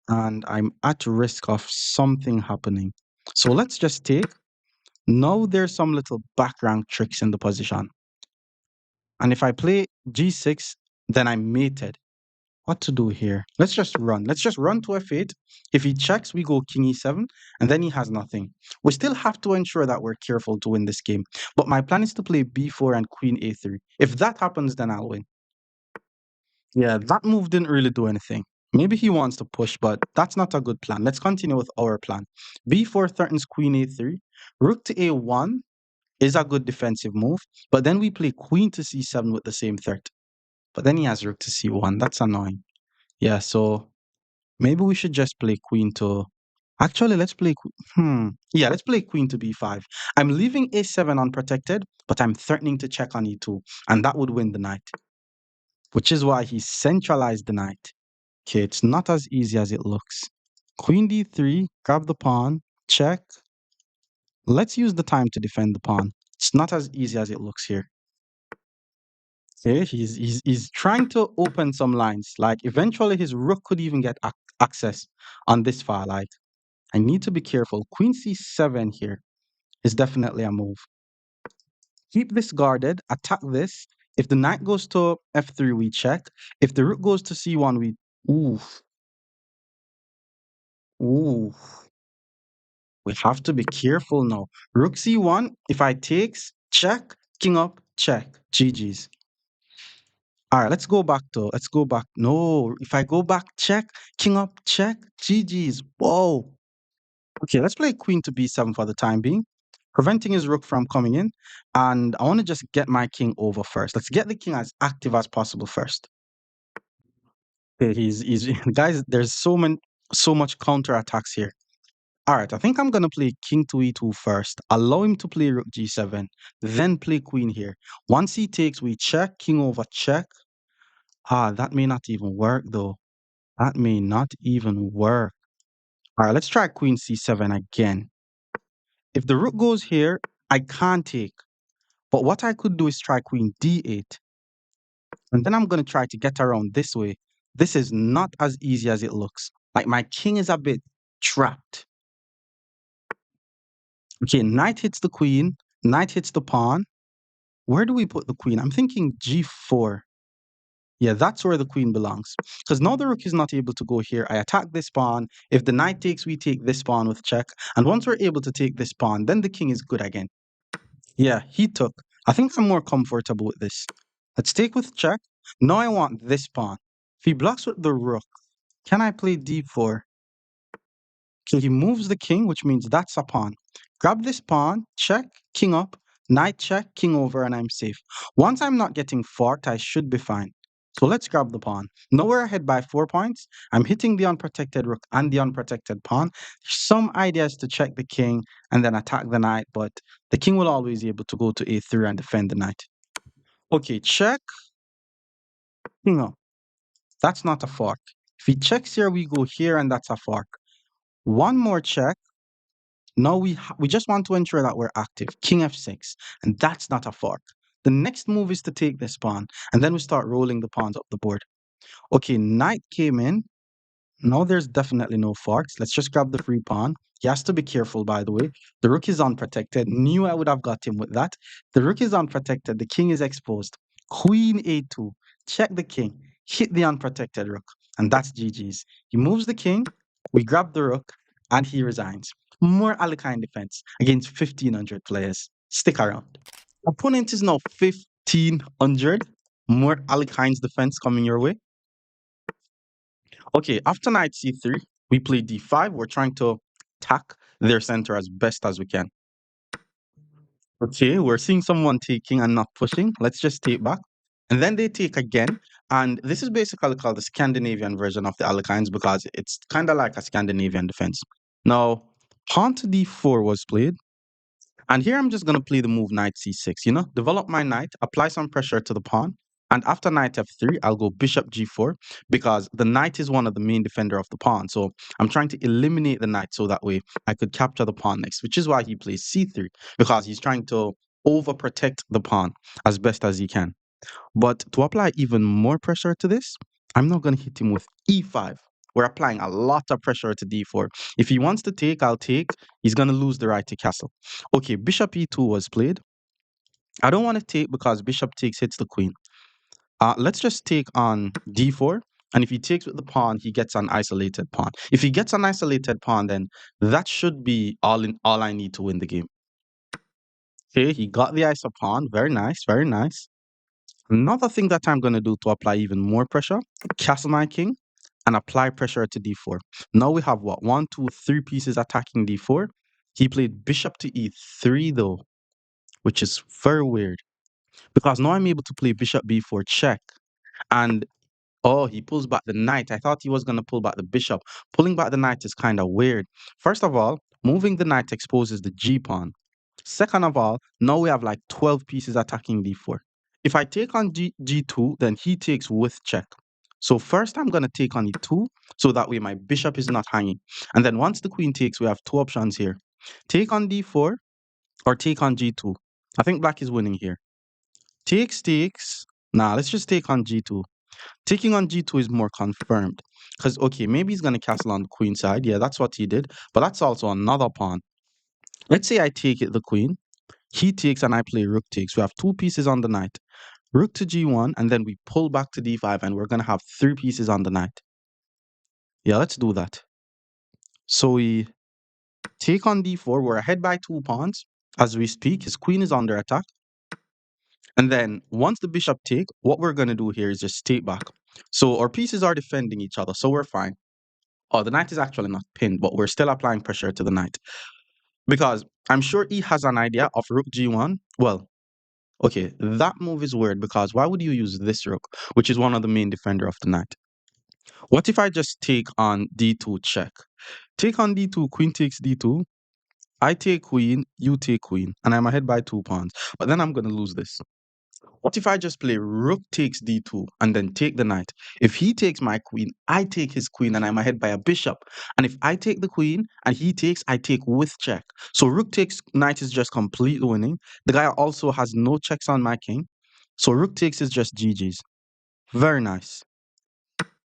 And I'm at risk of something happening. So let's just take. Now there's some little background tricks in the position. And if I play g6, then I'm mated. What to do here? Let's just run. Let's just run to f8. If he checks, we go king e7, and then he has nothing. We still have to ensure that we're careful to win this game. But my plan is to play b4 and queen a3. If that happens, then I'll win. Yeah, that move didn't really do anything. Maybe he wants to push, but that's not a good plan. Let's continue with our plan. b4 threatens queen a3. Rook to a1 is a good defensive move, but then we play queen to c7 with the same threat. But then he has rook to c1. That's annoying. Yeah, so maybe we should just play queen to... Actually, let's play... Yeah, let's play queen to b5. I'm leaving a7 unprotected, but I'm threatening to check on e2, and that would win the knight. Which is why he centralized the knight. Okay, it's not as easy as it looks. Queen d3, grab the pawn, check. Let's use the time to defend the pawn. It's not as easy as it looks here. Okay, he's trying to open some lines. Like, eventually his rook could even get access on this file. Like, I need to be careful. Queen c7 here is definitely a move. Keep this guarded, attack this. If the knight goes to f3, we check. If the rook goes to c1, we... Ooh. Ooh. We have to be careful now. Rook c1, if I takes, check, king up, check. GG's. All right, let's go back. No, if I go back, check, king up, check, GG's. Whoa. Okay, let's play queen to b7 for the time being, preventing his rook from coming in. And I want to just get my king over first. Let's get the king as active as possible first. Okay, he's guys, there's so much counter attacks here. All right, I think I'm going to play king to e2 first. Allow him to play rook g7, then play queen here. Once he takes, we check, king over check. That may not even work though. That may not even work. All right, let's try queen c7 again. If the rook goes here, I can't take. But what I could do is try queen d8. And then I'm going to try to get around this way. This is not as easy as it looks. Like, my king is a bit trapped. Okay, knight hits the queen, knight hits the pawn. Where do we put the queen? I'm thinking g4. Yeah, that's where the queen belongs. Because now the rook is not able to go here. I attack this pawn. If the knight takes, we take this pawn with check. And once we're able to take this pawn, then the king is good again. Yeah, he took. I think I'm more comfortable with this. Let's take with check. Now I want this pawn. If he blocks with the rook, can I play d4? Okay, he moves the king, which means that's a pawn. Grab this pawn, check, king up, knight check, king over, and I'm safe. Once I'm not getting forked, I should be fine. So let's grab the pawn. Now we're ahead by 4 points. I'm hitting the unprotected rook and the unprotected pawn. Some ideas to check the king and then attack the knight, but the king will always be able to go to a3 and defend the knight. Okay, check, king up. That's not a fork. If he checks here, we go here, and that's a fork. One more check. Now we just want to ensure that we're active. King f6, and that's not a fork. The next move is to take this pawn, and then we start rolling the pawns up the board. Okay, knight came in. No, there's definitely no forks. Let's just grab the free pawn. He has to be careful, by the way. The rook is unprotected. Knew I would have got him with that. The rook is unprotected. The king is exposed. Queen a2. Check the king. Hit the unprotected rook. And that's GG's. He moves the king. We grab the rook. And he resigns. More Alekhine defense against 1,500 players. Stick around. Opponent is now 1,500. More Alekhine's defense coming your way. Okay, after knight c3, we play d5. We're trying to attack their center as best as we can. Okay, we're seeing someone taking and not pushing. Let's just take back. And then they take again. And this is basically called the Scandinavian version of the Alekhines because it's kind of like a Scandinavian defense. Now, pawn to d4 was played. And here I'm just going to play the move knight c6, develop my knight, apply some pressure to the pawn. And after knight f3, I'll go bishop g4 because the knight is one of the main defender of the pawn. So I'm trying to eliminate the knight so that way I could capture the pawn next, which is why he plays c3 because he's trying to overprotect the pawn as best as he can. But to apply even more pressure to this, I'm not going to hit him with e5. We're applying a lot of pressure to d4. If he wants to take, I'll take. He's going to lose the right to castle. Okay, bishop e2 was played. I don't want to take because bishop takes hits the queen. Let's just take on d4. And if he takes with the pawn, he gets an isolated pawn. If he gets an isolated pawn, then that should be all I need to win the game. Okay, he got the iso pawn. Very nice, very nice. Another thing that I'm going to do to apply even more pressure, castle my king and apply pressure to d4. Now we have what? 1, 2, 3 pieces attacking d4. He played bishop to e3 though, which is very weird because now I'm able to play bishop b4 check. And oh, he pulls back the knight. I thought he was going to pull back the bishop. Pulling back the knight is kind of weird. First of all, moving the knight exposes the g pawn. Second of all, now we have like 12 pieces attacking d4. If I take on g2, then he takes with check. So first I'm going to take on e2, so that way my bishop is not hanging. And then once the queen takes, we have two options here. Take on d4 or take on g2. I think black is winning here. Takes. Nah, let's just take on g2. Taking on g2 is more confirmed. Because, okay, maybe he's going to castle on the queen side. Yeah, that's what he did. But that's also another pawn. Let's say I take it the queen. He takes and I play rook takes. We have two pieces on the knight. Rook to g1 and then we pull back to d5 and we're going to have 3 pieces on the knight. Yeah, let's do that. So we take on d4. We're ahead by 2 pawns. As we speak, his queen is under attack. And then once the bishop take, what we're going to do here is just take back. So our pieces are defending each other, so we're fine. Oh, the knight is actually not pinned, but we're still applying pressure to the knight. Because I'm sure he has an idea of rook g1. Well, okay, that move is weird because why would you use this rook, which is one of the main defender of the knight? What if I just take on d2 check? Take on d2, queen takes d2. I take queen, you take queen, and I'm ahead by 2 pawns. But then I'm going to lose this. What if I just play rook takes d2 and then take the knight? If he takes my queen, I take his queen and I'm ahead by a bishop. And if I take the queen and he takes, I take with check. So rook takes knight is just completely winning. The guy also has no checks on my king. So rook takes is just GG's. Very nice.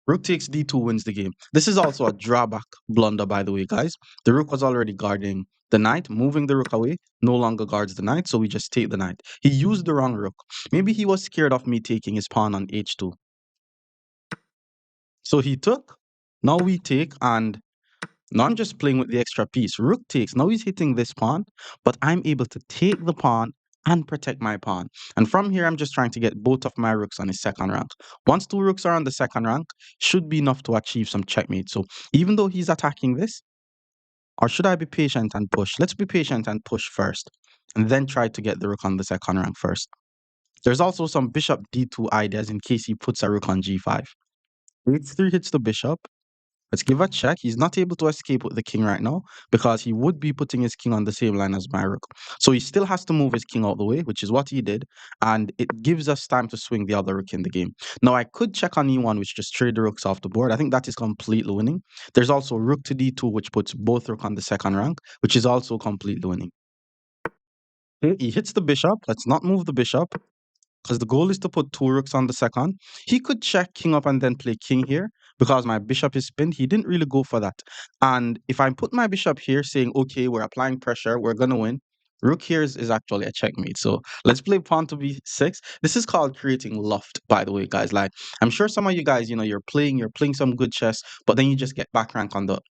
Rook takes d2 wins the game. This is also a drawback blunder, by the way, guys. The rook was already guarding the knight. Moving the rook away no longer guards the knight, so we just take the knight. He used the wrong rook. Maybe he was scared of me taking his pawn on h2. So he took. Now we take, and now I'm just playing with the extra piece. Rook takes. Now he's hitting this pawn, but I'm able to take the pawn and protect my pawn. And from here, I'm just trying to get both of my rooks on his second rank. Once 2 rooks are on the second rank, should be enough to achieve some checkmate. So even though he's attacking this, or should I be patient and push? Let's be patient and push first, and then try to get the rook on the second rank first. There's also some bishop d2 ideas in case he puts a rook on g5. h3 hits the bishop. Let's give a check. He's not able to escape with the king right now because he would be putting his king on the same line as my rook. So he still has to move his king out the way, which is what he did. And it gives us time to swing the other rook in the game. Now, I could check on e1, which just trade the rooks off the board. I think that is completely winning. There's also rook to d2, which puts both rook on the second rank, which is also completely winning. Okay, he hits the bishop. Let's not move the bishop. because the goal is to put two rooks on the second. He could check king up and then play king here because my bishop is pinned. He didn't really go for that. And if I put my bishop here saying, okay, we're applying pressure, we're going to win, rook here is actually a checkmate. So let's play pawn to b6. This is called creating loft, by the way, guys. Like, I'm sure some of you guys, you're playing some good chess, but then you just get back rank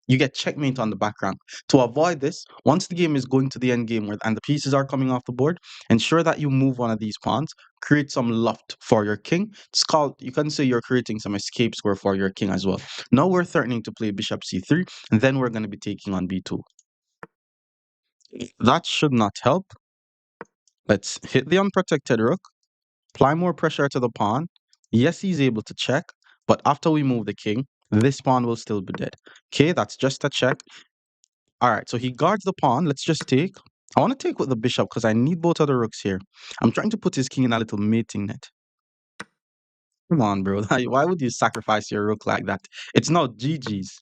you get checkmate on the back rank. To avoid this, once the game is going to the end game and the pieces are coming off the board, ensure that you move one of these pawns, create some loft for your king. It's called, you can say you're creating some escape square for your king as well. Now we're threatening to play bishop c3, and then we're going to be taking on b2. That should not help. Let's hit the unprotected rook, apply more pressure to the pawn. Yes, he's able to check, but after we move the king, this pawn will still be dead. Okay, that's just a check. All right, so he guards the pawn. Let's just take. I want to take with the bishop because I need both of the rooks here. I'm trying to put his king in a little mating net. Come on, bro. Why would you sacrifice your rook like that? It's not GG's.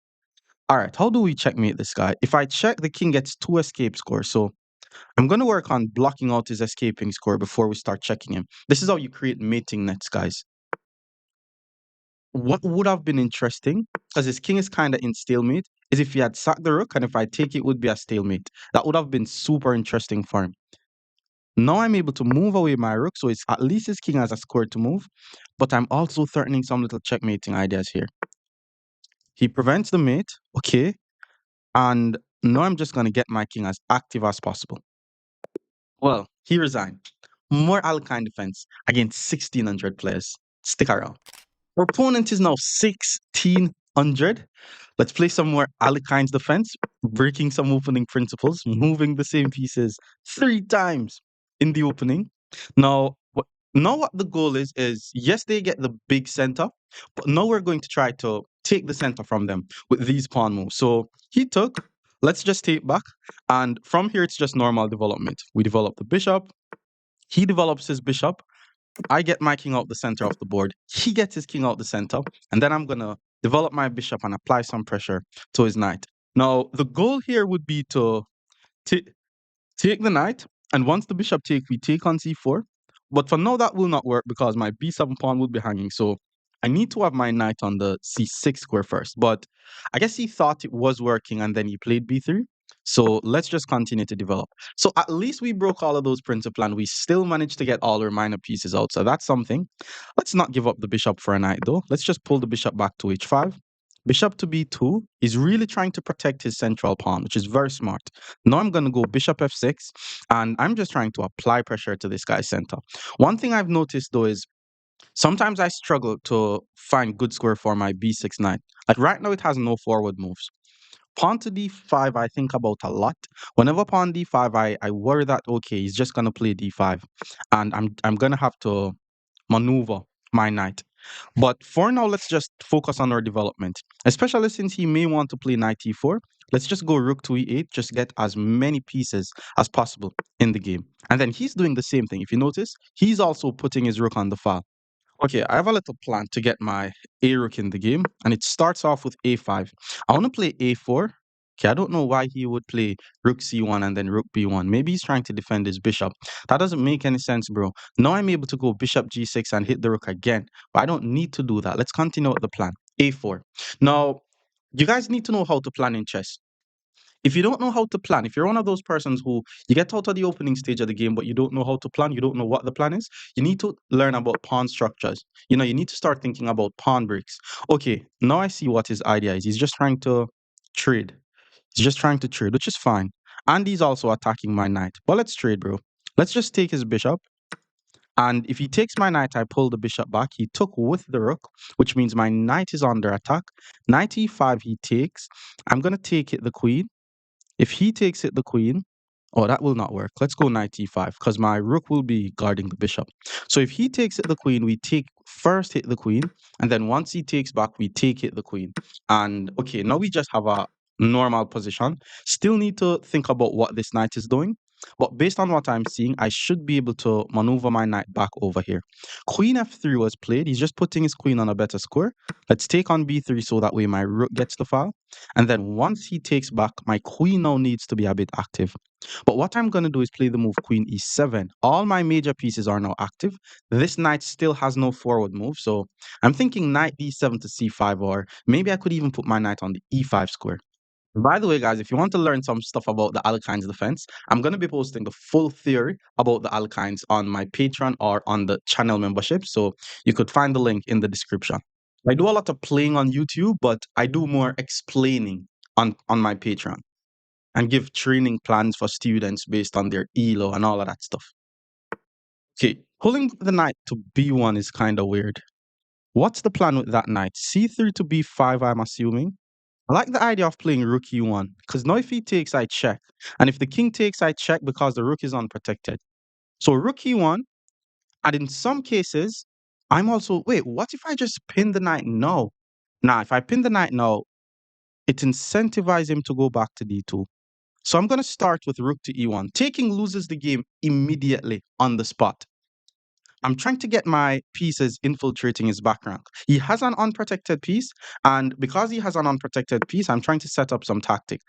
All right, how do we checkmate this guy? If I check, the king gets 2 escape scores. So I'm going to work on blocking out his escaping score before we start checking him. This is how you create mating nets, guys. What would have been interesting, because his king is kind of in stalemate, is if he had sacked the rook, and if I take it, would be a stalemate. That would have been super interesting for him. Now I'm able to move away my rook, so it's at least his king has a square to move, but I'm also threatening some little checkmating ideas here. He prevents the mate, okay, and now I'm just going to get my king as active as possible. Well, he resigned. More Alekhine defense against 1,600 players. Stick around. Our opponent is now 1,600. Let's play some more Alekhine's defense, breaking some opening principles, moving the same pieces 3 times in the opening. Now what the goal is yes, they get the big center, but now we're going to try to take the center from them with these pawn moves. So he took, let's just take back, and from here it's just normal development. We develop the bishop, he develops his bishop, I get my king out the center of the board, he gets his king out the center, and then I'm gonna develop my bishop and apply some pressure to his knight. Now the goal here would be to take the knight, and once the bishop we take on c4. But for now, that will not work because my b7 pawn will be hanging. So I need to have my knight on the c6 square first. But I guess he thought it was working and then he played b3. So let's just continue to develop. So at least we broke all of those principles and we still managed to get all our minor pieces out. So that's something. Let's not give up the bishop for a knight though. Let's just pull the bishop back to h5. Bishop to b2 is really trying to protect his central pawn, which is very smart. Now I'm going to go bishop f6, and I'm just trying to apply pressure to this guy's center. One thing I've noticed, though, is sometimes I struggle to find good square for my b6 knight. Like right now, it has no forward moves. Pawn to d5, I think about a lot. Whenever pawn d5, I worry that, okay, he's just going to play d5, and I'm going to have to maneuver my knight. But for now, let's just focus on our development, especially since he may want to play knight e4. Let's just go rook to e8, just get as many pieces as possible in the game. And then he's doing the same thing. If you notice, he's also putting his rook on the file. Okay, I have a little plan to get my a rook in the game, and it starts off with a5. I want to play a4. Okay, I don't know why he would play rook c1 and then rook b1. Maybe he's trying to defend his bishop. That doesn't make any sense, bro. Now I'm able to go bishop g6 and hit the rook again, but I don't need to do that. Let's continue with the plan. a4. Now, you guys need to know how to plan in chess. If you don't know how to plan, if you're one of those persons who you get out of the opening stage of the game, but you don't know how to plan, you don't know what the plan is, you need to learn about pawn structures. You need to start thinking about pawn breaks. Okay, now I see what his idea is. He's just trying to trade. He's just trying to trade, which is fine. And he's also attacking my knight. But let's trade, bro. Let's just take his bishop. And if he takes my knight, I pull the bishop back. He took with the rook, which means my knight is under attack. Knight e5 he takes. I'm going to take it the queen. If he takes it the queen, oh, that will not work. Let's go knight e5 because my rook will be guarding the bishop. So if he takes it the queen, we first hit the queen, and then once he takes back, we take it the queen. And okay, now we just have a normal position. Still need to think about what this knight is doing. But based on what I'm seeing, I should be able to maneuver my knight back over here. Queen f3 was played. He's just putting his queen on a better square. Let's take on b3 so that way my rook gets the file. And then once he takes back, my queen now needs to be a bit active. But what I'm going to do is play the move queen e7. All my major pieces are now active. This knight still has no forward move. So I'm thinking knight d7 to c5, or maybe I could even put my knight on the e5 square. By the way, guys, if you want to learn some stuff about the Alekhine's defense, I'm going to be posting the full theory about the Alekhines on my Patreon or on the channel membership. So you could find the link in the description. I do a lot of playing on YouTube, but I do more explaining on my Patreon and give training plans for students based on their ELO and all of that stuff. Okay, pulling the knight to b1 is kind of weird. What's the plan with that knight? c3 to b5, I'm assuming. I like the idea of playing rook e1, because now if he takes, I check. And if the king takes, I check because the rook is unprotected. So rook e1, and in some cases, I'm also, wait, what if I just pin the knight now? Now, if I pin the knight now, it incentivizes him to go back to d2. So I'm going to start with rook to e1. Taking loses the game immediately on the spot. I'm trying to get my pieces infiltrating his back rank. He has an unprotected piece, and because he has an unprotected piece, I'm trying to set up some tactic.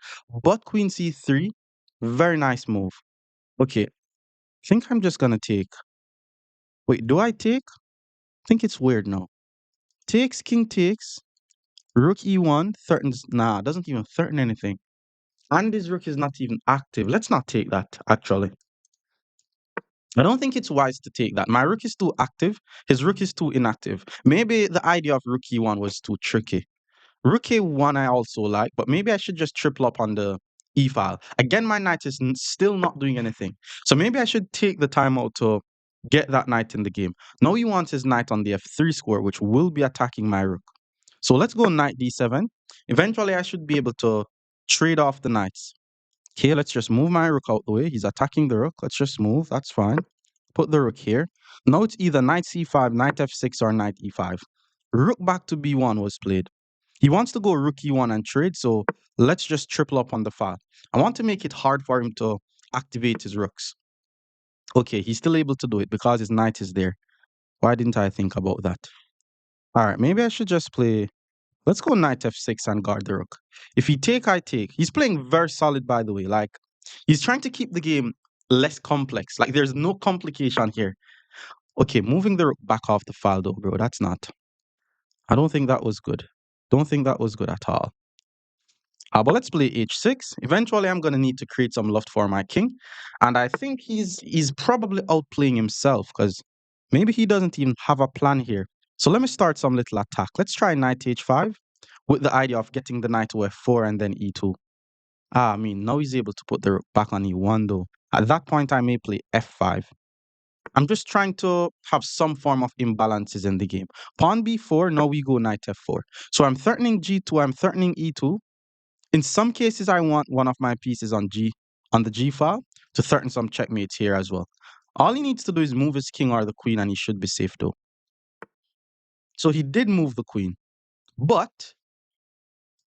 But queen c3, very nice move. Okay, I think I'm just gonna take. Wait, do I take? I think it's weird now. Takes, king takes, rook e1, threatens. Nah, doesn't even threaten anything. And his rook is not even active. Let's not take that, actually. I don't think it's wise to take that. My rook is too active. His rook is too inactive. Maybe the idea of rook e1 was too tricky. Rook a1 I also like, but maybe I should just triple up on the e file. Again, my knight is still not doing anything. So maybe I should take the time out to get that knight in the game. Now he wants his knight on the f3 square, which will be attacking my rook. So let's go knight d7. Eventually, I should be able to trade off the knights. Okay, let's just move my rook out the way. He's attacking the rook. Let's just move. That's fine. Put the rook here. Now it's either knight c5, knight f6, or knight e5. Rook back to b1 was played. He wants to go rook e1 and trade, so let's just triple up on the file. I want to make it hard for him to activate his rooks. Okay, he's still able to do it because his knight is there. Why didn't I think about that? All right, maybe I should just play. Let's go knight f6 and guard the rook. If he take, I take. He's playing very solid, by the way. Like, he's trying to keep the game less complex. Like, there's no complication here. Okay, moving the rook back off the file, though, bro. That's not. I don't think that was good. Don't think that was good at all. But let's play h6. Eventually, I'm going to need to create some loft for my king. And I think he's probably outplaying himself because maybe he doesn't even have a plan here. So let me start some little attack. Let's try knight h5 with the idea of getting the knight to f4 and then e2. I mean, now he's able to put the rook back on e1 though. At that point, I may play f5. I'm just trying to have some form of imbalances in the game. Pawn b4, now we go knight f4. So I'm threatening g2, I'm threatening e2. In some cases, I want one of my pieces on the G file to threaten some checkmates here as well. All he needs to do is move his king or the queen and he should be safe though. So he did move the queen, but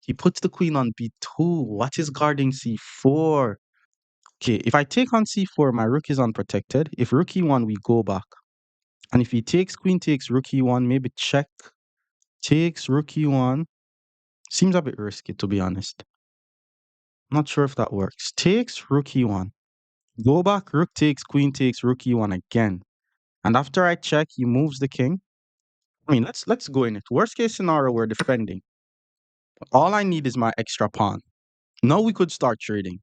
he puts the queen on b2. What is guarding c4? Okay, if I take on c4, my rook is unprotected. If rook e1, we go back. And if he takes queen takes rook e1, maybe check, takes rook e1. Seems a bit risky, to be honest. Not sure if that works. Takes rook e1. Go back, rook takes, queen takes, rook e1 again. And after I check, he moves the king. I mean, let's go in it. Worst case scenario, we're defending. All I need is my extra pawn. Now we could start trading.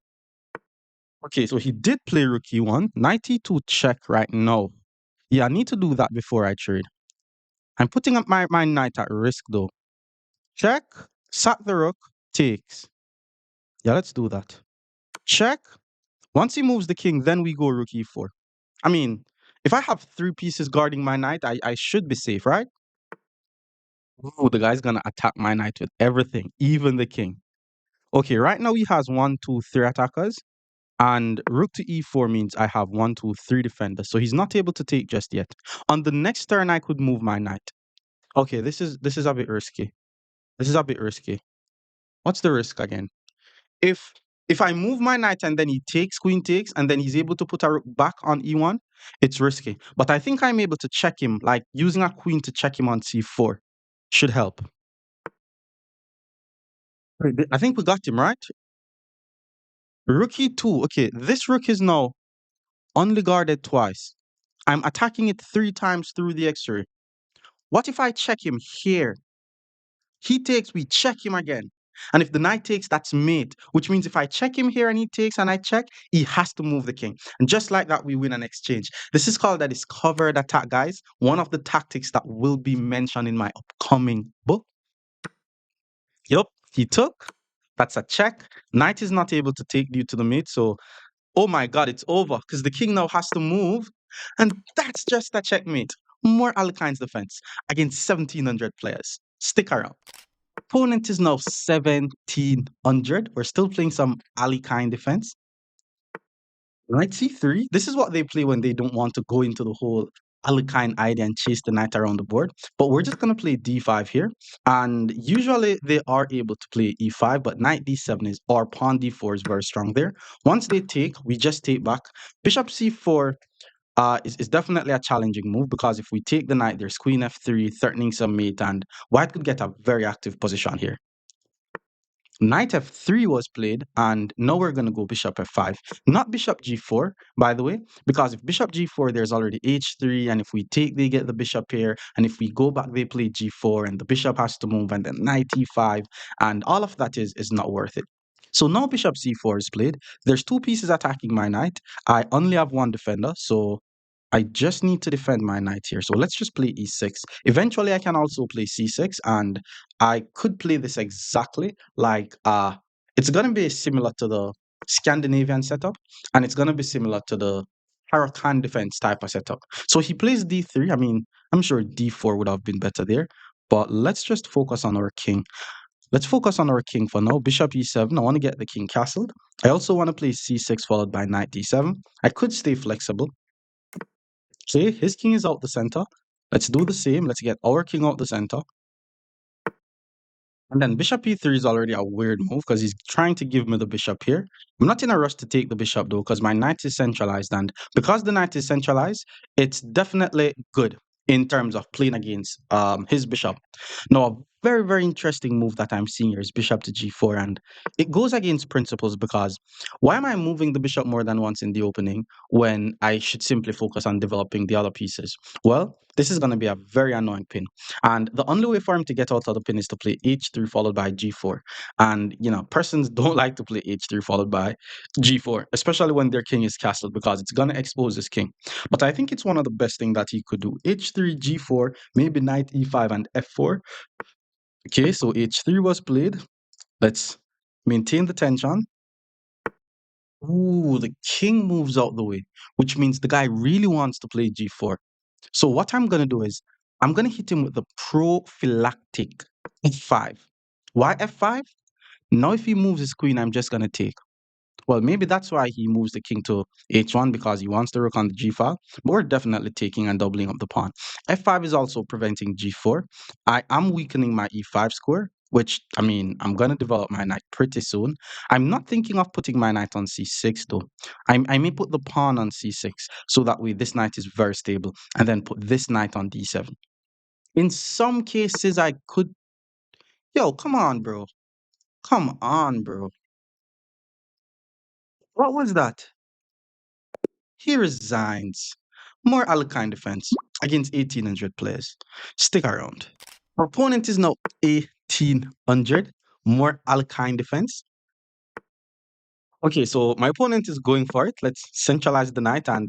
Okay, so he did play rook e1. Knight e2 check right now. Yeah, I need to do that before I trade. I'm putting up my knight at risk though. Check, sack the rook, takes. Yeah, let's do that. Check. Once he moves the king, then we go rook e4. I mean, if I have 3 pieces guarding my knight, I should be safe, right? Ooh, the guy's gonna attack my knight with everything, even the king. Okay, right now he has 1, 2, 3 attackers. And rook to e4 means I have 1, 2, 3 defenders. So he's not able to take just yet. On the next turn, I could move my knight. Okay, this is a bit risky. This is a bit risky. What's the risk again? If If I move my knight and then he takes, queen takes, and then he's able to put a rook back on e1, it's risky. But I think I'm able to check him, like using a queen to check him on c4 should help. I think we got him, right? Rook e2. Okay, this rook is now only guarded twice. I'm attacking it 3 times through the x-ray. What if I check him here? He takes, we check him again. And if the knight takes, that's mate, which means if I check him here and he takes and I check, he has to move the king. And just like that, we win an exchange. This is called a discovered attack, guys. One of the tactics that will be mentioned in my upcoming book. Yup, he took. That's a check. Knight is not able to take due to the mate. So, oh my God, it's over because the king now has to move. And that's just a checkmate. More Alekhine's defense against 1,700 players. Stick around. Opponent is now 1,700. We're still playing some Alekhine defense. Knight c3. This is what they play when they don't want to go into the whole Alekhine idea and chase the knight around the board. But we're just going to play d5 here. And usually they are able to play e5, but knight d7 is, or pawn d4 is very strong there. Once they take, we just take back. Bishop c4 is definitely a challenging move because if we take the knight, there's queen f3, threatening some mate, and white could get a very active position here. Knight f3 was played, and now we're going to go bishop f5. Not bishop g4, by the way, because if bishop g4, there's already h3, and if we take, they get the bishop here, and if we go back, they play g4, and the bishop has to move, and then knight e5, and all of that is not worth it. So now bishop c4 is played. There's 2 pieces attacking my knight. I only have 1 defender, so I just need to defend my knight here. So let's just play e6. Eventually, I can also play c6, and I could play this exactly like it's going to be similar to the Scandinavian setup, and it's going to be similar to the Huracan defense type of setup. So he plays d3. I mean, I'm sure d4 would have been better there, but let's just focus on our king. Let's focus on our king for now. Bishop e7. I want to get the king castled. I also want to play c6 followed by knight d7. I could stay flexible. Okay, his king is out the center. Let's do the same. Let's get our king out the center. And then bishop e3 is already a weird move because he's trying to give me the bishop here. I'm not in a rush to take the bishop though because my knight is centralized. And because the knight is centralized, it's definitely good in terms of playing against his bishop. Now, a very, very interesting move that I'm seeing here is bishop to g4. And it goes against principles because why am I moving the bishop more than once in the opening when I should simply focus on developing the other pieces? Well, this is going to be a very annoying pin. And the only way for him to get out of the pin is to play h3 followed by g4. And, you know, persons don't like to play h3 followed by g4, especially when their king is castled because it's going to expose his king. But I think it's one of the best things that he could do. h3, g4, maybe knight e5 and f4. Okay, so h3 was played. Let's maintain the tension. Ooh, the king moves out the way, which means the guy really wants to play g4. So what I'm going to do is I'm going to hit him with the prophylactic f5. Why f5? Now if he moves his queen, I'm just going to take. Well, maybe that's why he moves the king to h1 because he wants the rook on the g file. But we're definitely taking and doubling up the pawn. f5 is also preventing g4. I am weakening my e5 square, which, I mean, I'm going to develop my knight pretty soon. I'm not thinking of putting my knight on c6, though. I may put the pawn on c6, so that way this knight is very stable, and then put this knight on d7. In some cases, I could... Yo, come on, bro. Come on, bro. What was that? He resigns. More Alekhine defense against 1,800 players. Stick around. Our opponent is now 1,800. More Alekhine defense. Okay, so my opponent is going for it. Let's centralize the knight. And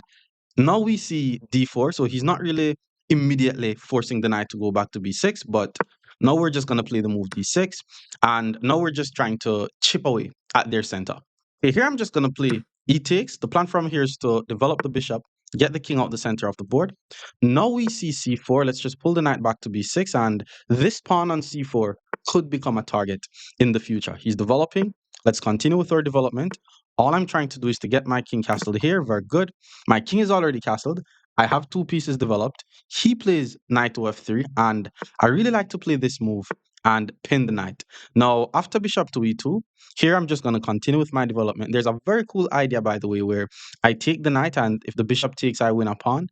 now we see d4. So he's not really immediately forcing the knight to go back to b6. But now we're just going to play the move d6. And now we're just trying to chip away at their center. Okay, here I'm just going to play e takes. The plan from here is to develop the bishop, get the king out the center of the board. Now we see c4. Let's just pull the knight back to b6. And this pawn on c4 could become a target in the future. He's developing. Let's continue with our development. All I'm trying to do is to get my king castled here. Very good. My king is already castled. I have 2 pieces developed. He plays knight to f3. And I really like to play this move and pin the knight. Now, after bishop to e2, here I'm just going to continue with my development. There's a very cool idea, by the way, where I take the knight, and if the bishop takes, I win a pawn.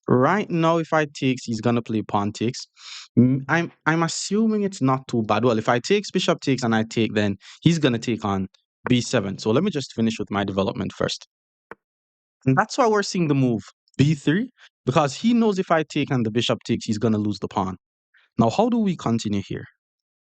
Right now, if I takes, he's gonna play pawn takes. I'm assuming it's not too bad. Well, if I takes, bishop takes, and I take, then he's gonna take on b7. So let me just finish with my development first. And that's why we're seeing the move b3, because he knows if I take and the bishop takes, he's gonna lose the pawn. Now, how do we continue here?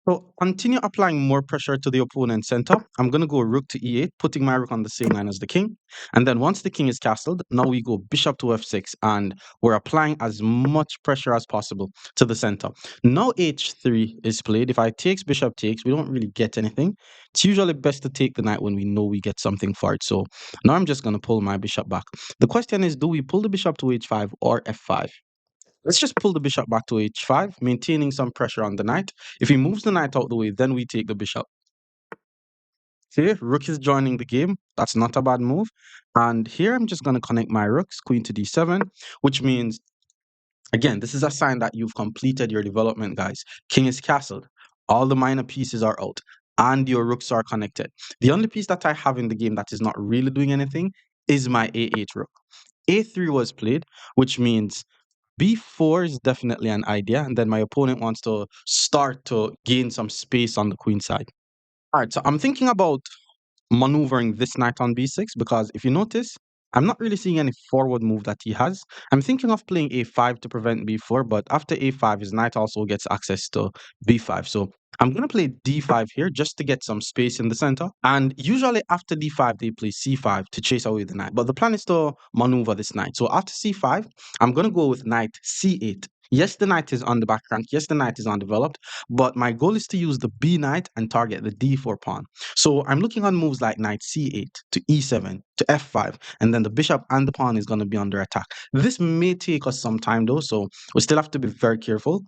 So continue applying more pressure to the opponent's center. I'm going to go rook to e8, putting my rook on the same line as the king. And then once the king is castled, now we go bishop to f6, and we're applying as much pressure as possible to the center. Now h3 is played. If I takes, bishop takes, we don't really get anything. It's usually best to take the knight when we know we get something for it. So now I'm just going to pull my bishop back. The question is, do we pull the bishop to h5 or f5? Let's just pull the bishop back to h5, maintaining some pressure on the knight. If he moves the knight out the way, then we take the bishop. See, rook is joining the game. That's not a bad move. And here I'm just going to connect my rooks, queen to d7, which means, again, this is a sign that you've completed your development, guys. King is castled. All the minor pieces are out, and your rooks are connected. The only piece that I have in the game that is not really doing anything is my a8 rook. a3 was played, which means b4 is definitely an idea, and then my opponent wants to start to gain some space on the queen side. All right, so I'm thinking about maneuvering this knight on b6 because if you notice, I'm not really seeing any forward move that he has. I'm thinking of playing a5 to prevent b4, but after a5, his knight also gets access to b5. So I'm going to play d5 here just to get some space in the center. And usually after d5, they play c5 to chase away the knight. But the plan is to maneuver this knight. So after c5, I'm going to go with knight c8. Yes, the knight is on the back rank. Yes, the knight is undeveloped. But my goal is to use the b knight and target the d4 pawn. So I'm looking on moves like knight c8 to e7 to f5, and then the bishop and the pawn is going to be under attack. This may take us some time though, so we still have to be very careful.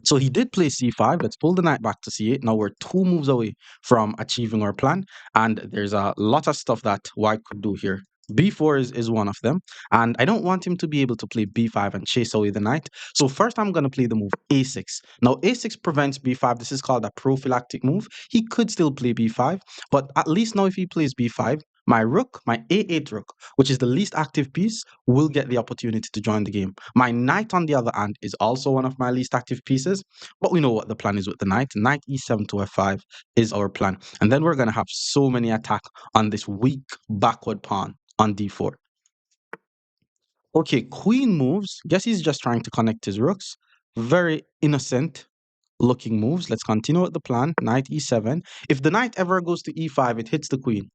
So he did play c5. Let's pull the knight back to c8. Now we're 2 moves away from achieving our plan, and there's a lot of stuff that white could do here. b4 is one of them, and I don't want him to be able to play b5 and chase away the knight. So first I'm going to play the move a6. Now a6 prevents b5. This is called a prophylactic move. He could still play b5, but at least now if he plays b5, my rook, my a8 rook, which is the least active piece, will get the opportunity to join the game. My knight, on the other hand, is also one of my least active pieces, but we know what the plan is with the knight. Knight e7 to f5 is our plan. And then we're going to have so many attack on this weak backward pawn on d4. Okay, queen moves. Guess he's just trying to connect his rooks. Very innocent looking moves. Let's continue with the plan. Knight e7. If the knight ever goes to e5, it hits the queen.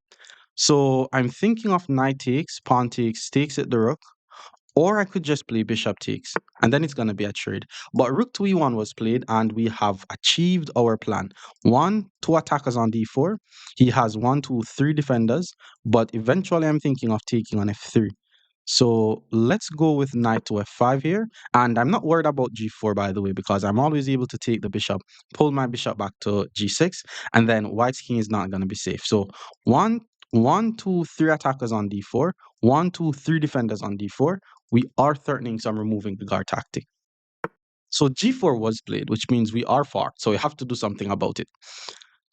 So I'm thinking of knight takes, pawn takes at the rook, or I could just play bishop takes, and then it's going to be a trade. But rook to e1 was played, and we have achieved our plan. 2 attackers on d4. He has 3 defenders, but eventually I'm thinking of taking on f3. So let's go with knight to f5 here. And I'm not worried about g4, by the way, because I'm always able to take the bishop, pull my bishop back to g6, and then white's king is not going to be safe. So 3 attackers on d4, 3 defenders on d4. We are threatening some removing the guard tactic. So g4 was played, which means we are far. So we have to do something about it.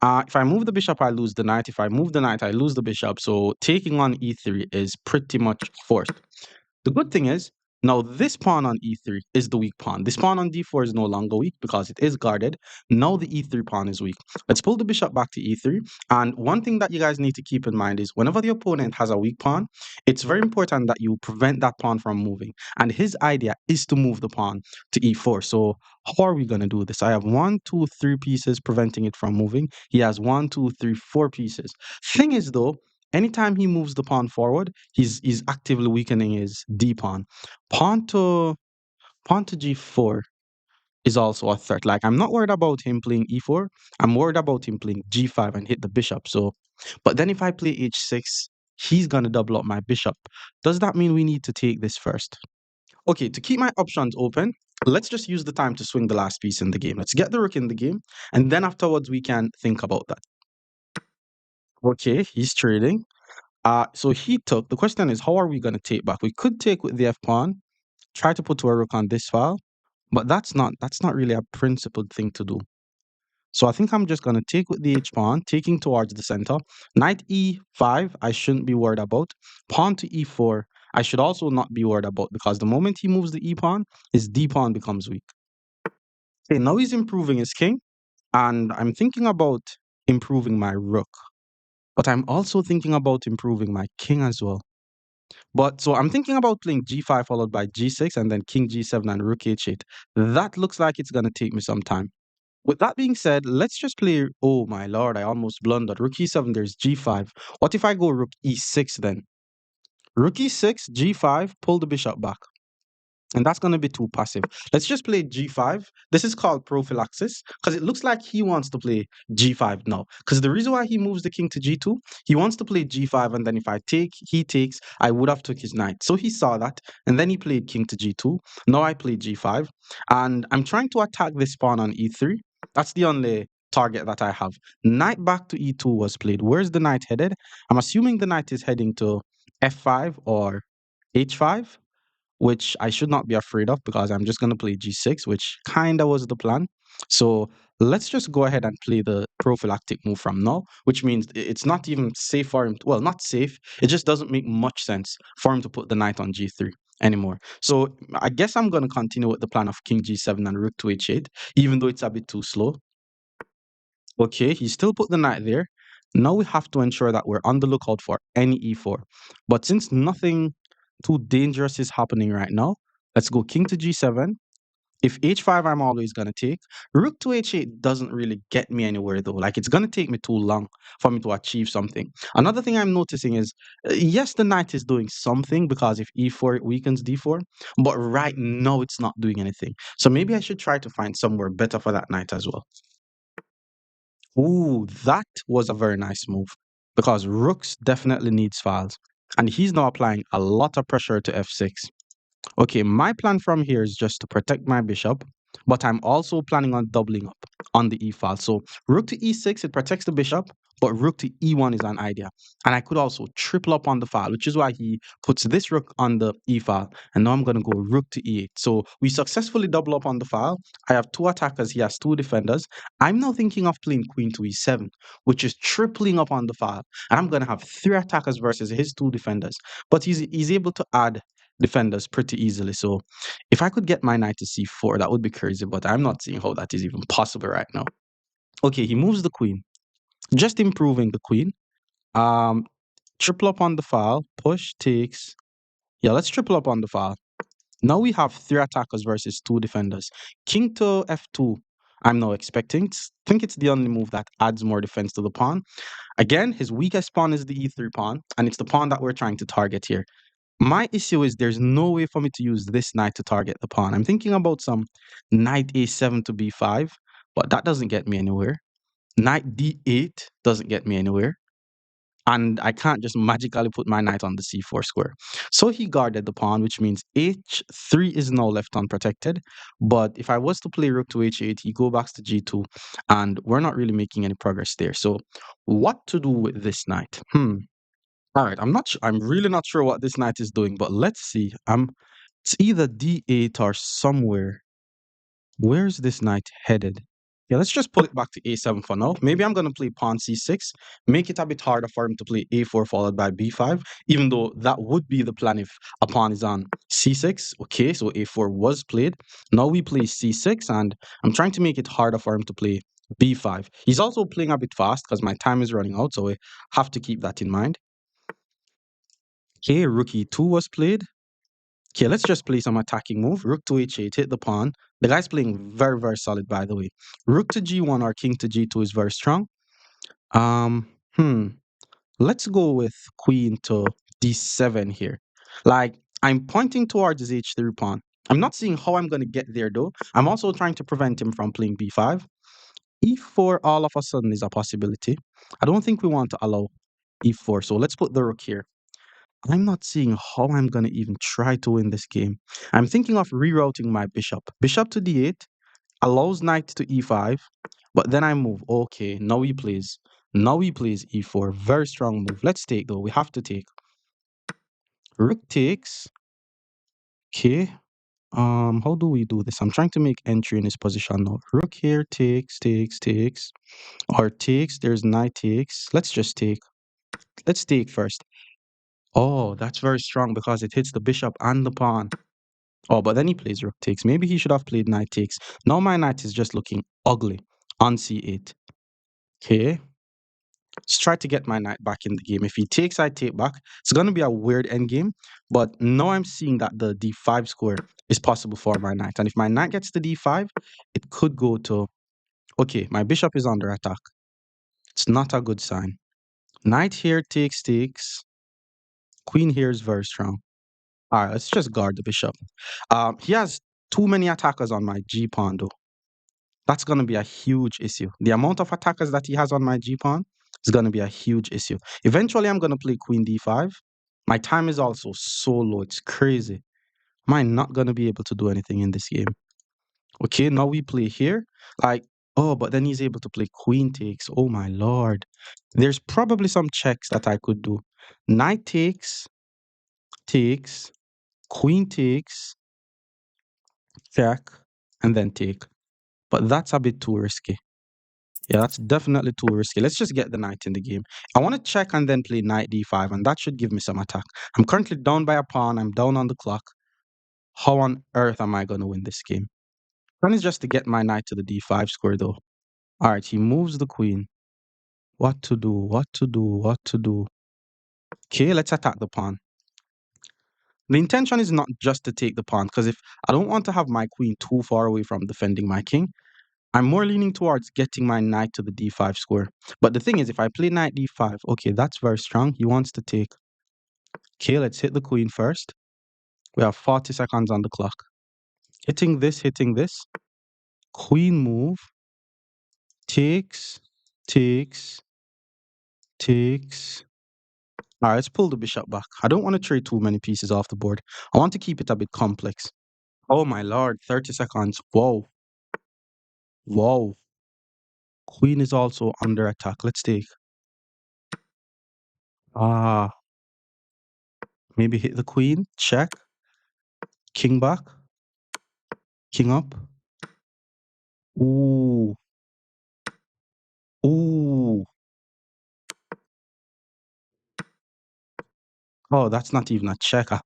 If I move the bishop, I lose the knight. If I move the knight, I lose the bishop. So taking on e3 is pretty much forced. The good thing is, now this pawn on e3 is the weak pawn. This pawn on d4 is no longer weak because it is guarded. Now the e3 pawn is weak. Let's pull the bishop back to e3. And one thing that you guys need to keep in mind is whenever the opponent has a weak pawn, it's very important that you prevent that pawn from moving. And his idea is to move the pawn to e4. So how are we going to do this? I have 3 pieces preventing it from moving. He has 4 pieces. Thing is though, anytime he moves the pawn forward, he's actively weakening his d pawn. Pawn to g4 is also a threat. Like I'm not worried about him playing e4. I'm worried about him playing g5 and hit the bishop. So, but then if I play h6, he's gonna double up my bishop. Does that mean we need to take this first? Okay, to keep my options open, let's just use the time to swing the last piece in the game. Let's get the rook in the game, and then afterwards we can think about that. Okay, he's trading. So he took. The question is, how are we going to take back? We could take with the f pawn, try to put a rook on this file, but that's not really a principled thing to do. So I think I'm just going to take with the H pawn, taking towards the center. Knight E5, I shouldn't be worried about. Pawn to E4, I should also not be worried about because the moment he moves the E pawn, his D pawn becomes weak. Okay, now he's improving his king, and I'm thinking about improving my rook. But I'm also thinking about improving my king as well. But so I'm thinking about playing G5 followed by G6 and then King G7 and Rook H8. That looks like it's going to take me some time. With that being said, let's just play. Oh my lord, I almost blundered. Rook E7, there's G5. What if I go Rook E6 then? Rook E6, G5, pull the bishop back. And that's going to be too passive. Let's just play G5. This is called prophylaxis because it looks like he wants to play G5 now. Because the reason why he moves the king to G2, he wants to play G5, and then if I take, he takes, I would have took his knight. So he saw that, and then he played king to G2. Now I play G5, and I'm trying to attack this pawn on E3. That's the only target that I have. Knight back to E2 was played. Where's the knight headed? I'm assuming the knight is heading to F5 or H5, which I should not be afraid of because I'm just going to play G6, which kind of was the plan. So let's just go ahead and play the prophylactic move from now, which means it's not even safe for him. Well, not safe. It just doesn't make much sense for him to put the knight on G3 anymore. So I guess I'm going to continue with the plan of King G7 and Rook to H8, even though it's a bit too slow. Okay, he still put the knight there. Now we have to ensure that we're on the lookout for any E4. But since nothing too dangerous is happening right now, let's go king to G7. If H5, I'm always going to take. Rook to H8 doesn't really get me anywhere though. Like, it's going to take me too long for me to achieve something. Another thing I'm noticing is, yes, the knight is doing something because if E4, it weakens D4. But right now, it's not doing anything. So maybe I should try to find somewhere better for that knight as well. Ooh, that was a very nice move because Rooks definitely needs files. And he's now applying a lot of pressure to F6. Okay, my plan from here is just to protect my bishop, but I'm also planning on doubling up on the E file. So rook to E6, it protects the bishop, but rook to E1 is an idea. And I could also triple up on the file, which is why he puts this rook on the E file. And now I'm going to go rook to E8. So we successfully double up on the file. I have two attackers, he has two defenders. I'm now thinking of playing queen to E7, which is tripling up on the file. And I'm going to have three attackers versus his two defenders. But he's able to add defenders pretty easily. So if I could get my knight to c4, that would be crazy, but I'm not seeing how that is even possible right now. Okay, he moves the queen, just improving the queen. Um, triple up on the file, push, takes. Yeah, let's triple up on the file. Now we have three attackers versus two defenders. King to f2, I'm now expecting. Think it's the only move that adds more defense to the pawn. Again, his weakest pawn is the e3 pawn, and it's the pawn that we're trying to target here. My issue is there's no way for me to use this knight to target the pawn. I'm thinking about some knight a7 to b5, but that doesn't get me anywhere. Knight d8 doesn't get me anywhere. And I can't just magically put my knight on the c4 square. So he guarded the pawn, which means h3 is now left unprotected. But if I was to play rook to h8, he go back to g2, and we're not really making any progress there. So what to do with this knight? All right, I'm not. I'm really not sure what this knight is doing, but let's see. It's either d8 or somewhere. Where's this knight headed? Yeah, let's just pull it back to a7 for now. Maybe I'm gonna play pawn c6, make it a bit harder for him to play a4 followed by b5. Even though that would be the plan if a pawn is on c6. Okay, so a4 was played. Now we play c6, and I'm trying to make it harder for him to play b5. He's also playing a bit fast because my time is running out, so I have to keep that in mind. Okay, rook e2 was played. Okay, let's just play some attacking move. Rook to h8, hit the pawn. The guy's playing very, very solid, by the way. Rook to g1 or king to g2 is very strong. Um, hmm. Let's go with queen to d7 here. Like, I'm pointing towards his h3 pawn. I'm not seeing how I'm going to get there, though. I'm also trying to prevent him from playing b5. e4 all of a sudden is a possibility. I don't think we want to allow e4, so let's put the rook here. I'm not seeing how I'm going to even try to win this game. I'm thinking of rerouting my bishop. Bishop to d8 allows knight to e5, but then I move. Okay, now he plays. Now he plays e4. Very strong move. Let's take though. We have to take. Rook takes. Okay. How do we do this? I'm trying to make entry in his position now. Rook here takes, or takes. There's knight takes. Let's just take. Let's take first. Oh, that's very strong because it hits the bishop and the pawn. Oh, but then he plays rook takes. Maybe he should have played knight takes. Now my knight is just looking ugly on c8. Okay. Let's try to get my knight back in the game. If he takes, I take back. It's going to be a weird endgame. But now I'm seeing that the d5 square is possible for my knight. And if my knight gets to d5, it could go to... Okay, my bishop is under attack. It's not a good sign. Knight here takes. Queen here is very strong. All right, let's just guard the bishop. He has too many attackers on my g pawn, though. That's going to be a huge issue. The amount of attackers that he has on my g pawn is going to be a huge issue. Eventually, I'm going to play queen d5. My time is also so low. It's crazy. Am I not going to be able to do anything in this game? Okay, now we play here. Like, oh, but then he's able to play queen takes. Oh, my lord. There's probably some checks that I could do. Knight takes, queen takes, check, and then take. But that's a bit too risky. Yeah, that's definitely too risky. Let's just get the knight in the game. I want to check and then play knight d5, and that should give me some attack. I'm currently down by a pawn. I'm down on the clock. How on earth am I going to win this game? Plan is just to get my knight to the d5 square, though. All right, he moves the queen. What to do? What to do? What to do? Okay, let's attack the pawn. The intention is not just to take the pawn, because if I don't want to have my queen too far away from defending my king, I'm more leaning towards getting my knight to the d5 square. But the thing is, if I play knight d5, okay, that's very strong. He wants to take. Okay, let's hit the queen first. We have 40 seconds on the clock. Hitting this. Queen move. Takes. All right, let's pull the bishop back. I don't want to trade too many pieces off the board. I want to keep it a bit complex. Oh my lord, 30 seconds. Whoa. Whoa. Queen is also under attack. Let's take. Ah, maybe hit the queen. Check. King back. King up. Ooh. Ooh. Oh, that's not even a check. I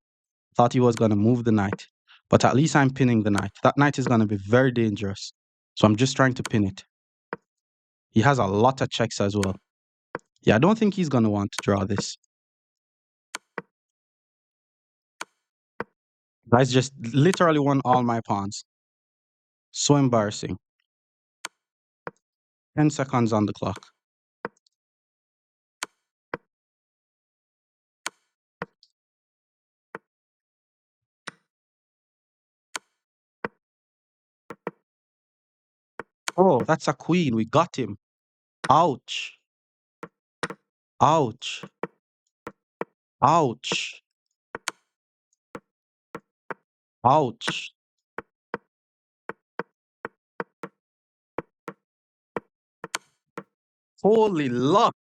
thought he was going to move the knight. But at least I'm pinning the knight. That knight is going to be very dangerous. So I'm just trying to pin it. He has a lot of checks as well. Yeah, I don't think he's going to want to draw this. Guys just literally won all my pawns. So embarrassing. 10 seconds on the clock. Oh, that's a queen. We got him. Ouch. Ouch. Ouch. Ouch. Holy luck.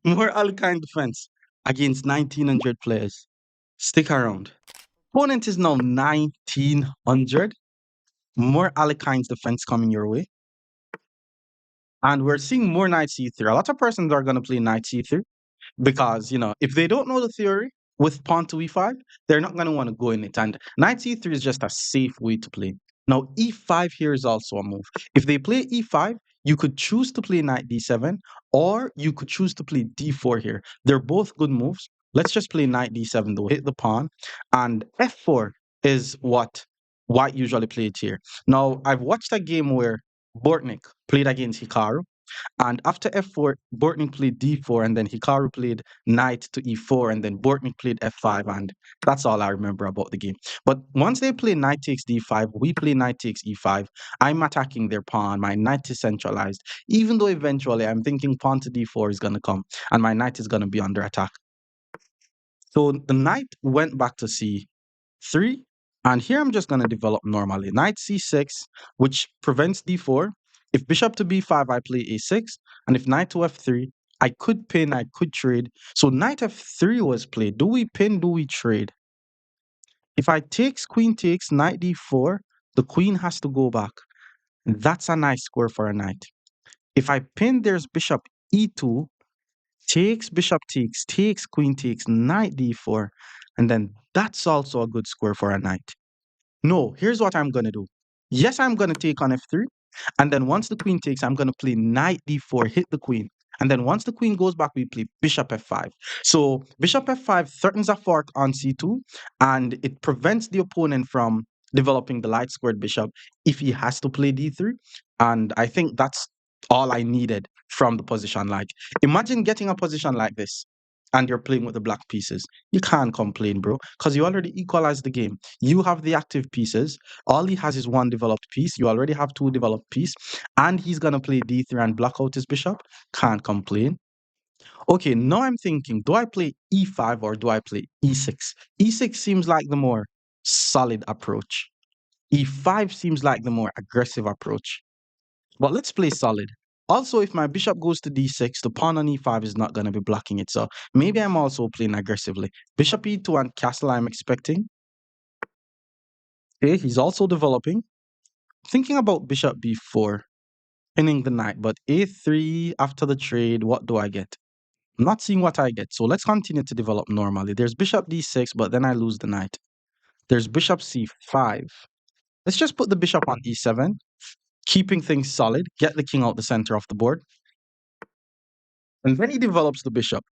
More Alekhine defense against 1900 players. Stick around. Opponent is now 1900. More Alekhine's defense coming your way. And we're seeing more knight c3. A lot of persons are going to play knight c3 because, if they don't know the theory with pawn to e5, they're not going to want to go in it. And knight c3 is just a safe way to play. Now, e5 here is also a move. If they play e5, you could choose to play knight d7, or you could choose to play d4 here. They're both good moves. Let's just play knight d7 though, hit the pawn. And f4 is what White usually played here. Now, I've watched a game where Bortnik played against Hikaru, and after f4, Bortnik played d4, and then Hikaru played knight to e4, and then Bortnik played f5, and that's all I remember about the game. But once they play knight takes d5, we play knight takes e5. I'm attacking their pawn. My knight is centralized, even though eventually I'm thinking pawn to d4 is going to come, and my knight is going to be under attack. So the knight went back to c3, and here I'm just going to develop normally. Knight c6, which prevents d4. If bishop to b5, I play a6. And if knight to f3, I could pin, I could trade. So knight f3 was played. Do we pin? Do we trade? If I takes queen takes knight d4, the queen has to go back. That's a nice square for a knight. If I pin, there's bishop e2, takes bishop takes queen takes knight d4, and then that's also a good square for a knight. No, here's what I'm going to do. Yes, I'm going to take on f3. And then once the queen takes, I'm going to play knight d4, hit the queen. And then once the queen goes back, we play bishop f5. So bishop f5 threatens a fork on c2, and it prevents the opponent from developing the light squared bishop if he has to play d3. And I think that's all I needed from the position. Like, imagine getting a position like this, and you're playing with the black pieces. You can't complain, bro, because you already equalized the game. You have the active pieces. All he has is one developed piece. You already have two developed pieces, and he's gonna play d3 and block out his bishop. Can't complain. Okay, now I'm thinking, do I play e5 or do I play e6? E6 seems like the more solid approach. E5 seems like the more aggressive approach. But let's play solid. Also, if my bishop goes to d6, the pawn on e5 is not going to be blocking it. So maybe I'm also playing aggressively. Bishop e2 and castle I'm expecting. Okay, he's also developing. Thinking about bishop b4, pinning the knight, but a3 after the trade, what do I get? I'm not seeing what I get. So let's continue to develop normally. There's bishop d6, but then I lose the knight. There's bishop c5. Let's just put the bishop on e7, keeping things solid, get the king out the center of the board. And then he develops the bishop.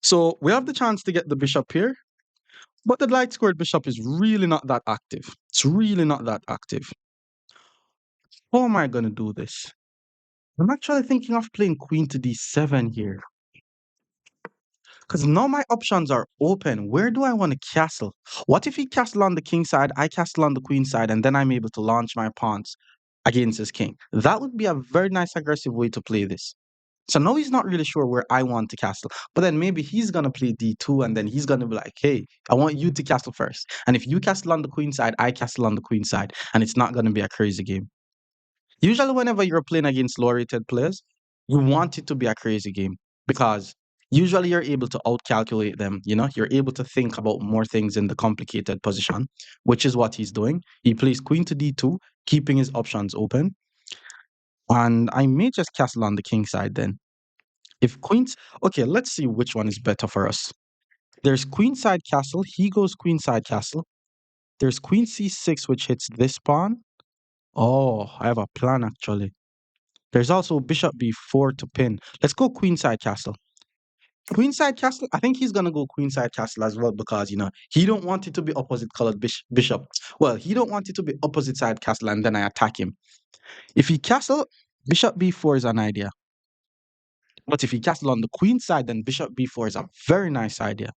So we have the chance to get the bishop here, but the light squared bishop is really not that active. It's really not that active. How am I going to do this? I'm actually thinking of playing queen to d7 here. Because now my options are open. Where do I want to castle? What if he castle on the king side, I castle on the queen side, and then I'm able to launch my pawns against his king? That would be a very nice aggressive way to play this. So now he's not really sure where I want to castle. But then maybe he's going to play d2, and then he's going to be like, hey, I want you to castle first. And if you castle on the queen side, I castle on the queen side. And it's not going to be a crazy game. Usually, whenever you're playing against lower rated players, you want it to be a crazy game because usually you're able to outcalculate them. You know, you're able to think about more things in the complicated position, which is what he's doing. He plays queen to d2, keeping his options open. And I may just castle on the king side then. If queens, okay, let's see which one is better for us. There's queen side castle. He goes queen side castle. There's queen c6, which hits this pawn. Oh, I have a plan actually. There's also bishop b4 to pin. Let's go queenside castle. Queenside castle, I think he's gonna go queenside castle as well because he don't want it to be opposite colored bishop. Well, he don't want it to be opposite side castle and then I attack him. If he castle, bishop b4 is an idea. But if he castle on the queen side, then bishop b4 is a very nice idea.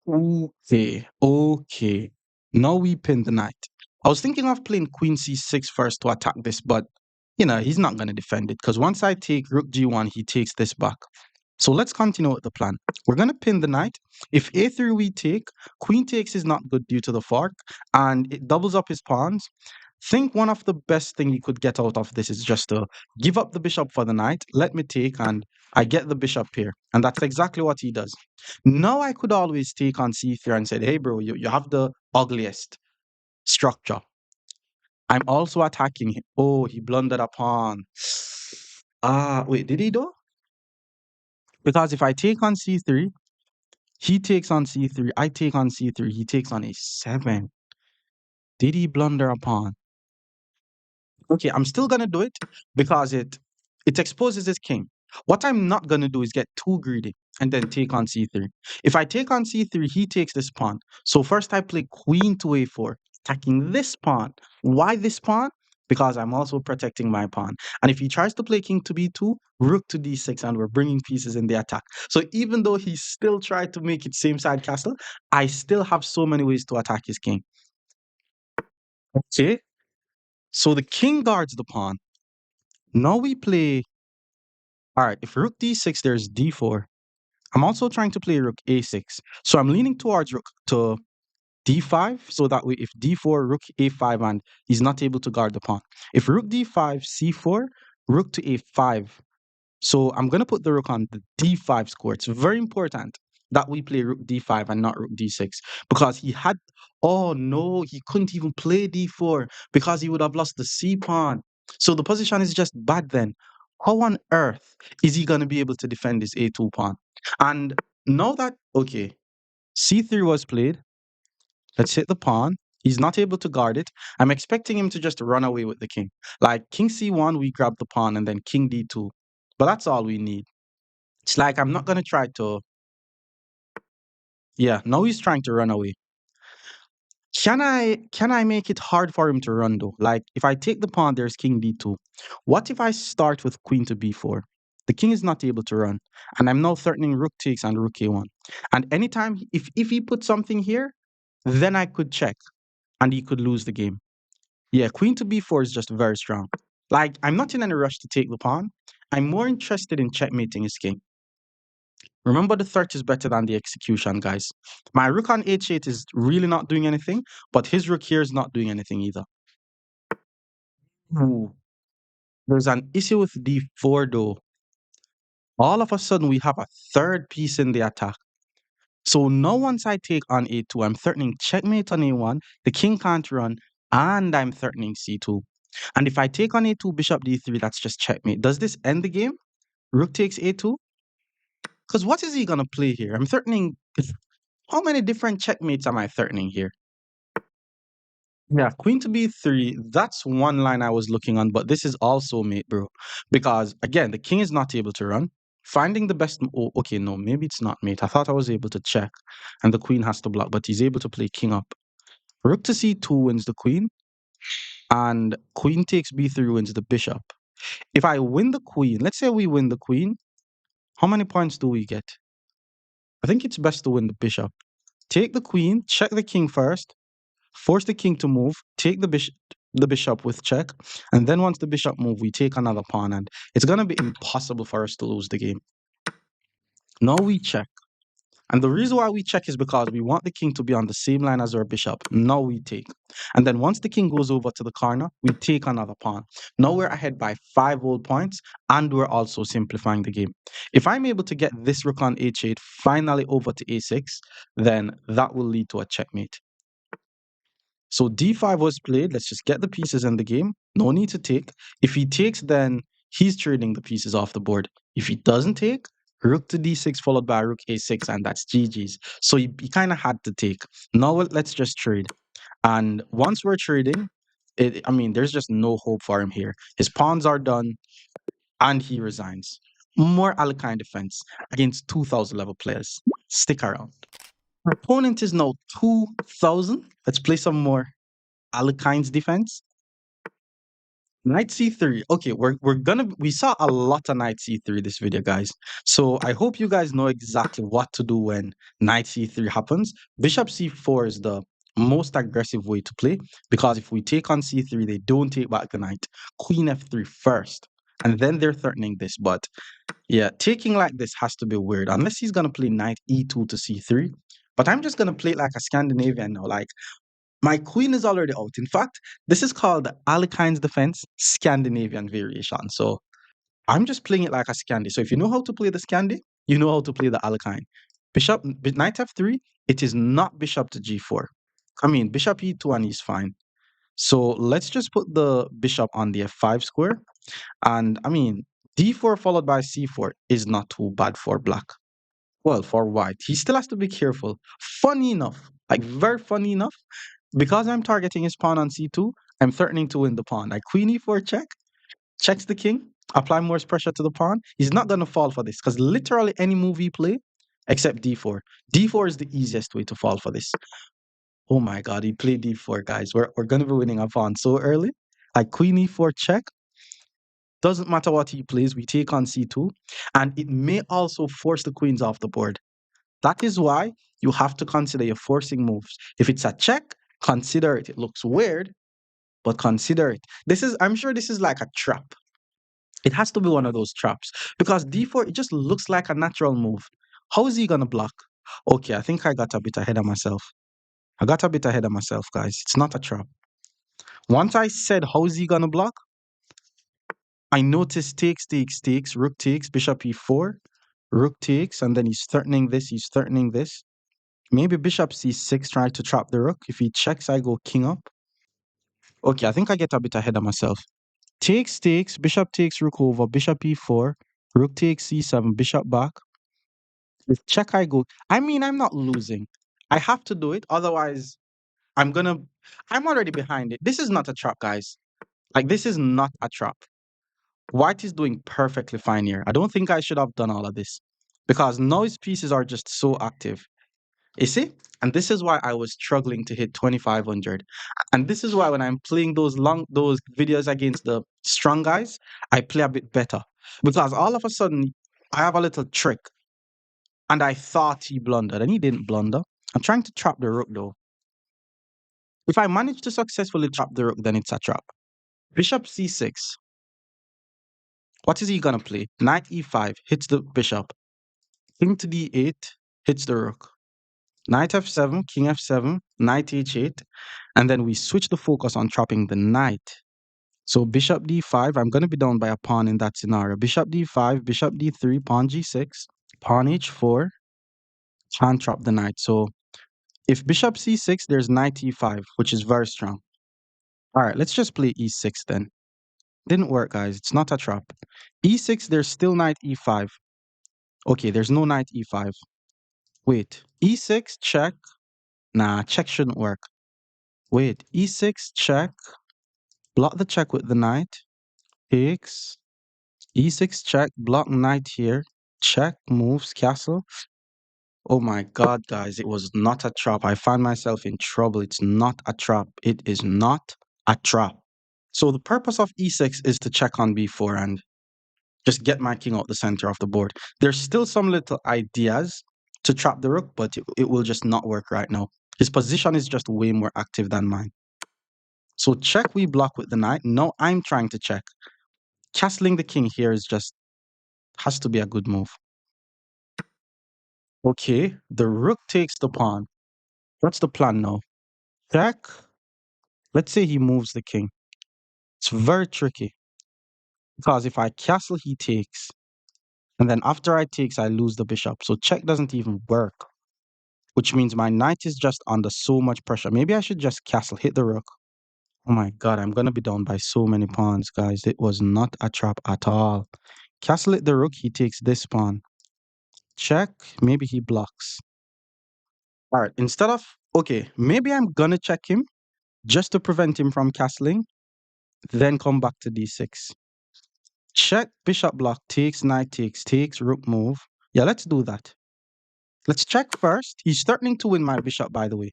Okay. Now we pin the knight. I was thinking of playing queen c6 first to attack this, but he's not going to defend it because once I take rook g1, he takes this back. So let's continue with the plan. We're going to pin the knight. If a3 we take, queen takes is not good due to the fork, and it doubles up his pawns. Think one of the best thing you could get out of this is just to give up the bishop for the knight, let me take, and I get the bishop here. And that's exactly what he does. Now I could always take on c3 and say, hey bro, you have the ugliest structure. I'm also attacking him. Oh, he blundered a pawn. Wait, did he though? Because if I take on c3, he takes on c3, I take on c3, he takes on a7. Did he blunder a pawn? Okay, I'm still gonna do it because it exposes his king. What I'm not gonna do is get too greedy and then take on c3. If I take on c3, he takes this pawn. So first I play queen to a4, attacking this pawn. Why this pawn? Because I'm also protecting my pawn. And if he tries to play king to b2, rook to d6, and we're bringing pieces in the attack. So even though he still tried to make it same side castle, I still have so many ways to attack his king. Okay, so the king guards the pawn. Now we play. All right, if rook d6, there's d4. I'm also trying to play rook a6. So I'm leaning towards rook to d5, so that way if d4, rook a5, and he's not able to guard the pawn. If rook d5, c4, rook to a5. So I'm going to put the rook on the d5 square. It's very important. that we play rook d5 and not rook d6 because he had. Oh no, he couldn't even play d4 because he would have lost the c pawn. So the position is just bad then. How on earth is he going to be able to defend his a2 pawn? And now that, okay, c3 was played, let's hit the pawn. He's not able to guard it. I'm expecting him to just run away with the king. Like king c1, we grab the pawn, and then king d2. But that's all we need. It's like I'm not going to try to. Yeah, now he's trying to run away. Can I make it hard for him to run though? Like if I take the pawn, there's king d2. What if I start with queen to b4? The king is not able to run, and I'm now threatening rook takes and rook a1. And anytime if he put something here, then I could check and he could lose the game. Yeah, queen to b4 is just very strong. Like I'm not in any rush to take the pawn. I'm more interested in checkmating his king. Remember, the threat is better than the execution, guys. My rook on h8 is really not doing anything, but his rook here is not doing anything either. Ooh. There's an issue with d4 though. All of a sudden, we have a third piece in the attack. So now once I take on a2, I'm threatening checkmate on a1, the king can't run, and I'm threatening c2. And if I take on a2, bishop d3, that's just checkmate. Does this end the game? Rook takes a2? Because what is he going to play here? I'm threatening. How many different checkmates am I threatening here? Yeah, queen to b3, that's one line I was looking on, but this is also mate, bro. Because again, the king is not able to run. Finding the best. Oh, okay, no, maybe it's not mate. I thought I was able to check and the queen has to block, but he's able to play king up. Rook to c2 wins the queen, and queen takes b3 wins the bishop. If I win the queen, let's say we win the queen, how many points do we get? I think it's best to win the bishop. Take the queen, check the king first, force the king to move, take the bishop with check, and then once the bishop move, we take another pawn, and it's gonna be impossible for us to lose the game. Now we check. And the reason why we check is because we want the king to be on the same line as our bishop. Now we take. And then once the king goes over to the corner, we take another pawn. Now we're ahead by 5 whole points, and we're also simplifying the game. If I'm able to get this rook on h8 finally over to a6, then that will lead to a checkmate. So d5 was played. Let's just get the pieces in the game. No need to take. If he takes, then he's trading the pieces off the board. If he doesn't take, rook to d6 followed by rook a6, and that's GG's. So he kind of had to take. Now let's just trade. And once we're trading, I mean, there's just no hope for him here. His pawns are done, and he resigns. More Alekhine defense against 2,000 level players. Stick around. Our opponent is now 2,000. Let's play some more Alekhine's defense. Knight c3. Okay, we saw a lot of knight c3 this video, guys. So I hope you guys know exactly what to do when knight c3 happens. Bishop c4 is the most aggressive way to play because if we take on c3, they don't take back the knight. Queen f3 first, and then they're threatening this. But yeah, taking like this has to be weird unless he's gonna play knight e2 to c3. But I'm just gonna play it like a Scandinavian now, like my queen is already out. In fact, this is called the Alekhine's defense Scandinavian variation. So I'm just playing it like a Scandi. So if you know how to play the Scandi, you know how to play the Alekhine. Knight f3, it is not bishop to g4. I mean, bishop e2 and he's fine. So let's just put the bishop on the f5 square. And I mean, d4 followed by c4 is not too bad for black. Well, for white, he still has to be careful. Funny enough, like very funny enough, because I'm targeting his pawn on c2, I'm threatening to win the pawn. Like queen e4 check, checks the king, apply more pressure to the pawn. He's not going to fall for this because literally any move he play except d4. d4 is the easiest way to fall for this. Oh my god, he played d4, guys. We're going to be winning a pawn so early. Like queen e4 check. Doesn't matter what he plays, we take on c2. And it may also force the queens off the board. That is why you have to consider your forcing moves. If it's a check, consider it. It looks weird, but consider it. I'm sure this is like a trap. It has to be one of those traps because d4, it just looks like a natural move. How is he going to block? Okay, I think I got a bit ahead of myself. Guys. It's not a trap. Once I said, how is he going to block? I noticed takes, rook takes, bishop e4, Rook takes, and then he's threatening this, he's threatening this. Maybe bishop c6 try to trap the rook. If he checks, I go king up. Okay, I think I get a bit ahead of myself. Takes, takes, bishop takes, rook over, bishop e4, rook takes c7, bishop back. With check, I go. I mean, I'm not losing. I have to do it, otherwise, I'm gonna. I'm already behind it. This is not a trap, guys. Like, this is not a trap. White is doing perfectly fine here. I don't think I should have done all of this because now his pieces are just so active. You see? And this is why I was struggling to hit 2500. And this is why when I'm playing those videos against the strong guys, I play a bit better. Because all of a sudden I have a little trick and I thought he blundered and he didn't blunder. I'm trying to trap the rook though. If I manage to successfully trap the rook, then it's a trap. Bishop c6. What is he gonna play? Knight e5 hits the bishop. King to d8 hits the rook. Knight f7, king f7, knight h8, and then we switch the focus on trapping the knight. So bishop d5, I'm going to be down by a pawn in that scenario. Bishop d5, bishop d3, pawn g6, pawn h4, can't trap the knight. So if bishop c6, there's knight e5, which is very strong. All right, let's just play e6 then. Didn't work, guys. It's not a trap. e6, there's still knight e5. Okay, there's no knight e5. Wait, e6, check. Nah, check shouldn't work. Wait, e6, check. Block the check with the knight. Takes. E6 check. Block knight here. Check. Moves. Castle. Oh my god, guys. It was not a trap. I find myself in trouble. It's not a trap. It is not a trap. So the purpose of e6 is to check on b4 and just get my king out the center of the board. There's still some little ideas to trap the rook, but it will just not work right now. His position is just way more active than mine. So check, we block with the knight. Now I'm trying to check. Castling the king here is just has to be a good move. Okay, the rook takes the pawn. What's the plan now? Check. Let's say he moves the king. It's very tricky because if I castle, he takes. And then after I takes, I lose the bishop. So check doesn't even work, which means my knight is just under so much pressure. Maybe I should just castle, hit the rook. Oh my god, I'm going to be down by so many pawns, guys. It was not a trap at all. Castle hit the rook, he takes this pawn. Check, maybe he blocks. All right, instead of, okay, maybe I'm going to check him just to prevent him from castling, then come back to d6. Check, bishop block, takes, knight takes, rook move. Yeah, let's do that. Let's check first. He's threatening to win my bishop, by the way.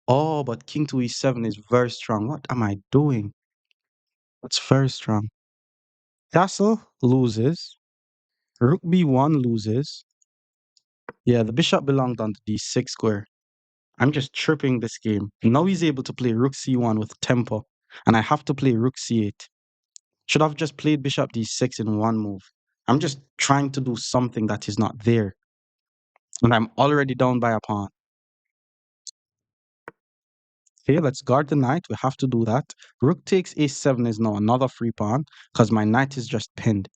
Oh, but king to e7 is very strong. What am I doing? That's very strong. Castle loses. Rook b1 loses. Yeah, the bishop belonged on the d6 square. I'm just tripping this game. Now he's able to play rook c1 with tempo, and I have to play rook c8. Should have just played bishop d6 in one move. I'm just trying to do something that is not there, and I'm already down by a pawn. Okay, let's guard the knight. We have to do that. Rook takes a7 is now another free pawn because my knight is just pinned.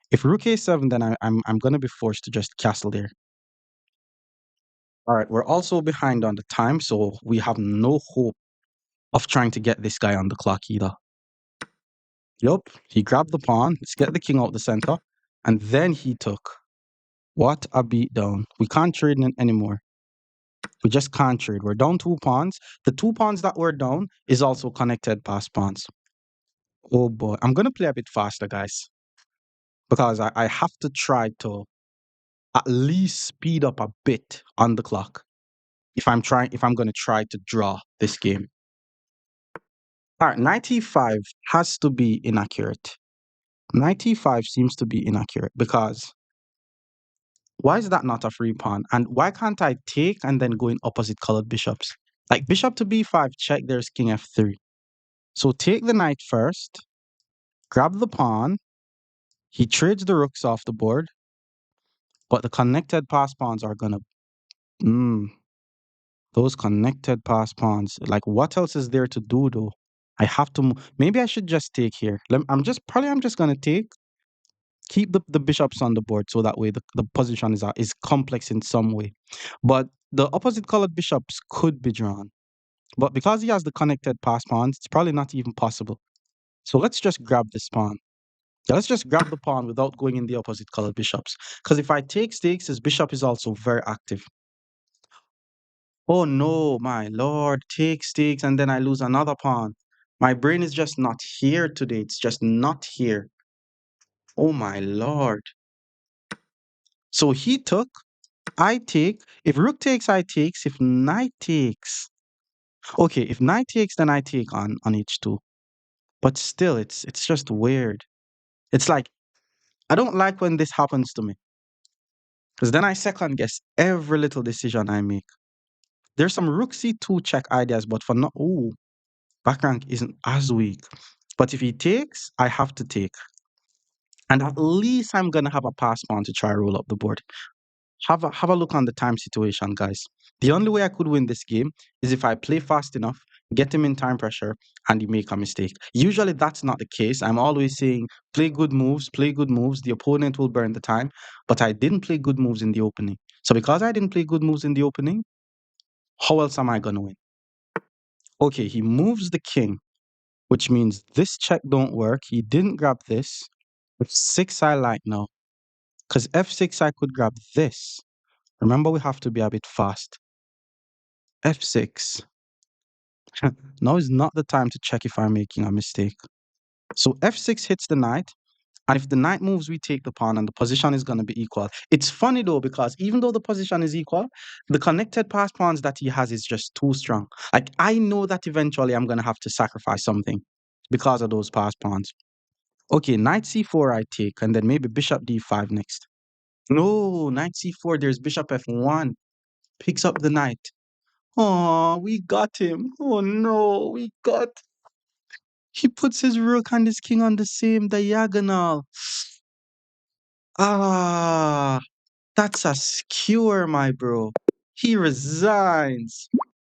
If rook a7, then I'm going to be forced to just castle there. All right, we're also behind on the time, so we have no hope of trying to get this guy on the clock either. Yup, he grabbed the pawn. Let's get the king out the center. And then he took. What a beatdown. We can't trade anymore. We just can't trade. We're down 2 pawns. The 2 pawns that we're down is also connected past pawns. Oh boy. I'm going to play a bit faster, guys. Because I have to try to at least speed up a bit on the clock. If I'm going to try to draw this game. All right, 95 has to be inaccurate. 95 seems to be inaccurate because why is that not a free pawn? And why can't I take and then go in opposite colored bishops? Like bishop to b5, check, there's king f3. So take the knight first, grab the pawn, he trades the rooks off the board, but the connected pass pawns are gonna, those connected pass pawns, like what else is there to do though? I have to, maybe I should just take here. I'm just gonna take. Keep the bishops on the board so that way the position is complex in some way. But the opposite colored bishops could be drawn. But because he has the connected pass pawns, it's probably not even possible. So let's just grab this pawn. Yeah, let's just grab the pawn without going in the opposite colored bishops. Because if I take stakes, his bishop is also very active. Oh no, my lord, take stakes and then I lose another pawn. My brain is just not here today. It's just not here. Oh my lord. So he took, I take. If rook takes, I takes. If knight takes. Okay, if knight takes, then I take on h2. But still, it's just weird. It's like, I don't like when this happens to me. Because then I second guess every little decision I make. There's some rook c2 check ideas, but for not, ooh, back rank isn't as weak. But if he takes, I have to take. And at least I'm gonna have a pass pawn to try roll up the board. Have a look on the time situation, guys. The only way I could win this game is if I play fast enough, get him in time pressure, and he make a mistake. Usually that's not the case. I'm always saying play good moves, play good moves. The opponent will burn the time. But I didn't play good moves in the opening. So because I didn't play good moves in the opening, how else am I gonna win? Okay, he moves the king, which means this check don't work. He didn't grab this. F6 I like now. Because F6 I could grab this. Remember, we have to be a bit fast. F6. Now is not the time to check if I'm making a mistake. So F6 hits the knight. And if the knight moves, we take the pawn and the position is going to be equal. It's funny though, because even though the position is equal, the connected pass pawns that he has is just too strong. Like, I know that eventually I'm going to have to sacrifice something because of those pass pawns. Okay, knight c4 I take, and then maybe bishop d5 next. No, knight c4, there's bishop f1. Picks up the knight. Oh, we got him. Oh no, we got. He puts his rook and his king on the same diagonal. Ah, that's a skewer, my bro. He resigns.